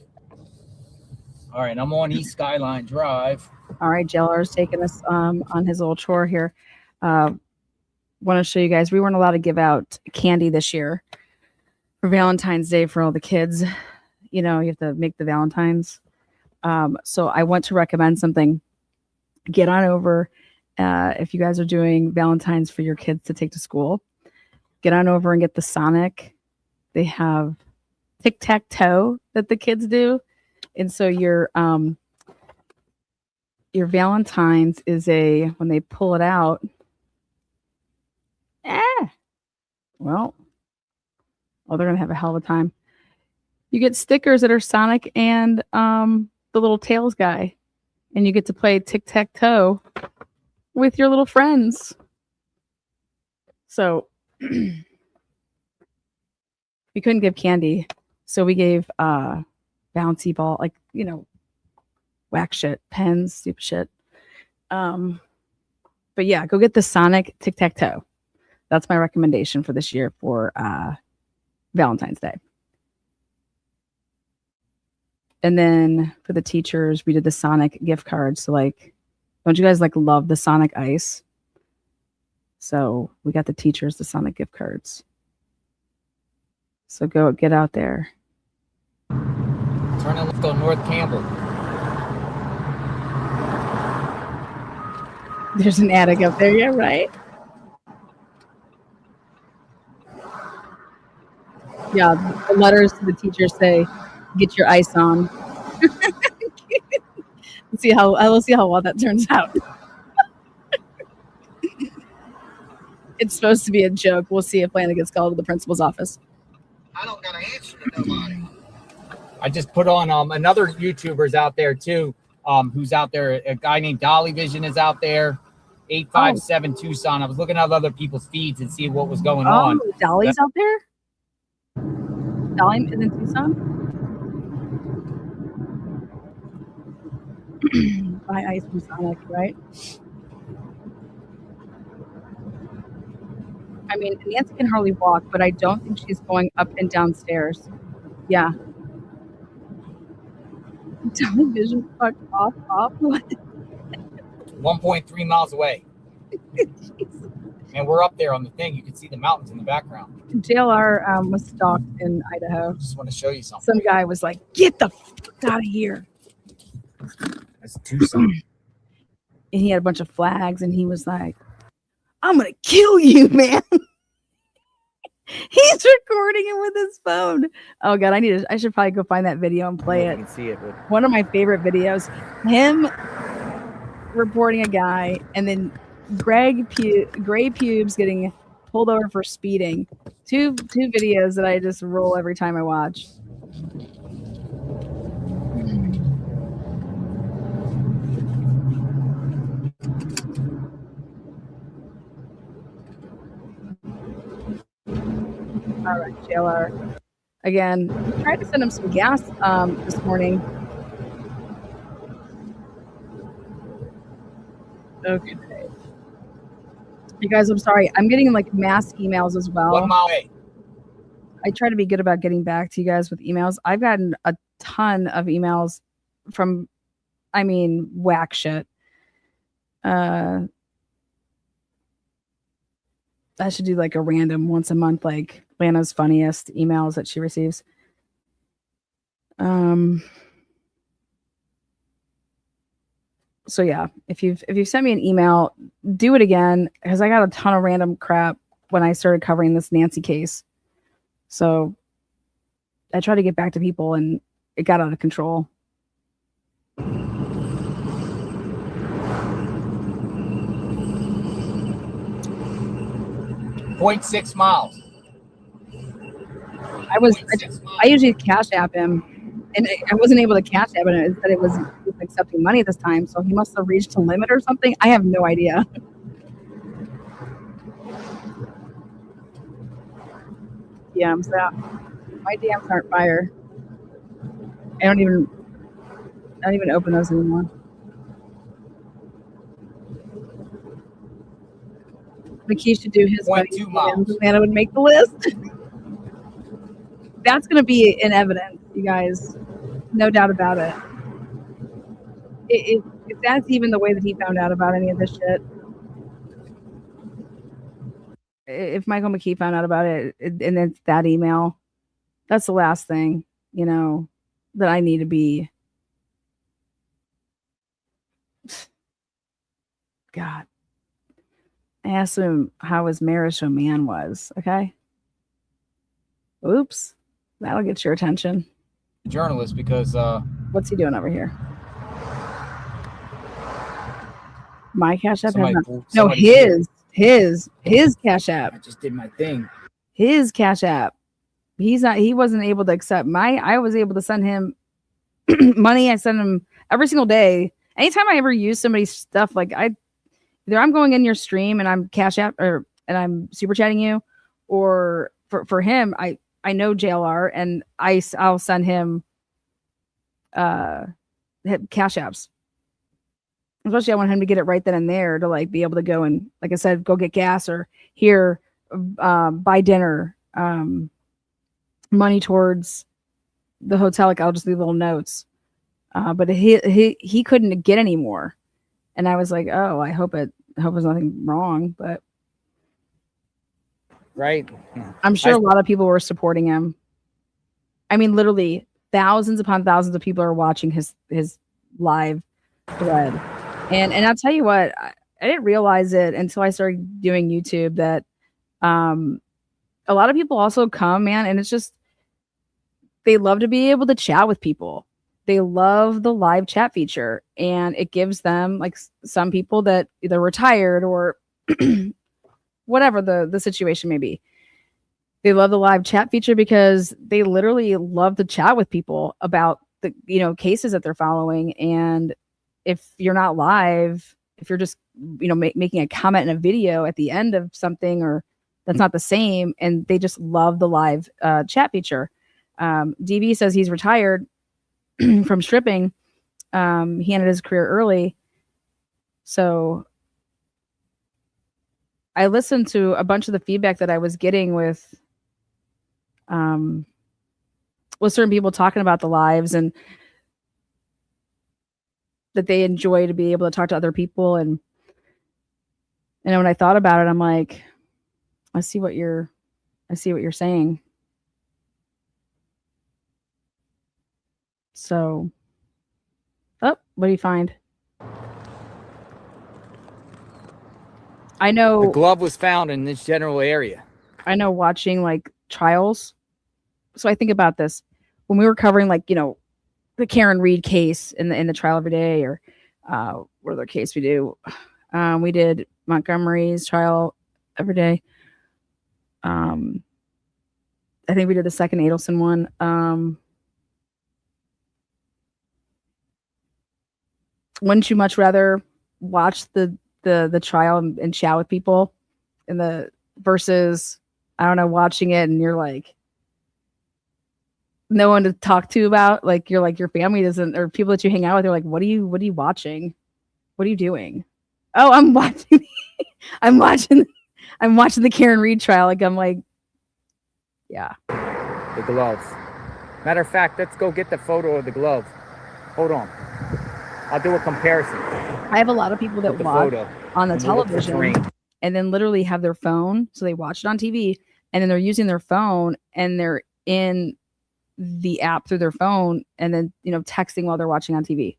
All right, I'm on East Skyline Drive. All right, JLR's taking us on his little chore here. Want to show you guys, we weren't allowed to give out candy this year for Valentine's Day for all the kids. You know, you have to make the Valentines. So I want to recommend something. get on over. If you guys are doing Valentine's for your kids to take to school, get on over and get the Sonic. They have tic-tac-toe that the kids do. And so your Valentine's is when they pull it out. Well, they're going to have a hell of a time. You get stickers that are Sonic and the little Tails guy. And you get to play tic-tac-toe with your little friends. So we couldn't give candy. So we gave bouncy ball, like, whack shit, pens, stupid shit. But yeah, go get the Sonic tic-tac-toe. That's my recommendation for this year for Valentine's Day. And then for the teachers, we did the Sonic gift cards. So don't you guys love the Sonic Ice? So we got the teachers the Sonic gift cards. So go get out there. Turn and let's go North Campbell. There's an attic up there, yeah, right? Yeah, the letters to the teachers say, "Get your ice on." We'll see how well that turns out. It's supposed to be a joke. We'll see if Lana gets called to the principal's office. I don't got to answer to nobody. I just put on another YouTuber's out there too. Who's out there? A guy named Dolly Vision is out there. 857 Tucson. I was looking at other people's feeds and see what was going on. Dolly's out there? Dolly is in Tucson? Buy ice from Sonic, right? I mean, Nancy can hardly walk, but I don't think she's going up and down stairs. Yeah. Dolly Vision fucked off. What? 1.3 miles away. And we're up there on the thing. You can see the mountains in the background. JLR was stalked in Idaho. Just want to show you something. Some guy was like, "Get the fuck out of here." That's Tucson. And he had a bunch of flags, and he was like, "I'm going to kill you, man." He's recording it with his phone. Oh, God, I should probably go find that video and play it. You can see it. But... One of my favorite videos, him reporting a guy, and then gray pubes getting pulled over for speeding. Two videos that I just roll every time I watch. All right, JLR. Again, tried to send him some gas this morning. Okay. You guys, I'm sorry. I'm getting mass emails as well. 1 mile away. I try to be good about getting back to you guys with emails. I've gotten a ton of emails from, whack shit. I should do a random once a month, Lana's funniest emails that she receives. So yeah, if you've sent me an email, do it again, because I got a ton of random crap when I started covering this Nancy case. So I try to get back to people, and it got out of control. 0.6 miles. I usually cash app him, and I wasn't able to cash app it. It said it was accepting money this time, so he must have reached a limit or something. I have no idea. DMs that my DMs aren't fire. I don't even open those anymore. McKee should do his 0.2 miles. Lana would make the list. That's going to be in evidence, you guys. No doubt about it. If that's even the way that he found out about any of this shit. If Michael McKee found out about it, and it's that email, that's the last thing, that I need to be. God. I asked him how his marital man was. Okay. Oops. That'll get your attention. Journalist, because What's he doing over here? My Cash App? somebody, No, his Cash App. I just did my thing. His Cash App. He wasn't able to accept I was able to send him money. I send him every single day. Anytime I ever use somebody's stuff, like either I'm going in your stream and I'm Cash App and I'm super chatting you, or for him, I know JLR and I'll send him Cash Apps. Especially I want him to get it right then and there to like be able to go and, like I said, go get gas or here, buy dinner, money towards the hotel. Like I'll just leave little notes. But he couldn't get any more. And I was like, oh, I hope there's nothing wrong, but Right. I'm sure a lot of people were supporting him. I mean, literally thousands upon thousands of people are watching his live thread. And I'll tell you what, I didn't realize it until I started doing YouTube that a lot of people also come, man, and it's just they love to be able to chat with people. They love the live chat feature, and it gives them, like, some people that either retired or whatever the situation may be. They love the live chat feature because they literally love to chat with people about the cases that they're following. And if you're not live, if you're just making a comment in a video at the end of something, or that's not the same, and they just love the live chat feature. DB says he's retired from stripping. He ended his career early. So I listened to a bunch of the feedback that I was getting with certain people talking about the lives and that they enjoy to be able to talk to other people. And when I thought about it, I'm like, I see what you're saying. So, what do you find? I know The glove was found in this general area. I know watching like trials. So I think about this when we were covering the Karen Reed case in the trial every day, or what other case we do. We did Montgomery's trial every day. I think we did the second Adelson one. Wouldn't you much rather watch the trial and chat with people versus, I don't know, watching it and you're like no one to talk to about, like you're like your family doesn't, or people that you hang out with, they're like, what are you watching? What are you doing? Oh, I'm watching the Karen Reed trial. Like I'm like, yeah. The glove. Matter of fact, let's go get the photo of the glove. Hold on. I'll do a comparison. I have a lot of people that watch on the television and then literally have their phone. So they watch it on TV and then they're using their phone and they're in the app through their phone and then, texting while they're watching on TV.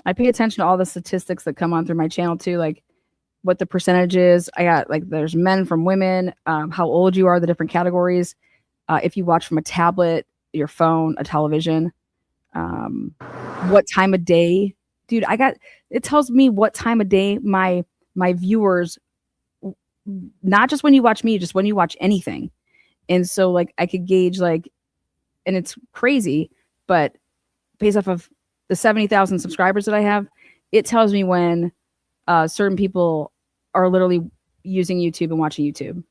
I pay attention to all the statistics that come on through my channel too, like what the percentage is. I got there's men from women, how old you are, the different categories. If you watch from a tablet, your phone, a television, what time of day, dude, it tells me what time of day my viewers, not just when you watch me, just when you watch anything. And so I could gauge and it's crazy, but based off of the 70,000 subscribers that I have, it tells me when certain people are literally using YouTube and watching YouTube.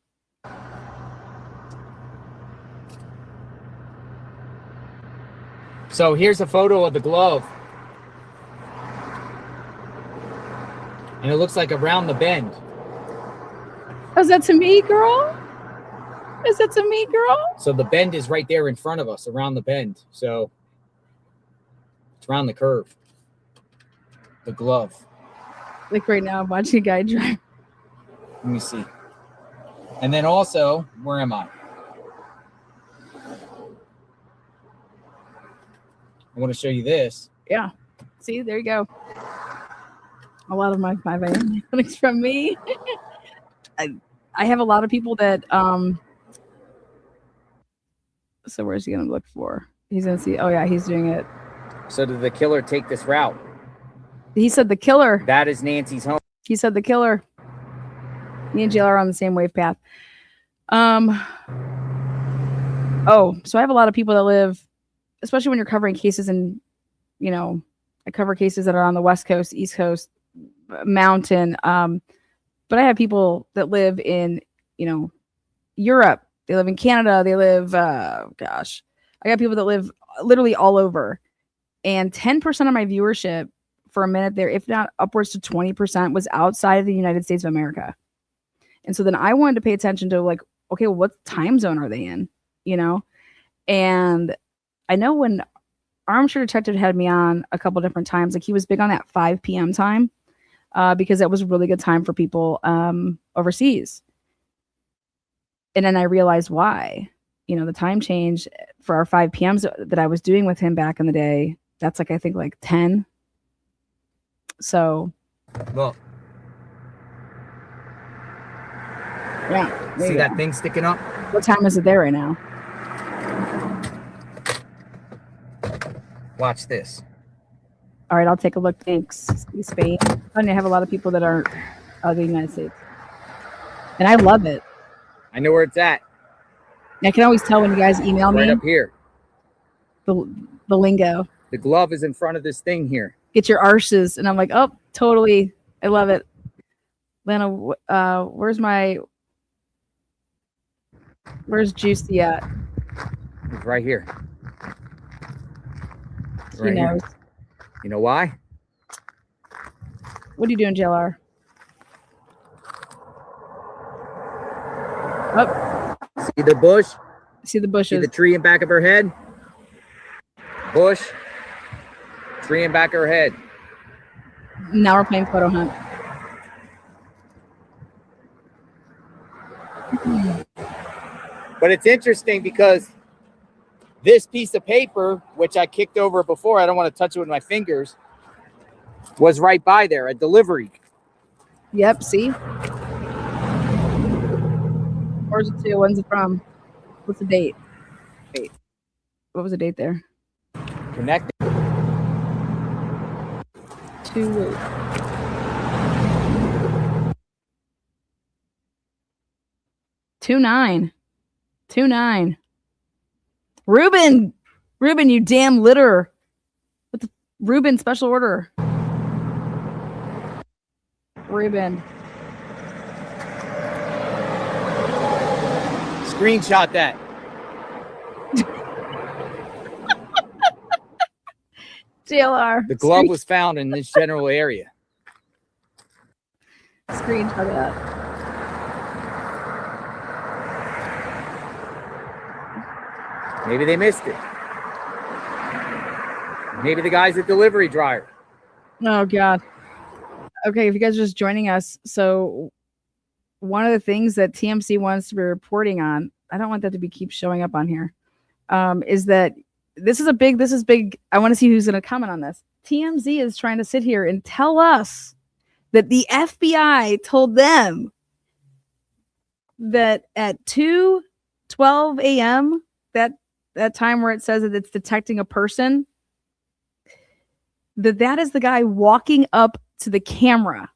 So here's a photo of the glove. And it looks like around the bend. Is that to me, girl? Is that to me, girl? So the bend is right there in front of us, around the bend. So it's around the curve. The glove. Like right now, I'm watching a guy drive. Let me see. And then also, where am I? I want to show you this. Yeah. See, there you go. A lot of my 5 a.m. clinics from me. I have a lot of people that so where's he gonna look for? He's gonna see. Oh yeah, he's doing it. So did the killer take this route? He said the killer. That is Nancy's home. He said the killer. Me and JL are on the same wave path. Oh, so I have a lot of people that live, especially when you're covering cases in, you know, I cover cases that are on the West Coast, East Coast, Mountain. But I have people that live in, you know, Europe. They live in Canada. They live, I got people that live literally all over. And 10% of my viewership for a minute there, if not upwards to 20%, was outside of the United States of America. And so then I wanted to pay attention to like, okay, well, what time zone are they in? You know? And I know when Armchair Detective had me on a couple different times, like he was big on that 5 p.m. time because that was a really good time for people overseas. And then I realized why. You know, the time change for our 5 p.m.s that I was doing with him back in the day, that's like, I think like 10. So. Look. Yeah. See that thing sticking up? What time is it there right now? Watch this. All right, I'll take a look. Thanks, Spain. I have a lot of people that aren't out of the United States. And I love it. I know where it's at. I can always tell when you guys email me. Right up here. The lingo. The glove is in front of this thing here. Get your arses. And I'm like, oh, totally. I love it. Lana, where's Juicy at? It's right here. He knows. You know why? What are you doing, JLR? Oh. See the bush? See the bushes. See the tree in back of her head? Bush. Tree in back of her head. Now we're playing photo hunt. But it's interesting because this piece of paper, which I kicked over before, I don't want to touch it with my fingers, was right by there, a delivery. Yep, see? Where's it to? When's it from? What's the date? Wait. What was the date there? Connected. 2/9. Ruben, you damn litter. What the Ruben special order? Ruben. Screenshot that. JLR. The glove was found in this general area. Screenshot that. Maybe they missed it. Maybe the guy's a delivery driver. Oh, God. Okay, if you guys are just joining us, so one of the things that TMZ wants to be reporting on, I don't want that to keep showing up on here, is that this is big. I want to see who's going to comment on this. TMZ is trying to sit here and tell us that the FBI told them that at 2:12 a.m., that time where it says that it's detecting a person, that is the guy walking up to the camera.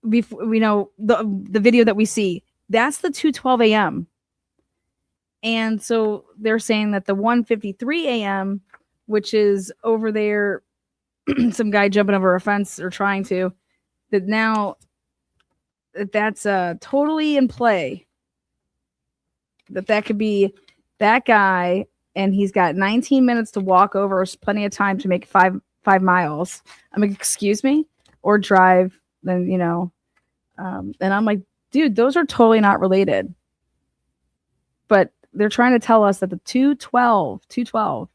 Before we know the video that we see, that's the 2:12 a.m. And so they're saying that the 1:53 a.m., which is over there, some guy jumping over a fence or trying to, that now that's totally in play. That could be that guy, and he's got 19 minutes to walk over, plenty of time to make five miles. I'm like, excuse me, or drive. Then and I'm like, dude, those are totally not related. But they're trying to tell us that the 2:12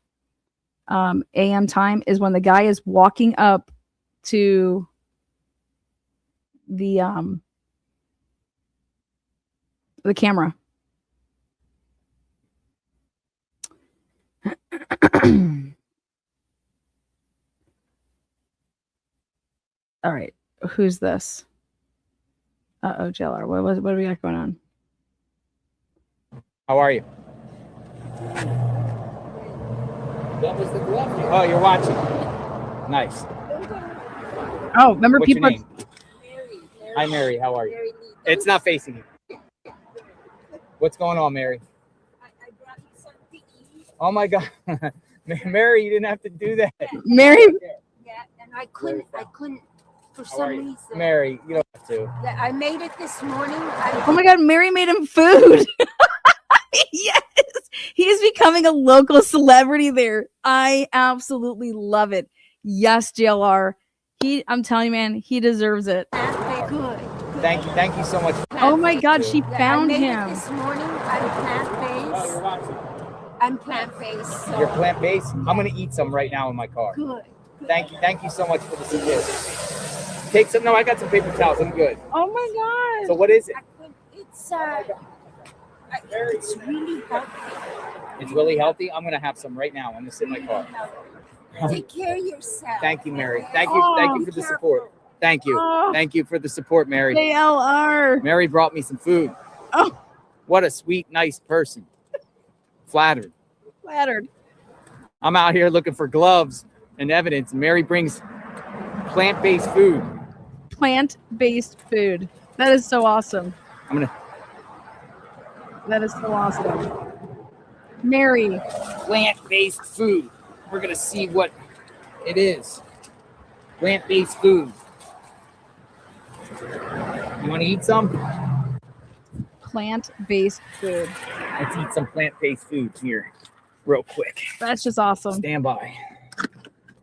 a.m. time is when the guy is walking up to the camera. All right. Who's this? Uh-oh, JLR. What do we got going on? How are you? What was the glove? Oh, you're watching. Nice. Oh, remember What's people. your name? Hi, Mary. How are you? It's not facing you. What's going on, Mary? I brought you something to eat. Oh my God, Mary, you didn't have to do that. Mary. Yeah, and I couldn't for How some are you? reason. Mary, you don't have to. Yeah, I made it this morning. Oh my God, Mary made him food. Yes, he is becoming a local celebrity there. I absolutely love it. Yes, JLR. I'm telling you, man, he deserves it. Good. Thank you so much. Oh my God, she found I made him. it this morning. I'm plant-based. You're watching. I'm plant-based. So You're plant-based. I'm gonna eat some right now in my car. good. Thank you so much for the support. Take some. No, I got some paper towels. I'm good. Oh my So God. what is it? It's really healthy. It's really healthy. I'm gonna have some right now. I'm gonna sit in my car. Take care of yourself. Thank you, Mary. Thank you for the support. Thank you. Oh. Thank you for the support, Mary. JLR. Mary brought me some food. Oh, What a sweet, nice person. Flattered. flattered. I'm out here looking for gloves and evidence. Mary brings plant-based food. Plant-based food. That is so awesome. I'm gonna That is so awesome. Mary. plant-based food. We're gonna see what it is. Plant-based food. You want to eat some? Plant-based food. Let's eat some plant-based food here, real quick. That's just awesome. Stand by. I'm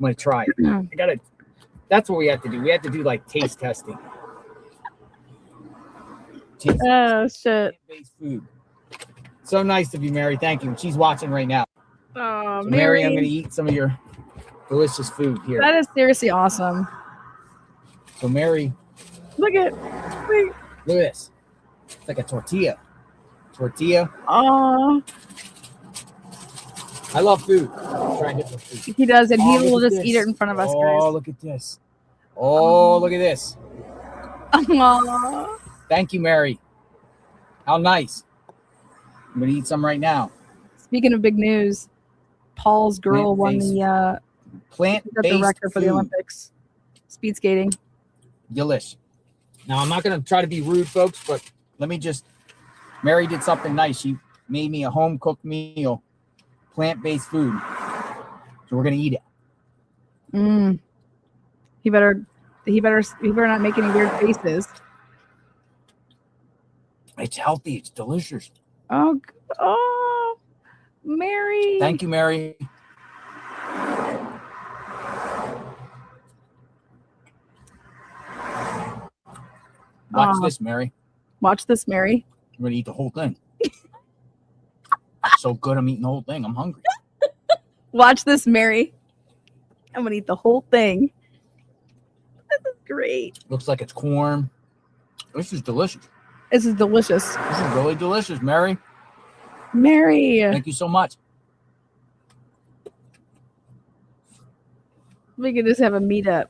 gonna try it. That's what we have to do. We have to do like taste testing. Oh shit. Plant-based food. So nice of you, Mary. Thank you. She's watching right now. Oh, So, Mary. Mary, I'm gonna eat some of your delicious food here. That is seriously awesome. So, Mary, Look at. look at this. It's like a tortilla. Oh, I love food. Try different food. he does, and he Oh, will look at just eat this. it in front of us, Oh, guys. look at this. Oh, look at this. Aw. Thank you, Mary. How nice. I'm gonna eat some right now. Speaking of big news, Paul's girl won Plant-based- the got the Plant-based record for the food. Olympics. Speed skating. Delish. Now, I'm not going to try to be rude, folks, but let me just. Mary did something nice. She made me a home cooked meal, plant-based food. So we're going to eat it. He better not make any weird faces. It's healthy. It's delicious. Oh, Mary. Thank you, Mary. Watch this, Mary. Watch this, Mary. I'm going to eat the whole thing. So good. I'm eating the whole thing. I'm hungry. Watch this, Mary. I'm gonna eat the whole thing. This is great. Looks like it's corn. This is delicious. This is delicious. This is really delicious, Mary. Mary. Thank you so much. We could just have a meetup.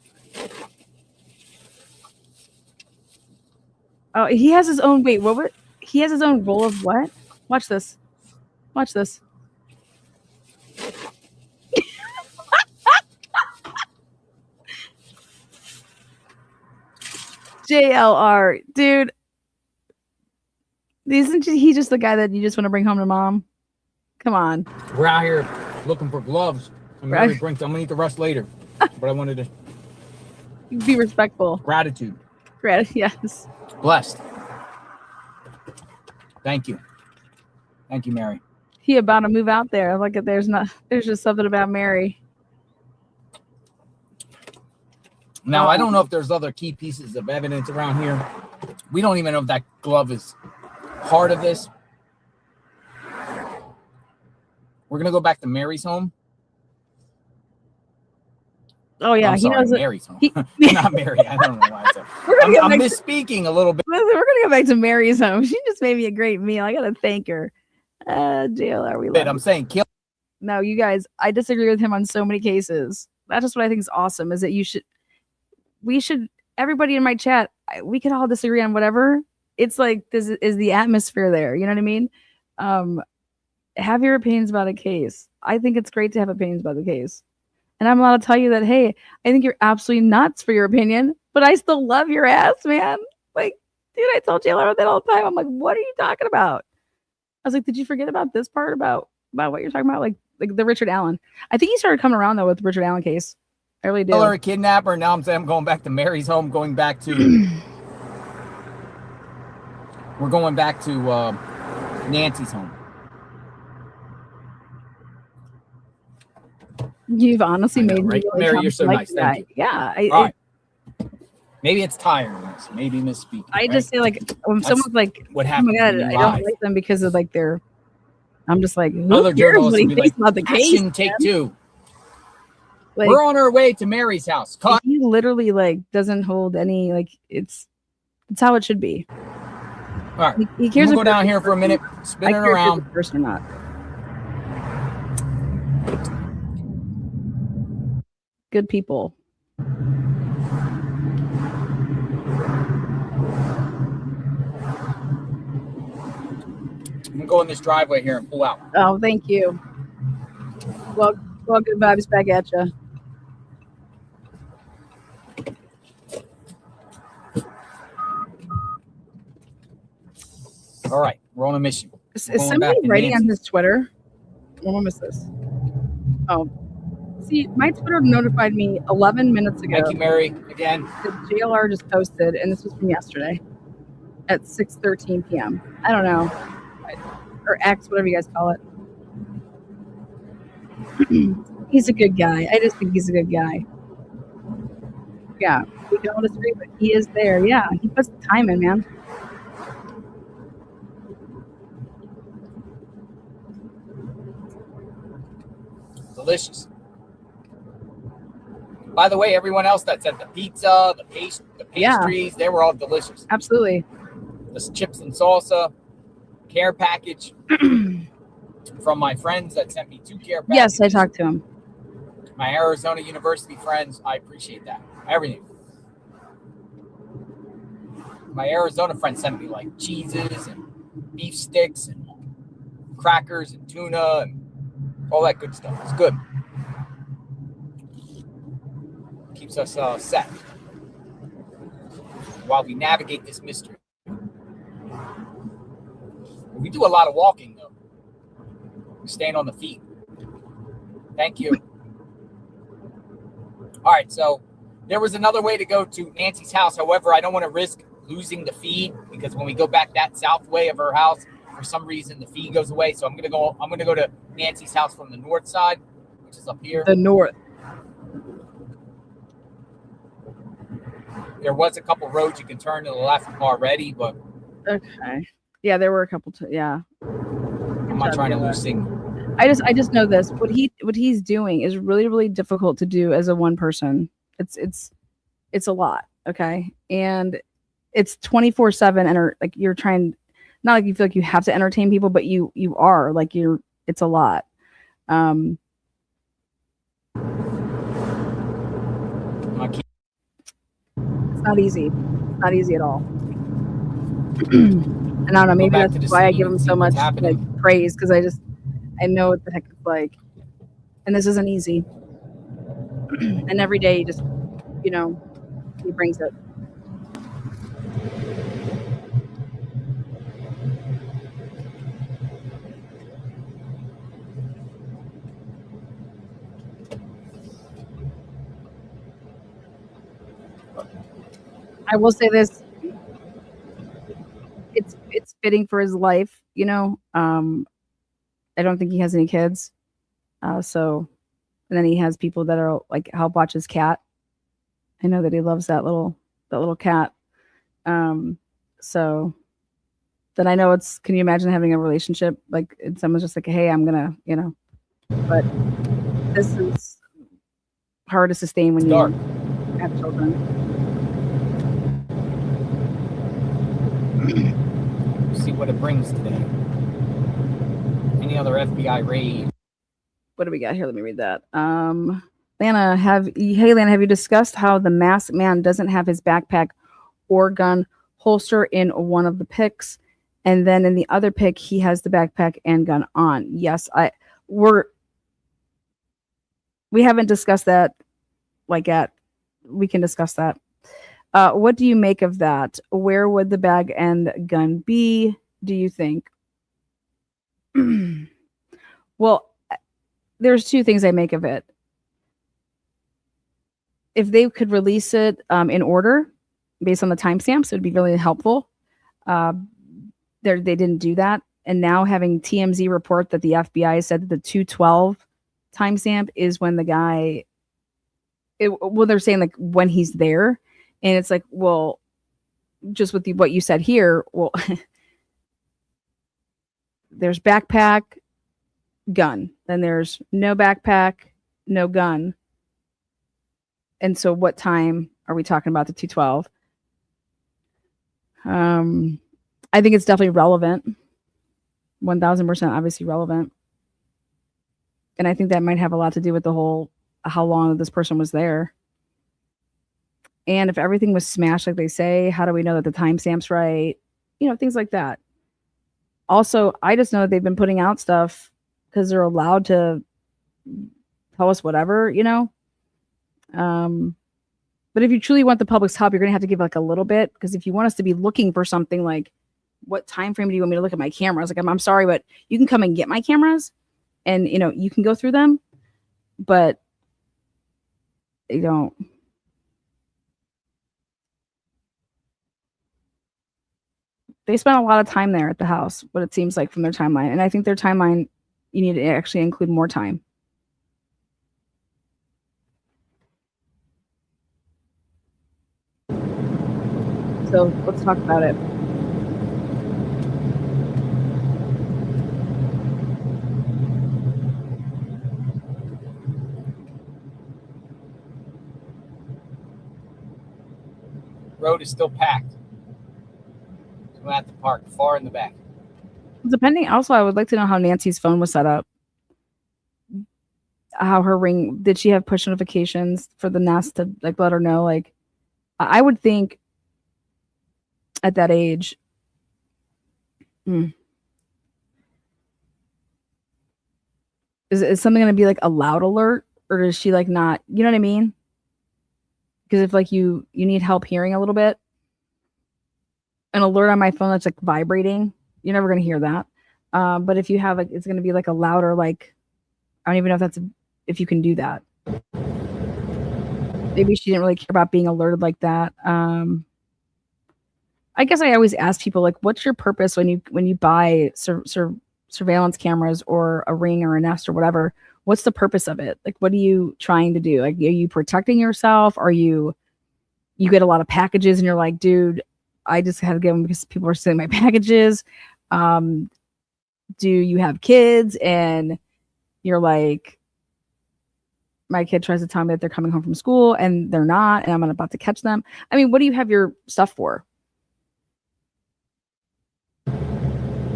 Oh, he has his own. Wait, what? He has his own roll of what? Watch this. Watch this. JLR, dude. Isn't he just the guy that you just want to bring home to mom? Come on. We're out here looking for gloves. I'm Right. going to eat the rest later. But I wanted to. Be respectful. Gratitude. Yes. Blessed. Thank you. Thank you, Mary. He about to move out there. Look at there's just something about Mary. Now, I don't know if there's other key pieces of evidence around here. We don't even know if that glove is part of this. We're going to go back to Mary's home. Oh yeah, I'm he sorry, knows it. Mary's home. He- Not Mary. I don't know why I said. We're gonna I'm get back to- misspeaking a little bit. We're gonna go back to Mary's home. She just made me a great meal. I gotta thank her. JLR, we love I'm you. saying kill. No, you guys, I disagree with him on so many cases. That's just what I think is awesome. Is that we should everybody in my chat, we could all disagree on whatever. It's like, this is the atmosphere there. You know what I mean? Have your opinions about a case. I think it's great to have opinions about the case. And I'm allowed to tell you that, hey, I think you're absolutely nuts for your opinion, but I still love your ass, man. Like, dude, I tell JLR that all the time. I'm like, what are you talking about? I was like, did you forget about this part about what you're talking about? Like the Richard Allen. I think he started coming around though with the Richard Allen case. I really do. Killer, a kidnapper. Now I'm saying I'm going back to Mary's home, going back to we're going back to Nancy's home. You've honestly I know, made me right? really Mary, come you're so to like nice. Thank you. Yeah. All right. Maybe it's tiredness. Maybe misspeaking. I just say like when That's someone's like, what oh happened my god, when you I live. don't like them because of like their. I'm just like, who Other cares journalists what he would be thinks like, about the case? action, take man? two. Like, We're on our way to Mary's house. Cut. he literally like doesn't hold any like it's how it should be. All right. He cares I'm if gonna go you're down a here for a person. minute, I spinning care if you're a around. good person or not. Good people. I'm gonna go in this driveway here and pull out. Oh, thank you. Well, good vibes back at you. All right, we're on a mission. Is We're going somebody back to writing on Nancy's. his Twitter? When was this? Oh, see, my Twitter notified me 11 minutes ago. Thank you, Mary. Again, The JLR just posted, and this was from yesterday at 6:13 p.m. I don't know, or X, whatever you guys call it. He's a good guy. I just think he's a good guy. Yeah, we can all disagree, but he is there. Yeah, he puts the time in, man. delicious. By the way, everyone else that said the pizza, the pastries, they were all delicious. Absolutely. The chips and salsa, care package from my friends that sent me 2 care packages. Yes, I talked to him. My Arizona University friends, I appreciate that. Everything. My Arizona friends sent me like cheeses and beef sticks and crackers and tuna and all that good stuff. It's good. Keeps us set while we navigate this mystery. We do a lot of walking, though. We stand on the feet. Thank you. All right, so there was another way to go to Nancy's house. However, I don't want to risk losing the feed because when we go back that south way of her house, for some reason the feed goes away. So I'm gonna go to Nancy's house from the north side, which is up here. The north. There was a couple roads you can turn to the left already, but okay. Yeah, there were a couple. Yeah. I'm not trying to lose signal. I just know this. What he's doing is really, really difficult to do as a one person. It's a lot. Okay. And it's 24/7 and like you're trying, not like you feel like you have to entertain people, but you are like it's a lot. It's not easy. It's not easy at all. And I don't know, maybe that's why I give him so much like praise, because I know what the heck it's like. And this isn't easy. And every day he just, he brings it. I will say this. It's fitting for his life, I don't think he has any kids. And then he has people that are like help watch his cat. I know that he loves that little cat. So then I know can you imagine having a relationship like and someone's just like, hey, I'm gonna, but this is hard to sustain when you have children. See what it brings today. Any other FBI raid? What do we got here? Let me read that. Lana, have you discussed how the masked man doesn't have his backpack or gun holster in one of the pics, and then in the other pic he has the backpack and gun on? Yes, we haven't discussed that we can discuss that. What do you make of that? Where would the bag and gun be, do you think? Well, there's two things I make of it. If they could release it in order based on the timestamps, it would be really helpful. They didn't do that. And now having TMZ report that the FBI said that the 212 timestamp is when the guy, they're saying like when he's there. And it's like, well, just with what you said here, well, there's backpack, gun. Then there's no backpack, no gun. And so what time are we talking about the 212? I think it's definitely relevant. 1000% obviously relevant. And I think that might have a lot to do with the whole, how long this person was there. And if everything was smashed like they say, how do we know that the timestamp's right? You know, things like that. Also, I just know that they've been putting out stuff because they're allowed to tell us whatever, you know? But if you truly want the public's help, you're going to have to give like a little bit, because if you want us to be looking for something like, what time frame do you want me to look at my cameras? Like, I'm sorry, but you can come and get my cameras and, you know, you can go through them, but you don't. They spent a lot of time there at the house, what it seems like from their timeline. And I think their timeline, you need to actually include more time. So let's talk about it. Road is still packed. So we'll have to park far in the back. Depending, also, I would like to know how Nancy's phone was set up. How her ring, did she have push notifications for the Nest to like let her know? Like, I would think at that age, is something going to be like a loud alert, or is she like not, you know what I mean? Because if like you need help hearing a little bit, an alert on my phone that's like vibrating, you're never going to hear that. But if you have like, it's going to be like a louder, like, I don't even know if you can do that. Maybe she didn't really care about being alerted like that. I guess I always ask people, like, what's your purpose when you buy surveillance cameras or a Ring or a Nest or whatever? What's the purpose of it? Like, what are you trying to do? Like, are you protecting yourself? Are you get a lot of packages and you're like, dude, I just had to get them because people are stealing my packages. Do you have kids and you're like, my kid tries to tell me that they're coming home from school and they're not, and I'm about to catch them. I mean, what do you have your stuff for?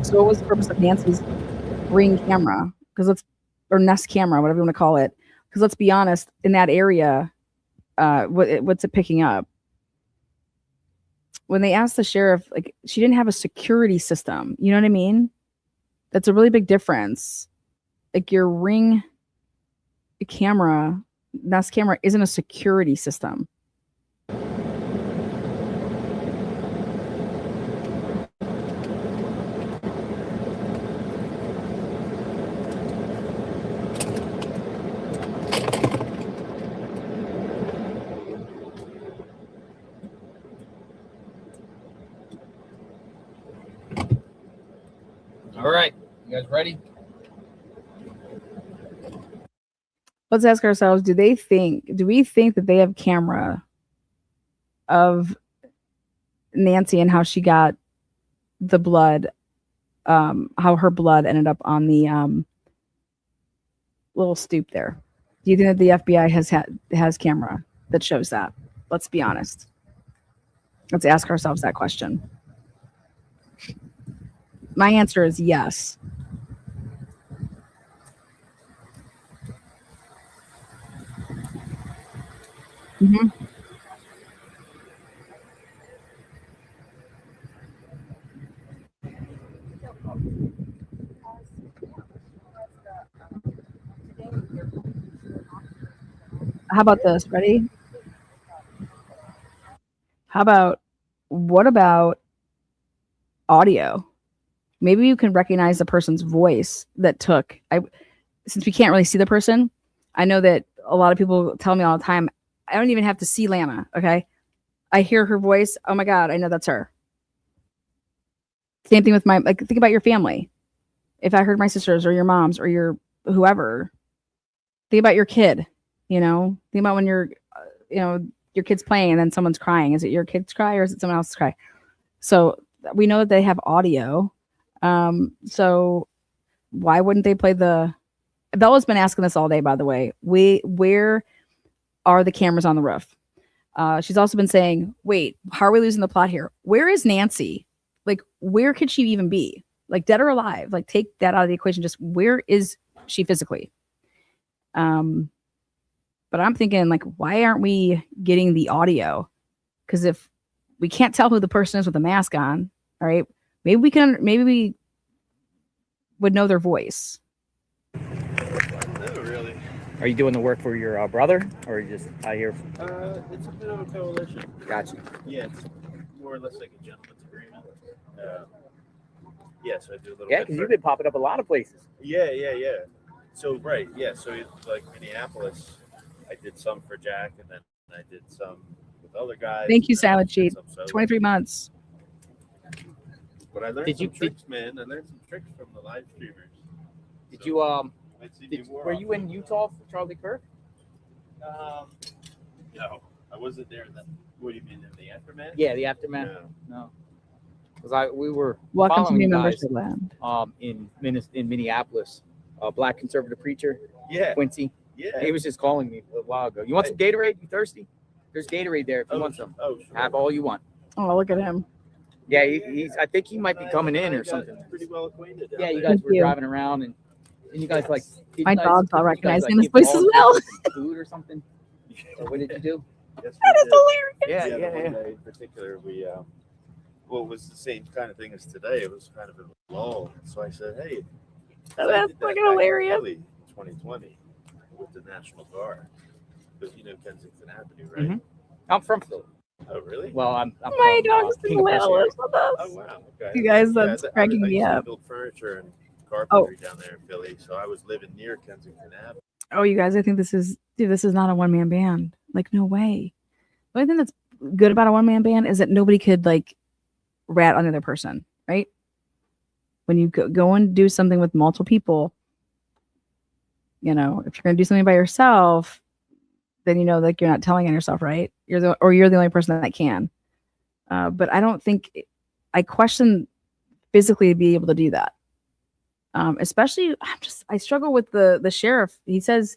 So what was the purpose of Nancy's Ring camera? Or Nest camera, whatever you want to call it. Because let's be honest, in that area, what's it picking up? When they asked the sheriff, like, she didn't have a security system. You know what I mean? That's a really big difference. Like, your Ring camera, Nest camera, isn't a security system. All right, you guys ready? Let's ask ourselves, do we think that they have camera of Nancy and how she got the blood, how her blood ended up on the little stoop there? Do you think that the FBI has camera that shows that? Let's be honest. Let's ask ourselves that question. My answer is yes. Mhm. How about this? Ready? What about audio? Maybe you can recognize the person's voice that took. Since we can't really see the person, I know that a lot of people tell me all the time, I don't even have to see Lana. Okay. I hear her voice. Oh my God, I know that's her. Same thing with think about your family. If I heard my sisters or your moms or your whoever, think about your kid, think about when you're, your kid's playing and then someone's crying. Is it your kid's cry or is it someone else's cry? So we know that they have audio. So why wouldn't they play Bella's been asking this all day, by the way. Where are the cameras on the roof? She's also been saying, wait, how are we losing the plot here? Where is Nancy? Like, where could she even be? Like, dead or alive? Like, take that out of the equation. Just where is she physically? But I'm thinking, like, why aren't we getting the audio? Because if we can't tell who the person is with the mask on, all right, maybe we would know their voice. No, really. Are you doing the work for your brother, or are you just out here? It's a bit of a coalition. Gotcha. Yeah, it's more or less like a gentleman's agreement. Yeah, so I do a little Yeah, bit. because you've been popping up a lot of places. Yeah. So, right, yeah, so like Minneapolis, I did some for Jack, and then I did some with other guys. Thank you, Silent Cheat. 23 months. But I learned some tricks, man. I learned some tricks from the live streamers. Did you were you in Utah for Charlie Kirk? No, I wasn't there. What do you mean in the aftermath? Yeah, the aftermath. No. Because we were Welcome to following new you members guys, to land. in Minneapolis, black conservative preacher. Yeah. Quincy. Yeah. He was just calling me a while ago. You want some Gatorade? You thirsty? There's Gatorade there if you want some. Oh, sure. Have all you want. Oh, look at him. Yeah, he's. I think he might be coming in or something. Pretty well acquainted. Yeah, you out guys Thank were you. driving around and you guys like. did My you guys- dog's all did you guys, recognizing like, this give place all as the well. kids some food or something. Or what did you do? Yes, That is Yeah, the yeah, one yeah. day in particular, we well, it was the same kind of thing as today. It was kind of a lull. So I said, hey, I That's did that fucking back in hilarious. Philly, 2020 with the National Guard. Because you know Kensington Avenue, right? Mhm. I'm from Philly. Oh, really? Well, I'm My from, dog's King of Prussia area. with us. Oh, wow. Okay. You guys, Yeah, that's I cracking me used to up. build furniture and carpentry down there in Philly, so I was living near Kensington Avenue. Oh, you guys, I think this is not a one-man band. Like, no way. The only thing that's good about a one-man band is that nobody could like rat on the other person, right? When you go and do something with multiple people, if you're going to do something by yourself, then like you're not telling on yourself, right? You're the only person that can. But I don't think I question physically to be able to do that. Especially, I struggle with the sheriff. He says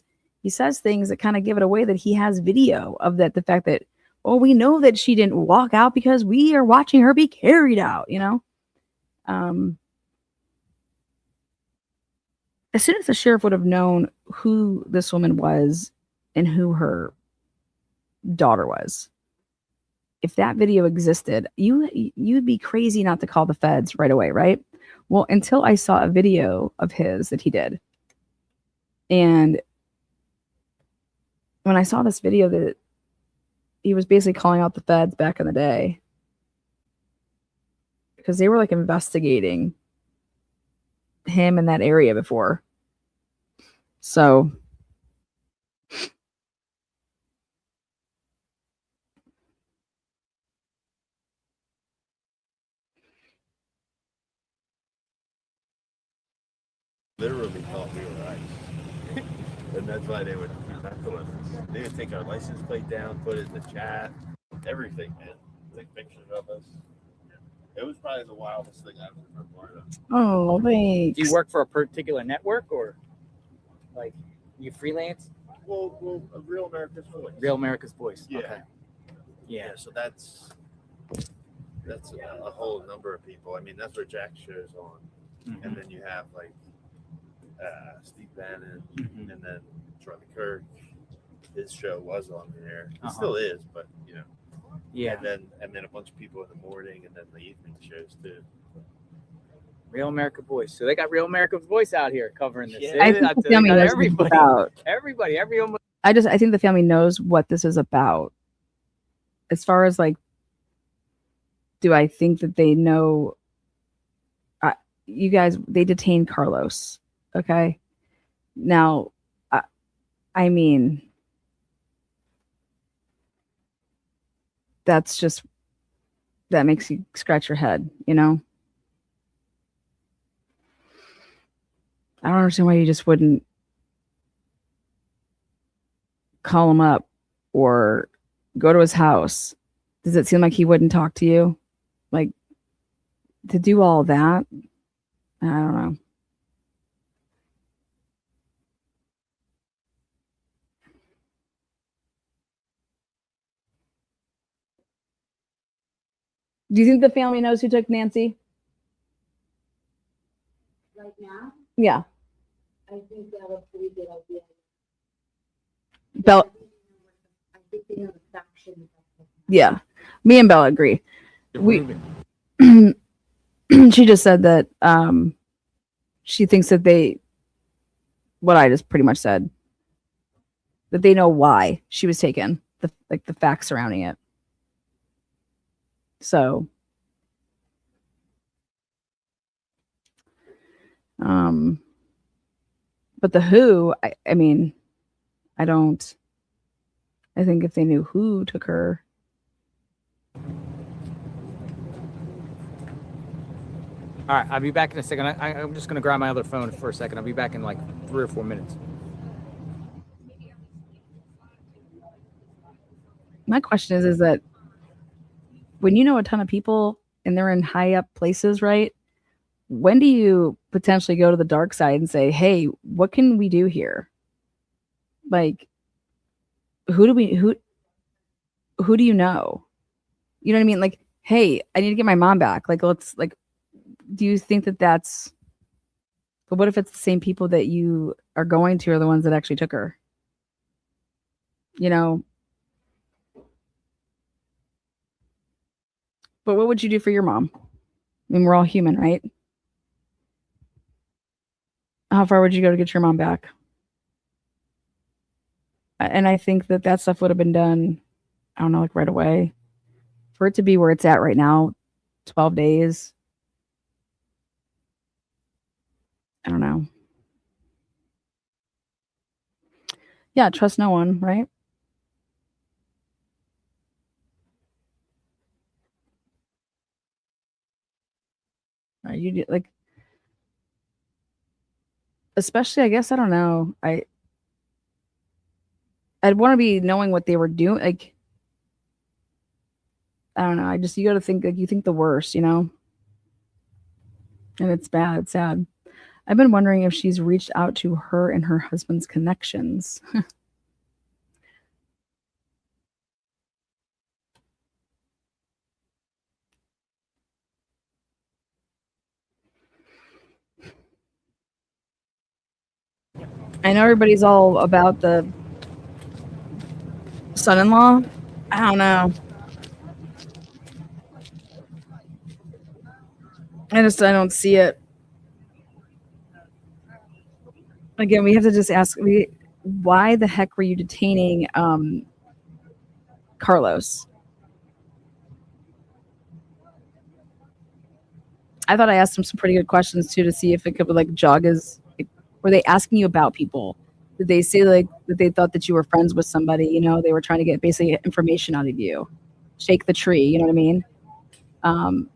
things that kind of give it away that he has video of that. The fact that, we know that she didn't walk out because we are watching her be carried out. As soon as the sheriff would have known who this woman was and who her daughter was, if that video existed, you'd be crazy not to call the feds right away, right? Well, until I saw a video of his that he did. And when I saw this video that he was basically calling out the feds back in the day because they were like investigating him in that area before. So Literally thought we were ICE. And that's why they would knuckle us. They would take our license plate down, put it in the chat, everything, man. Take pictures of us. It was probably the wildest thing I've ever been part of. oh, thanks. Do you work for a particular network or like you freelance? Well, Real America's Voice. Real America's Voice. Yeah. Okay. Yeah, so that's a whole number of people. I mean, that's where Jack shows on. Mhm. And then you have like Steve Bannon, Mhm. and then Charlie Kirk, his show was on the air. It Uh-huh. still is, but you know. Yeah. And then a bunch of people in the morning, and then the evening shows too. Real America Voice. So they got Real America Voice out here covering this. Yeah. I think the family They got knows what it's about. everybody. I think the family knows what this is about. As far as like, do I think that they know? You guys, they detained Carlos. Okay. Now, I mean, that's just, that makes you scratch your head, you know? I don't understand why you just wouldn't call him up or go to his house. Does it seem like he wouldn't talk to you? Like, to do all that? I don't know. Do you think the family knows who took Nancy? Right now, Yeah. I think that was a pretty good idea. Bella, I think they know the faction. yeah. Me and Bella agree. She just said that she thinks that what I just pretty much said, that they know why she was taken, the facts surrounding it. So, but the who, I mean, I think if they knew who took her. All right, I'll be back in a second. I'm just going to grab my other phone for a second. I'll be back in like 3 or 4 minutes. My question is that when you know a ton of people and they're in high up places, right? When do you potentially go to the dark side and say, hey, what can we do here? Like, who do you know? You know what I mean? Like, hey, I need to get my mom back. Like, do you think that that's, but what if it's the same people that you are going to are the ones that actually took her? You know? But what would you do for your mom? I mean, we're all human, right? How far would you go to get your mom back? And I think that stuff would have been done, I don't know, like right away. For it to be where it's at right now, 12 days. I don't know. Yeah, trust no one, right? You like, especially, I guess, I don't know. I'd want to be knowing what they were doing. Like, I don't know. You got to think, like, you think the worst, you know? And it's bad. It's sad. I've been wondering if she's reached out to her and her husband's connections. I know everybody's all about the son-in-law. I don't know. I don't see it. Again, we have to just ask, why the heck were you detaining Carlos? I thought I asked him some pretty good questions too to see if it could like jog his. Were they asking you about people? Did they say like that they thought that you were friends with somebody? You know, they were trying to get basically information out of you, shake the tree. You know what I mean? And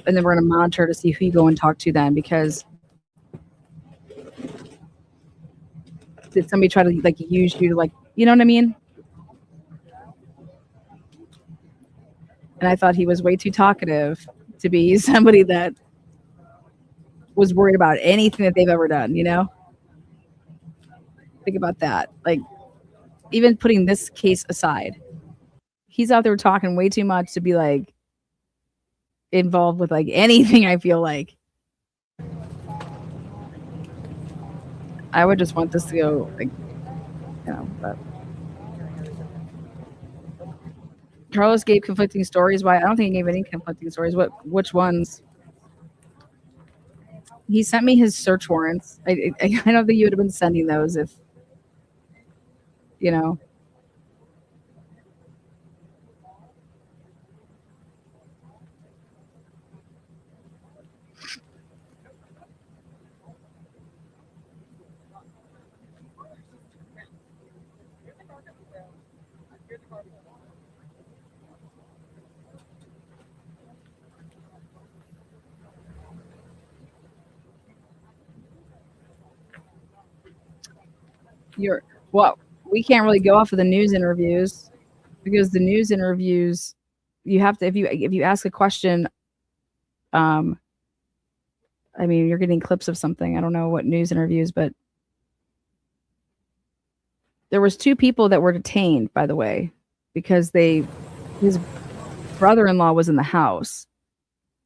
then we're going to monitor to see who you go and talk to then, because did somebody try to like use you to like, you know what I mean? And I thought he was way too talkative to be somebody that was worried about anything that they've ever done, you know? Think about that. Like, even putting this case aside, he's out there talking way too much to be like involved with like anything. I feel like I would just want this to go like, you know, but Carlos gave conflicting stories. Why? I don't think he gave any conflicting stories. Which ones? He sent me his search warrants. I don't think you would have been sending those if, you know. Well, we can't really go off of the news interviews because the news interviews, you have to, if you ask a question, I mean, you're getting clips of something. I don't know what news interviews, but there was 2 people that were detained, by the way, because his brother-in-law was in the house.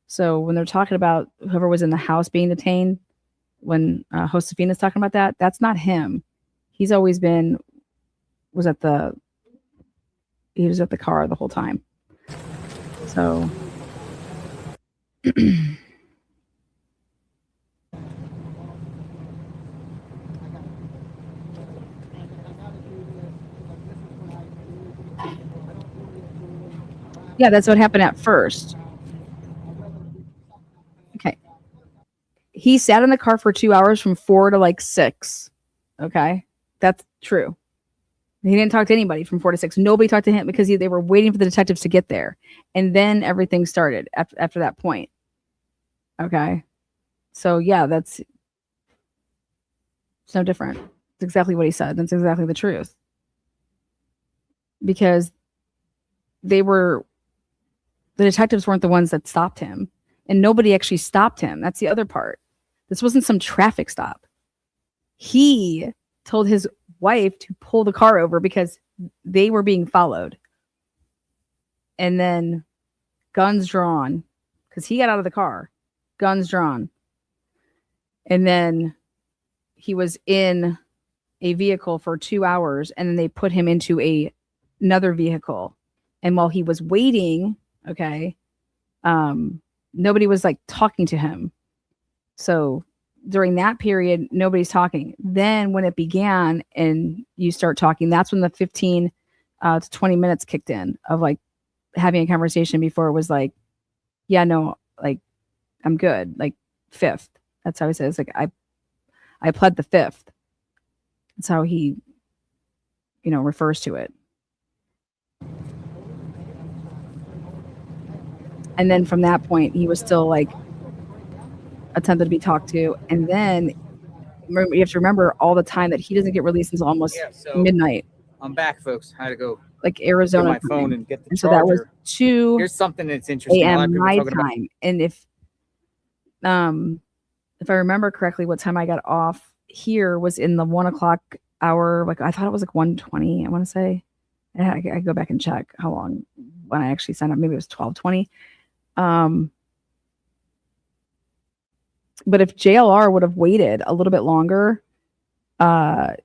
So when they're talking about whoever was in the house being detained, when Josefina's talking about that, that's not him. He's always was at the car the whole time. So yeah, that's what happened at first. Okay. He sat in the car for 2 hours from 4 to like 6. Okay. That's true. He didn't talk to anybody from 4 to 6. Nobody talked to him because they were waiting for the detectives to get there. And then everything started after that point. Okay. So yeah, it's no different. It's exactly what he said. That's exactly the truth. Because the detectives weren't the ones that stopped him. And nobody actually stopped him. That's the other part. This wasn't some traffic stop. He told his wife to pull the car over because they were being followed. And then guns drawn, because he got out of the car, guns drawn. And then he was in a vehicle for 2 hours, and then they put him into another vehicle. And while he was waiting, okay, nobody was like talking to him. So during that period, nobody's talking. Then when it began and you start talking, that's when the 15 to 20 minutes kicked in of like having a conversation before it was like, yeah, no, like I'm good. Like 5th. That's how he says, like, I pled the 5th. That's how he, refers to it. And then from that point, he was still like attempted to be talked to. And then you have to remember all the time that he doesn't get released until almost midnight. I'm back, folks. I had to go like Arizona get my phone and get the so charger. that was 2 Here's something that's interesting. a.m. my time. And if I remember correctly, what time I got off here was in the 1 o'clock hour. Like I thought it was like 1:20. I want to say. I go back and check how long when I actually signed up. Maybe it was 12:20. But if JLR would have waited a little bit longer, and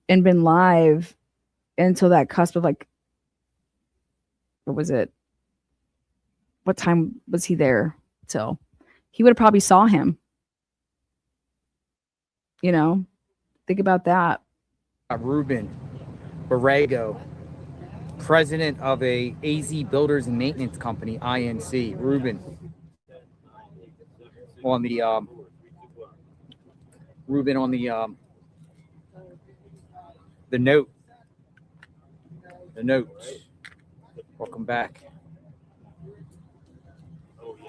been live until that cusp of like, what was it? What time was he there till? He would have probably saw him. Think about that. Ruben Borrego, president of a AZ Builders and Maintenance Company, INC. Ruben on the the note. The notes. Welcome back.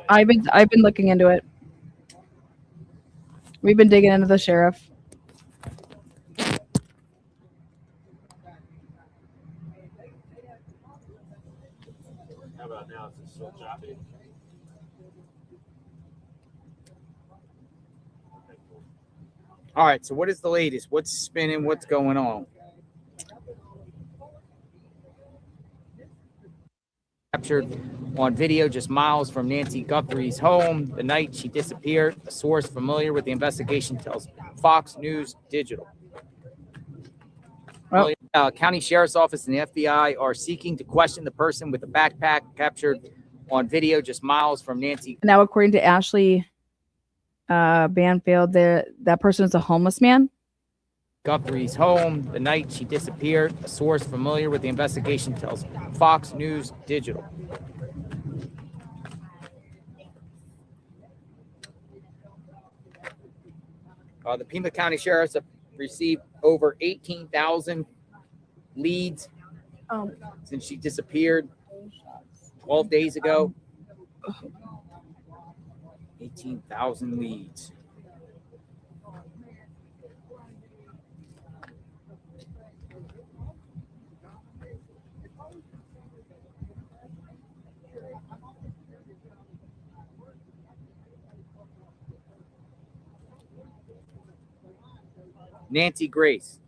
I've been looking into it. We've been digging into the sheriff. How about now? Is it still choppy? All right, so what is the latest? What's spinning? What's going on? Captured on video just miles from Nancy Guthrie's home the night she disappeared. A source familiar with the investigation tells Fox News Digital. Well, County Sheriff's Office and the FBI are seeking to question the person with the backpack captured on video just miles from Nancy. Now, according to Ashley Banfield, that person is a homeless man. Guthrie's home the night she disappeared. A source familiar with the investigation tells Fox News Digital. The Pima County Sheriffs have received over 18,000 leads since she disappeared 12 days ago. 18,000 leads. Nancy Grace.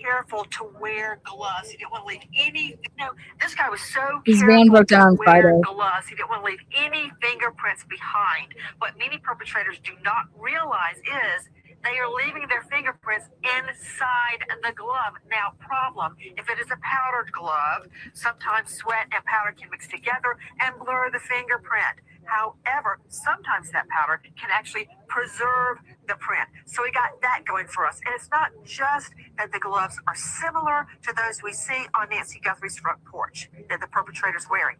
Careful to wear gloves. He didn't want to leave any. This guy was so His careful van broke down to wear Friday. gloves. He didn't want to leave any fingerprints behind. What many perpetrators do not realize is they are leaving their fingerprints inside the glove. Now, problem, if it is a powdered glove, sometimes sweat and powder can mix together and blur the fingerprint. However, sometimes that powder can actually preserve the print. So we got that going for us. And it's not just that the gloves are similar to those we see on Nancy Guthrie's front porch that the perpetrator's wearing.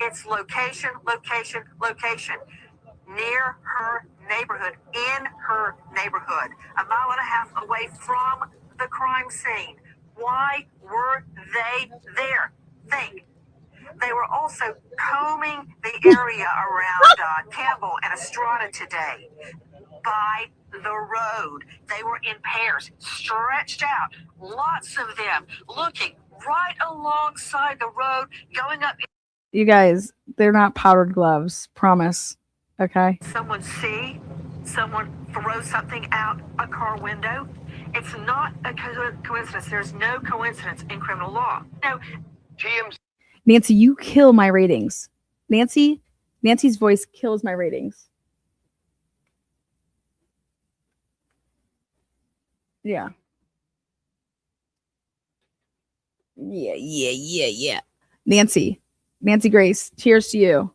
It's location, location, location. Near her neighborhood, in her neighborhood, 1.5 miles away from the crime scene. Why were they there? Think. They were also combing the area around Campbell and Estrada today by the road. They were in pairs, stretched out, lots of them looking right alongside the road, going up. You guys, they're not powdered gloves. Promise. Okay. Someone see, someone throw something out a car window. It's not a coincidence. There's no coincidence in criminal law. No. TMZ. Nancy, you kill my ratings. Nancy's voice kills my ratings. Yeah. Yeah. Nancy Grace, cheers to you.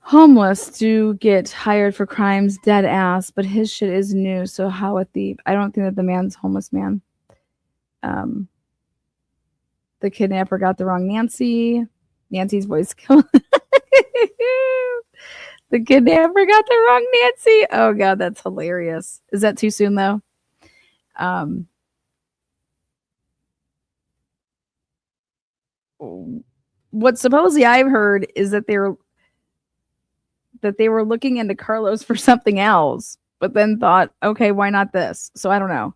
Homeless do get hired for crimes, dead ass, but his shit is new. So how a thief? I don't think that the man's homeless man. The kidnapper got the wrong Nancy. Nancy's voice killed. The kidnapper got the wrong Nancy. Oh god, that's hilarious. Is that too soon though? What supposedly I've heard is that they were looking into Carlos for something else, but then thought, okay, why not this? So I don't know.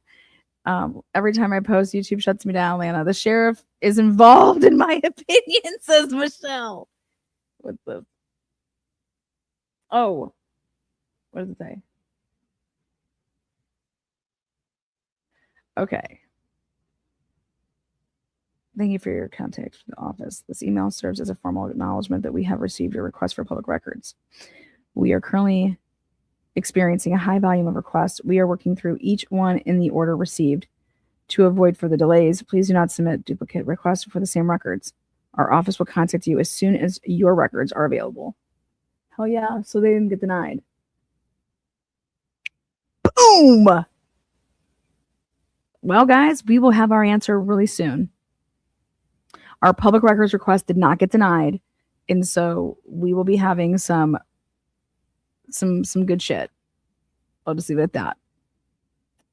Every time I post, YouTube shuts me down, Lana. The sheriff is involved, in my opinion, says Michelle. What's this? Oh, what does it say? Okay. Thank you for your contact with the office. This email serves as a formal acknowledgement that we have received your request for public records. We are currently experiencing a high volume of requests. We are working through each one in the order received. To avoid further delays, please do not submit duplicate requests for the same records. Our office will contact you as soon as your records are available. Hell yeah, so they didn't get denied. Boom! Well, guys, we will have our answer really soon. Our public records request did not get denied, and so we will be having some good shit. I'll just leave it at that.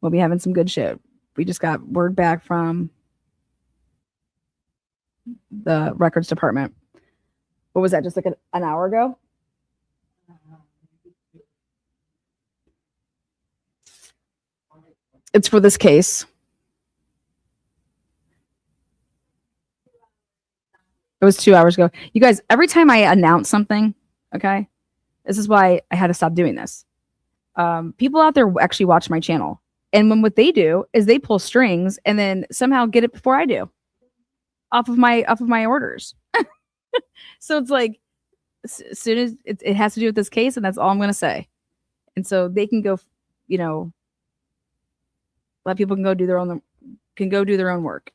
We'll be having some good shit. We just got word back from the records department. What was that, just like an hour ago? It's for this case. It was 2 hours ago. You guys, every time I announce something, okay, this is why I had to stop doing this. People out there actually watch my channel. And when what they do is they pull strings and then somehow get it before I do off of my orders. So it's like, as soon as it has to do with this case, and that's all I'm going to say. And so they can go, you know, let people can go do their own can go do their own work,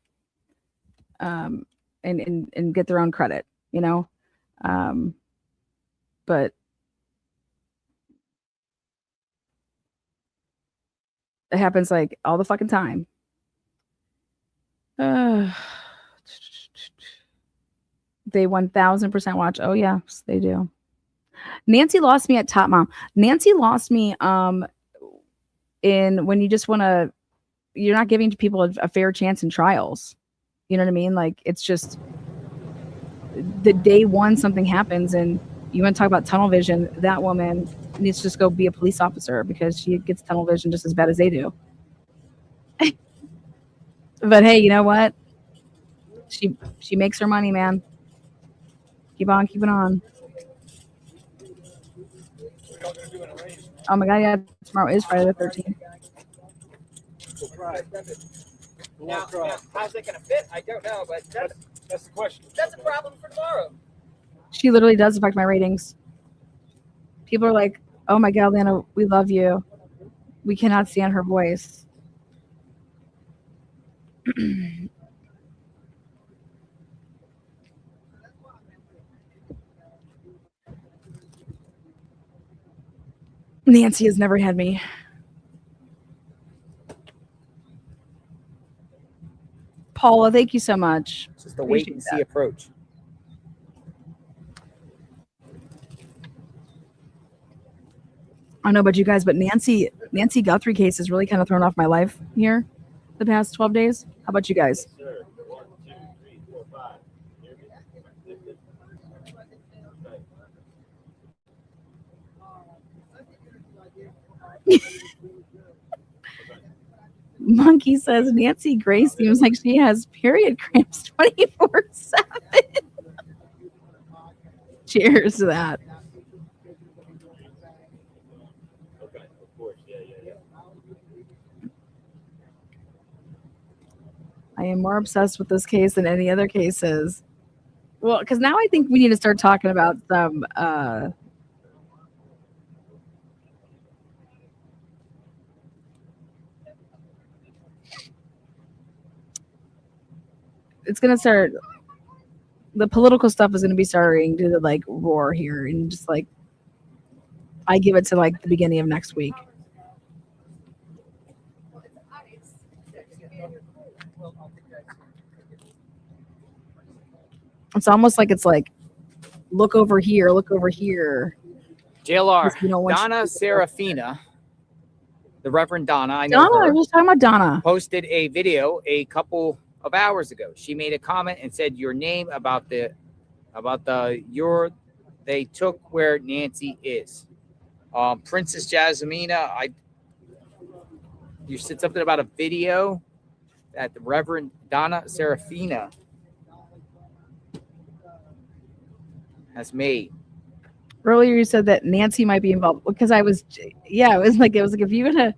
and get their own credit, you know. But it happens like all the fucking time. They 1000% watch. Oh yes, they do. Nancy lost me at Top Mom. Nancy lost me in when you just want to, you're not giving people a fair chance in trials. You know what I mean? Like, it's just the day one something happens and you want to talk about tunnel vision, that woman needs to just go be a police officer because she gets tunnel vision just as bad as they do. But hey, you know what? She makes her money, man. Keep on keeping on. Oh my god, yeah, tomorrow is Friday the 13th. Now, how's it going to fit? I don't know, but that's the question. That's a problem for tomorrow. She literally does affect my ratings. People are like, oh my god, Lana, we love you. We cannot stand her voice. Nancy has never had me. Paula, thank you so much. It's just a wait and see approach. I don't know about you guys, but Nancy Guthrie case has really kind of thrown off my life here the past 12 days. How about you guys? Monkey says Nancy Grace seems like she has period cramps 24/7. Cheers to that. I am more obsessed with this case than any other cases. Well, because now I think we need to start talking about some it's gonna start, the political stuff is gonna be starting to like roar here, and just like I give it to like the beginning of next week. It's almost like it's like, look over here, look over here. JLR, You know, Donna Serafina, the Reverend Donna, I know Donna, her, I was talking about Donna. posted a video a couple of hours ago. She made a comment and said your name about they took where Nancy is. Princess Jasmina, you said something about a video that the Reverend Donna Serafina has made. Earlier you said that Nancy might be involved because it was like if you would have,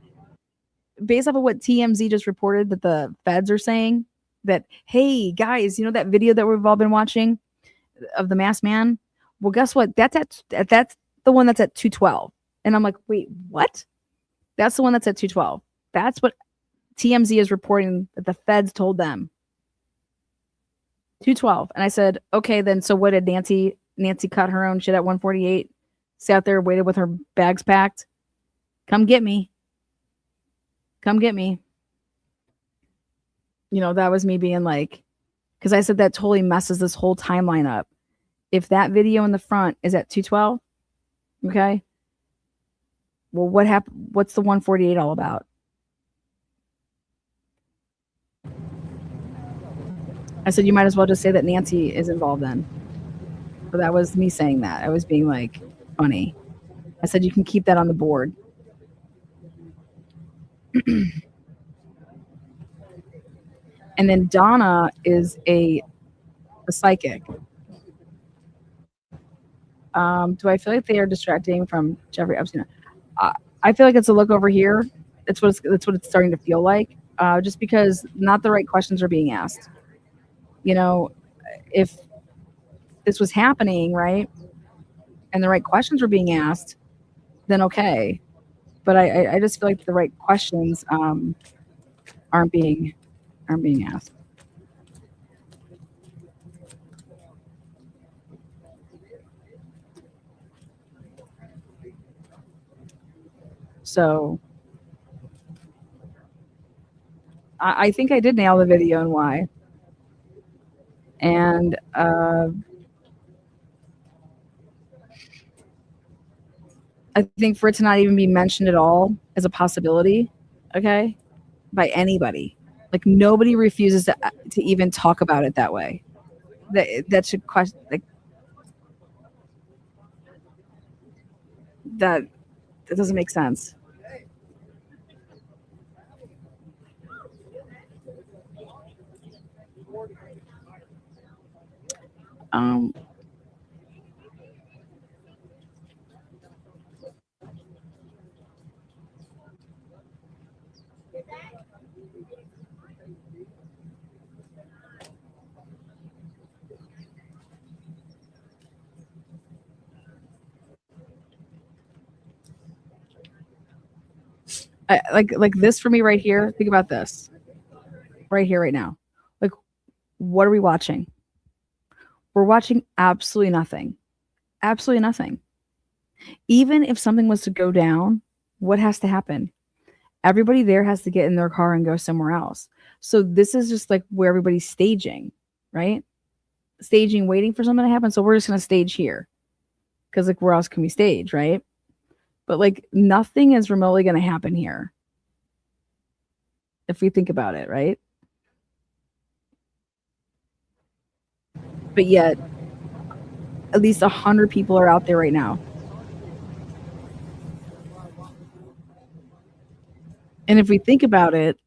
based off of what TMZ just reported that the feds are saying that, hey guys, you know that video that we've all been watching of the masked man? Well, guess what? That's the one that's at 212. And I'm like, wait, what? That's the one that's at 212. That's what TMZ is reporting that the feds told them. 212. And I said, okay, then so what did Nancy cut her own shit at 148? Sat there, waited with her bags packed. Come get me. Come get me. You know, that was me being like, because I said that totally messes this whole timeline up. If that video in the front is at 212, okay, well, what happened? What's the 148 all about? I said, you might as well just say that Nancy is involved then. But that was me saying that. I was being like funny. I said, you can keep that on the board. And then Donna is a psychic. Do I feel like they are distracting from Jeffrey Epstein? I feel like it's a look over here. That's what it's starting to feel like. Just because not the right questions are being asked. You know, if this was happening, right, and the right questions were being asked, then okay. But I just feel like the right questions aren't being aren't being asked. So I think I did nail the video and why. And I think for it to not even be mentioned at all as a possibility, okay, by anybody, like nobody refuses to even talk about it that way. That should question like that doesn't make sense. Um, like this for me right here. Think about this right here, right now. Like, what are we watching? We're watching absolutely nothing. Absolutely nothing. Even if something was to go down, what has to happen? Everybody there has to get in their car and go somewhere else. So this is just like where everybody's staging, right? Staging, waiting for something to happen. So we're just going to stage here. Because like where else can we stage, right? But like nothing is remotely going to happen here. If we think about it, right? But yet, at least 100 people are out there right now. And if we think about it,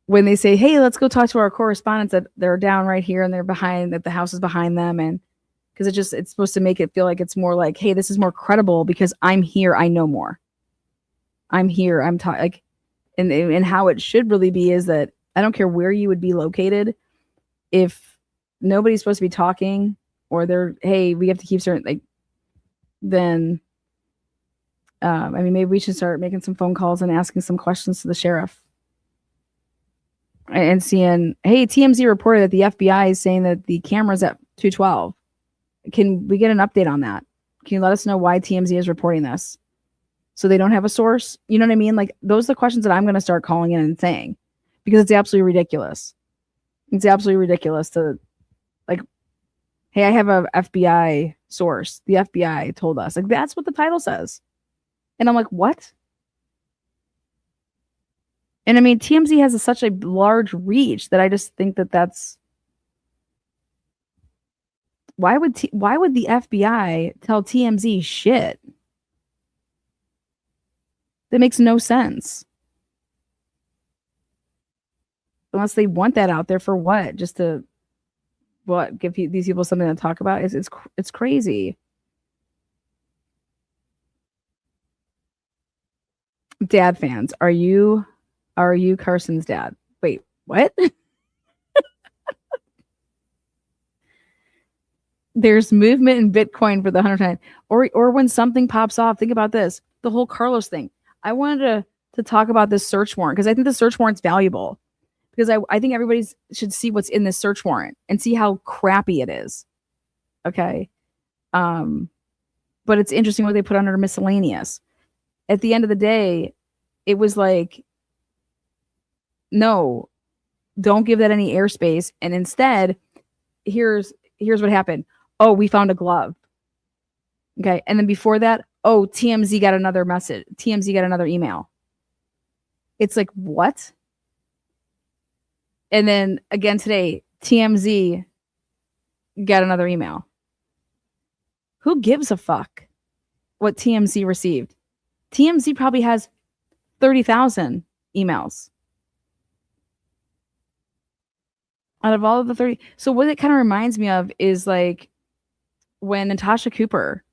when they say, hey, let's go talk to our correspondents that they're down right here and they're behind, that the house is behind them. And because it's supposed to make it feel like it's more like, hey, this is more credible because I'm here. I know more. I'm here. I'm like, and how it should really be is that I don't care where you would be located. If nobody's supposed to be talking or they're, hey, we have to keep certain, like, then, I mean, maybe we should start making some phone calls and asking some questions to the sheriff and seeing, hey, TMZ reported that the FBI is saying that the camera's at 212. Can we get an update on that? Can you let us know why TMZ is reporting this? So they don't have a source? You know what I mean? Like, those are the questions that I'm going to start calling in and saying, because it's absolutely ridiculous. It's absolutely ridiculous to, like, hey, I have a FBI source. The FBI told us. Like, that's what the title says. And I'm like, what? And I mean, TMZ has such a large reach that I just think that that's, why would the FBI tell TMZ shit? That makes no sense. Unless they want that out there for what? Just to what? Give these people something to talk about? It's crazy. Dad fans, are you Carson's dad? Wait, what? There's movement in Bitcoin for the 100 or when something pops off. Think about this, the whole Carlos thing. I wanted to talk about this search warrant because I think the search warrant's valuable, because I think everybody should see what's in this search warrant and see how crappy it is. Okay. But it's interesting what they put under miscellaneous. At the end of the day, it was like, no, don't give that any airspace. And instead, here's what happened. Oh, we found a glove. Okay. And then before that, oh, TMZ got another message. TMZ got another email. It's like, what? And then again today, TMZ got another email. Who gives a fuck what TMZ received? TMZ probably has 30,000 emails. Out of all of the 30. So what it kind of reminds me of is like when Natasha Cooper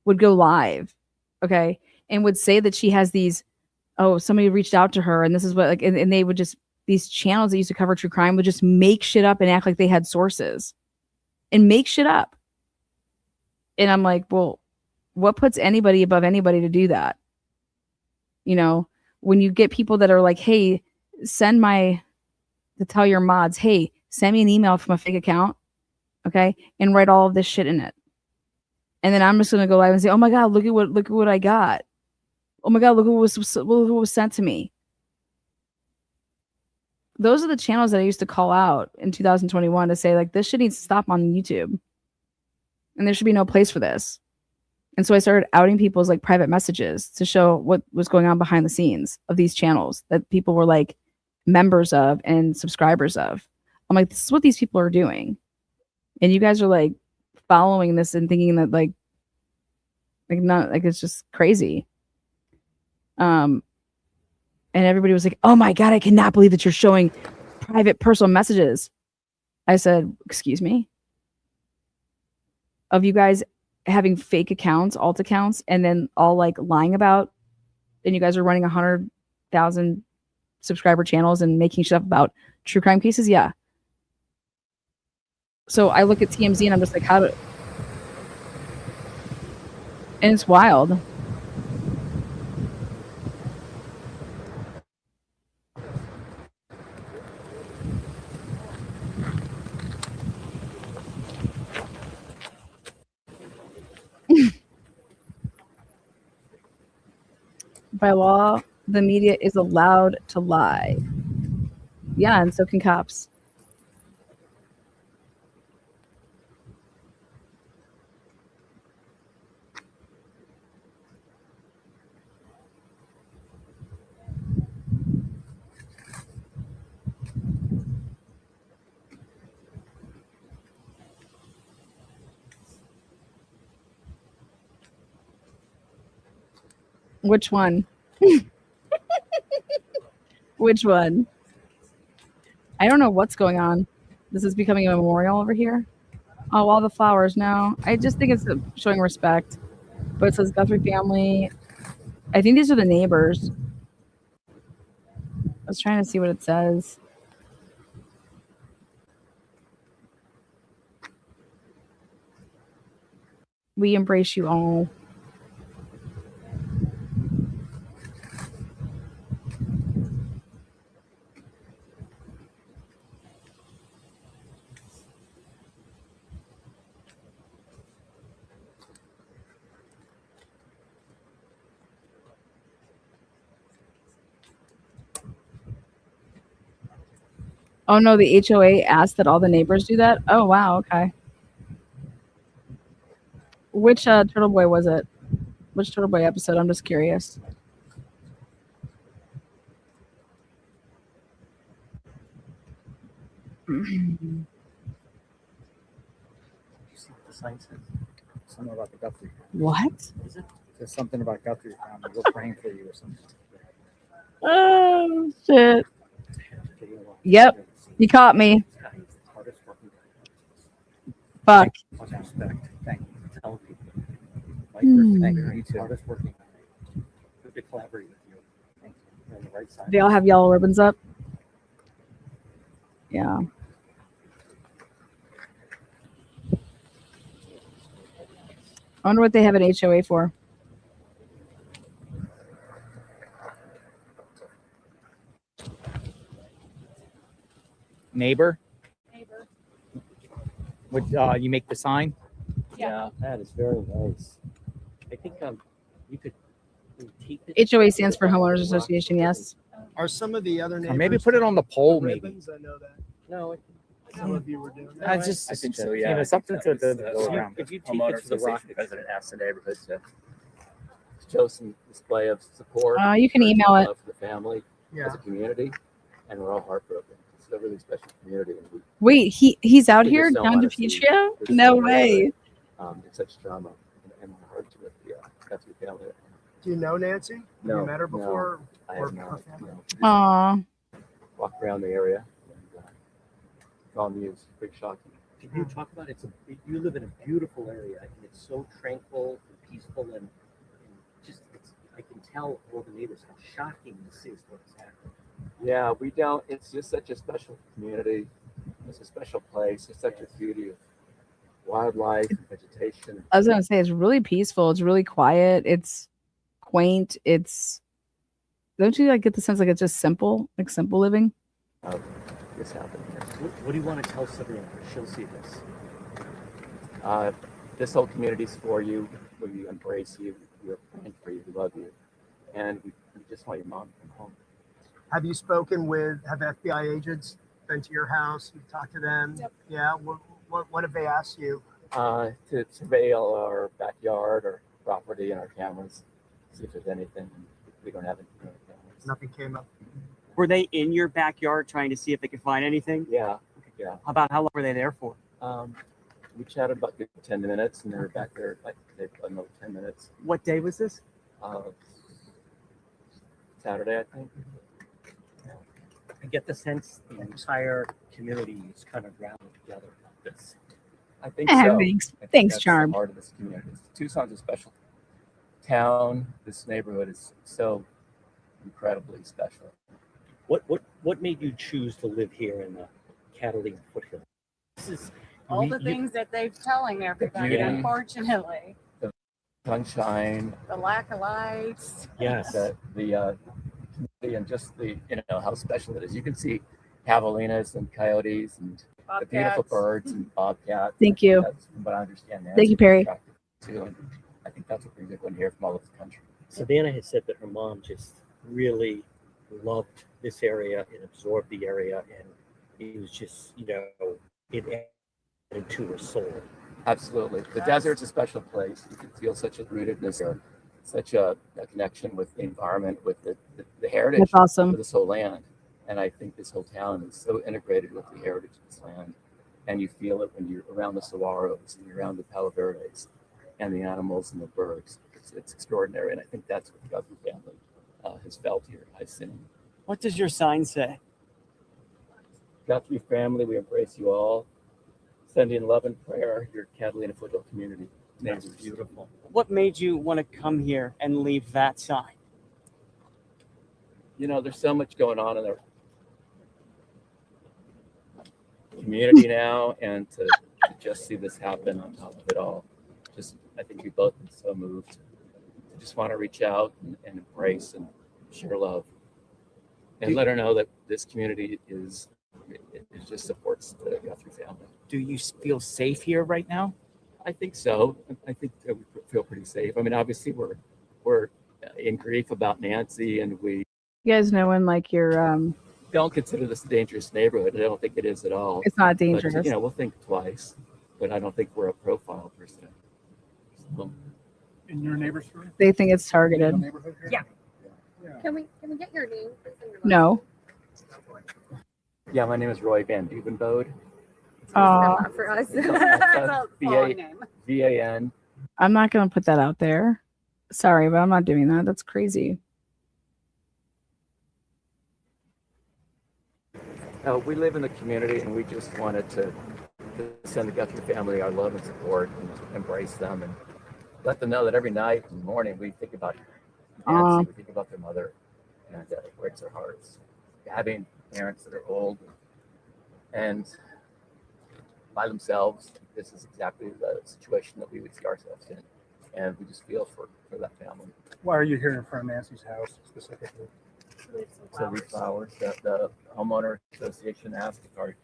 would go live, okay, and would say that she has these, oh, somebody reached out to her and this is what, like, and they would just, these channels that used to cover true crime would just make shit up and act like they had sources and make shit up. And I'm like, well, what puts anybody above anybody to do that? You know, when you get people that are like, hey, send my to tell your mods, hey, send me an email from a fake account, okay, and write all of this shit in it. And then I'm just gonna go live and say, oh my god, look at what I got. Oh my god, look what was sent to me. Those are the channels that I used to call out in 2021 to say, like, this shit needs to stop on YouTube. And there should be no place for this. And so I started outing people's like private messages to show what was going on behind the scenes of these channels that people were like members of and subscribers of. I'm like, this is what these people are doing. And you guys are like following this and thinking that like not like it's just crazy. And everybody was like, oh my God, I cannot believe that you're showing private personal messages. I said, excuse me? Of you guys having fake accounts, alt accounts, and then all like lying about, and you guys are running 100,000 subscriber channels and making stuff about true crime cases? Yeah. So I look at TMZ and I'm just like, how do... And it's wild. By law, the media is allowed to lie. Yeah, and so can cops. Which one? Which one? I don't know what's going on. This is becoming a memorial over here. Oh, all the flowers now. I just think it's showing respect. But it says Guthrie family. I think these are the neighbors. I was trying to see what it says. We embrace you all. Oh no, the HOA asked that all the neighbors do that? Oh wow, okay. Which Turtle Boy was it? Which Turtle Boy episode? I'm just curious. The sign says something about the Guthrie. What? Is it? There's something about Guthrie family. We're praying for you or something. Oh shit. Yep. You caught me. Fuck. Respect. Thank you for telling people. Thank you. Hardest working. Good to collaborate with you. Thank you. You're on the right side. They all have yellow ribbons up. Yeah. I wonder what they have an HOA for. Neighbor. Would you make the sign? Yeah, that is very nice. I think you could keep it. HOA stands for Homeowners Association, yes. Are some of the other Or neighbors? maybe put it on the pole, maybe. ribbons? I know that. No, Some of you were doing that. I just, I think so. you Yeah, know, something to go If you- around. If you take it to the rock, the president asks the neighborhood to show some display of support. You can email it. Love for the family Yeah. as a community, and we're all heartbroken. It's a really special community. And we, Wait, he's out we here, just don't John wanna see DePietro? this No thing way. It's such drama and our hearts with the Guthrie family. Do you know Nancy? Have No, you met her no, before? I or have her not. family? No. Aw. Walk around the area. And, all news, big shock. Can you talk about it? You live in a beautiful area, and it's so tranquil and peaceful, and just I can tell all the neighbors how shocking this is what is happening. Yeah, we don't. It's just such a special community. It's a special place. It's such a beauty of wildlife, vegetation. I was gonna say it's really peaceful. It's really quiet. It's quaint. It's don't you like get the sense like it's just simple, like simple living? this happened here. What do you want to tell Sabrina? She'll see this. This whole community's for you. We embrace you. We're praying for you. We love you. And we just want your mom to come home. Have you spoken with, have FBI agents been to your house? You've talked to them? Yep. Yeah. What have they asked you? To surveil our backyard, our property, and our cameras. See if there's anything. We don't have anything on the cameras. Nothing came up. Were they in your backyard trying to see if they could find anything? Yeah. Yeah. About how long were they there for? We chatted about 10 minutes, and they were back there like another 10 minutes. What day was this? Saturday, I think. I get the sense the entire community is kind of rallied together about this. I think so. Thanks, I think thanks, that's Charm. Part of this community. Tucson's a special town. This neighborhood is so incredibly special. What made you choose to live here in the Catalina foothill? This is all the things that they're telling everybody, beauty, unfortunately. the sunshine, The lack of lights. Yes. the community, and just the how special it is. You can see javelinas and coyotes and the beautiful Bobcats. birds and bobcats. Thank you. That's from what I understand. Thank you, Perry. Too, and I think that's what brings everyone here from all over the country. Savannah has said that her mom just really loved this area and absorbed the area, and it was just, it added to her soul. Absolutely. The desert's a special place. You can feel such a rootedness or such a connection with the environment, with the heritage That's awesome. of this whole land. And I think this whole town is so integrated with the heritage of this land. And you feel it when you're around the saguaros and you're around the palo verdes and the animals and the birds. It's extraordinary. And I think that's what the Guthrie family has felt here. I've seen. What does your sign say? Guthrie family, we embrace you all. Sending love and prayer, your Catalina foothill community. That's beautiful. What made you want to come here and leave that sign? There's so much going on in our community now, and to just see this happen on top of it all, I think we both been so moved. I just want to reach out and embrace and share love, and let her know that this community it just supports the Guthrie family. Do you feel safe here right now? I think so. I think that we feel pretty safe. I mean, obviously we're in grief about Nancy, and we You guys know when like you're don't consider this a dangerous neighborhood. I don't think it is at all. It's not But, dangerous. we'll think twice, but I don't think we're a profile person. So, In your neighbor's room? they think it's targeted. Neighborhood here? Yeah. Can we get your name, please? and your No. yeah, my name is Roy Van Duvenbode. Not for us. It's That's a long name. VAN. I'm not gonna put that out there. Sorry, but I'm not doing that. That's crazy. We live in the community, and we just wanted to send the Guthrie family our love and support, and embrace them, and let them know that every night and morning we think about Nancy, we think about their mother, and it breaks our hearts. Having parents that are old and by themselves, this is exactly the situation that we would see ourselves in, and we just feel for that family. Why are you here in front of Nancy's house specifically? So we flowers that the homeowner association asked if our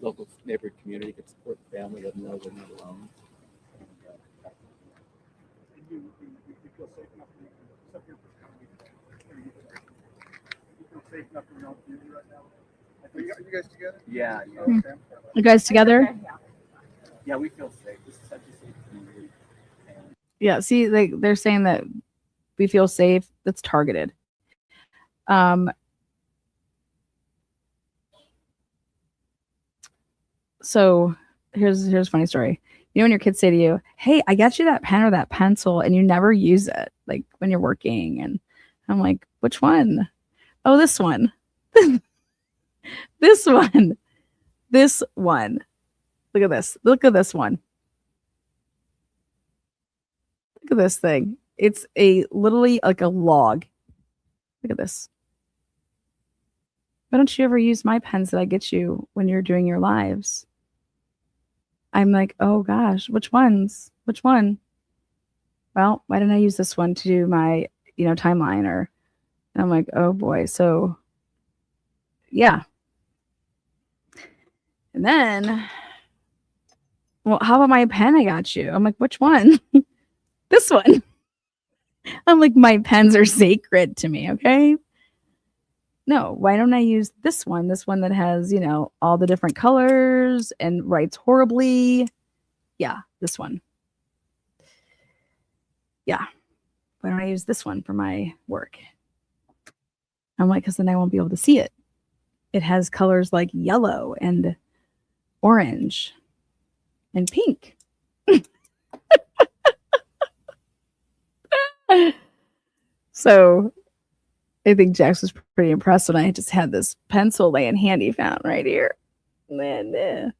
local neighborhood community could support the family, let them know they're not alone. You feel safe enough to step here for you feel safe enough in your own community right now? Are you guys together? Yeah. Okay. You guys together? Yeah, we feel safe. This is such a safe community. Yeah, see, they're saying that we feel safe. That's targeted. So here's a funny story. When your kids say to you, "Hey, I got you that pen or that pencil," and you never use it, like when you're working, and I'm like, "Which one?" "Oh, this one." This one. This one. Look at this. Look at this one. Look at this thing. It's literally like a log. Look at this. Why don't you ever use my pens that I get you when you're doing your lives? I'm like, oh gosh, which ones? Which one? Well, why didn't I use this one to do my, timeline? And I'm like, oh boy. So yeah. And then, well, how about my pen I got you? I'm like, which one? This one. I'm like, my pens are sacred to me, okay? No, why don't I use this one? This one that has, all the different colors and writes horribly. Yeah, this one. Yeah. Why don't I use this one for my work? I'm like, because then I won't be able to see it. It has colors like yellow and orange and pink. So I think Jax was pretty impressed when I just had this pencil laying handy found right here. And then,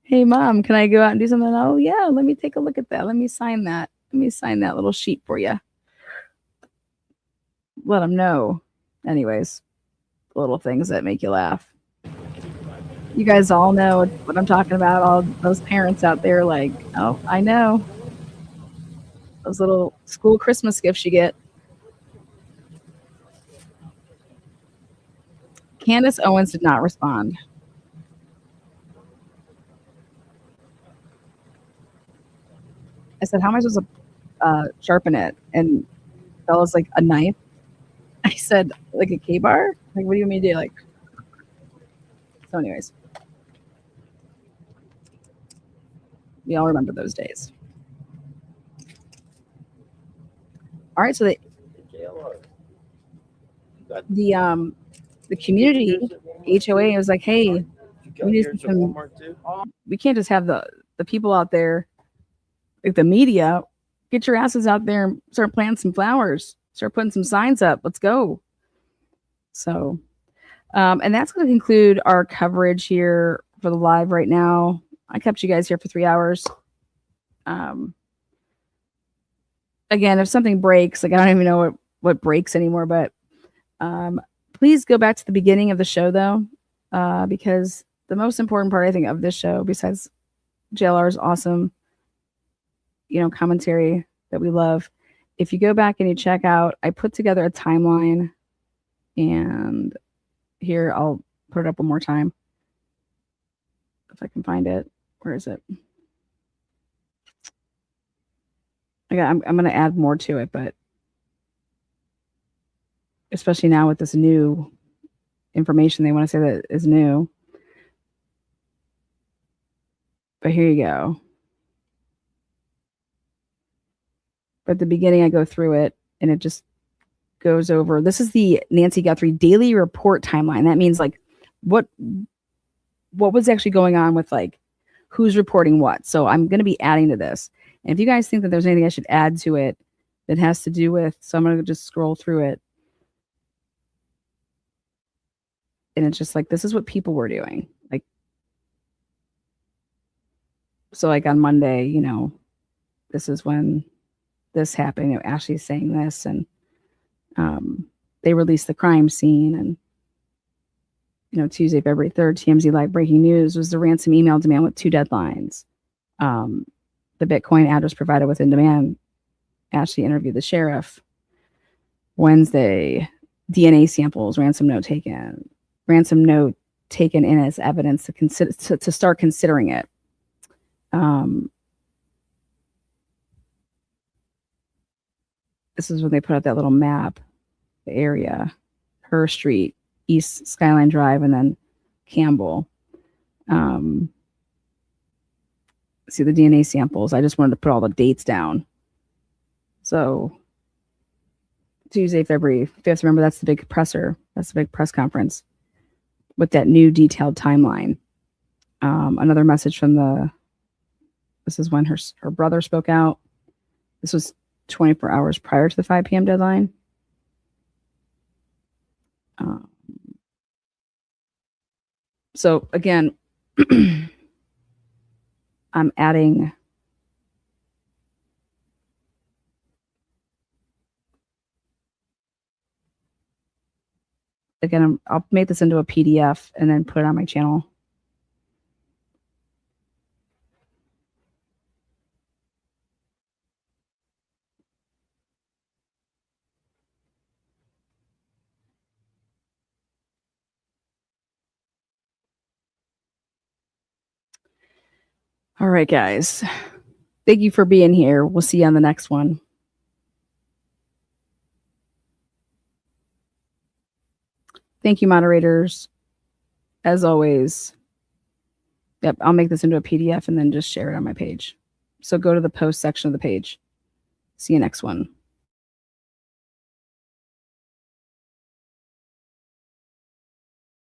hey, Mom, can I go out and do something? Oh, yeah, let me take a look at that. Let me sign that. Let me sign that little sheet for you. Let them know. Anyways, little things that make you laugh. You guys all know what I'm talking about. All those parents out there like, oh, I know. Those little school Christmas gifts you get. Candace Owens did not respond. I said, how am I supposed to sharpen it? And Bella's like, a knife. I said, like a K-bar? Like, what do you want me to do? Like, so anyways. We all remember those days. All right, so the community HOA was like, hey, we can't just have the people out there, like the media. Get your asses out there and start planting some flowers. Start putting some signs up. Let's go. So, and that's going to conclude our coverage here for the live right now. I kept you guys here for 3 hours. Again, if something breaks, like I don't even know what breaks anymore, but please go back to the beginning of the show though, because the most important part I think of this show, besides JLR's awesome, commentary that we love, if you go back and you check out, I put together a timeline, and here I'll put it up one more time if I can find it. Where is it? I'm going to add more to it, but especially now with this new information they want to say that is new. But here you go. But at the beginning, I go through it, and it just goes over. This is the Nancy Guthrie daily report timeline. That means like what was actually going on with like who's reporting what. So I'm going to be adding to this. And if you guys think that there's anything I should add to it that has to do with, so I'm going to just scroll through it. And it's just like, this is what people were doing. Like, so like on Monday, this is when this happened. Ashley's saying this, and they released the crime scene. And, Tuesday, February 3rd, TMZ Live breaking news was the ransom email demand with 2 deadlines. The Bitcoin address provided within demand. Ashley interviewed the sheriff. Wednesday, DNA samples, ransom note taken in as evidence to start considering it. This is when they put out that little map, the area, Her Street, East Skyline Drive, and then Campbell. See the DNA samples. I just wanted to put all the dates down. So Tuesday, February 5th, remember that's the big presser. That's the big press conference with that new detailed timeline. Another message from this is when her brother spoke out. This was 24 hours prior to the 5 p.m. deadline. So again, I'm adding I'll make this into a PDF and then put it on my channel. All right, guys. Thank you for being here. We'll see you on the next one. Thank you, moderators. As always. Yep, I'll make this into a PDF and then just share it on my page. So go to the post section of the page. See you next one.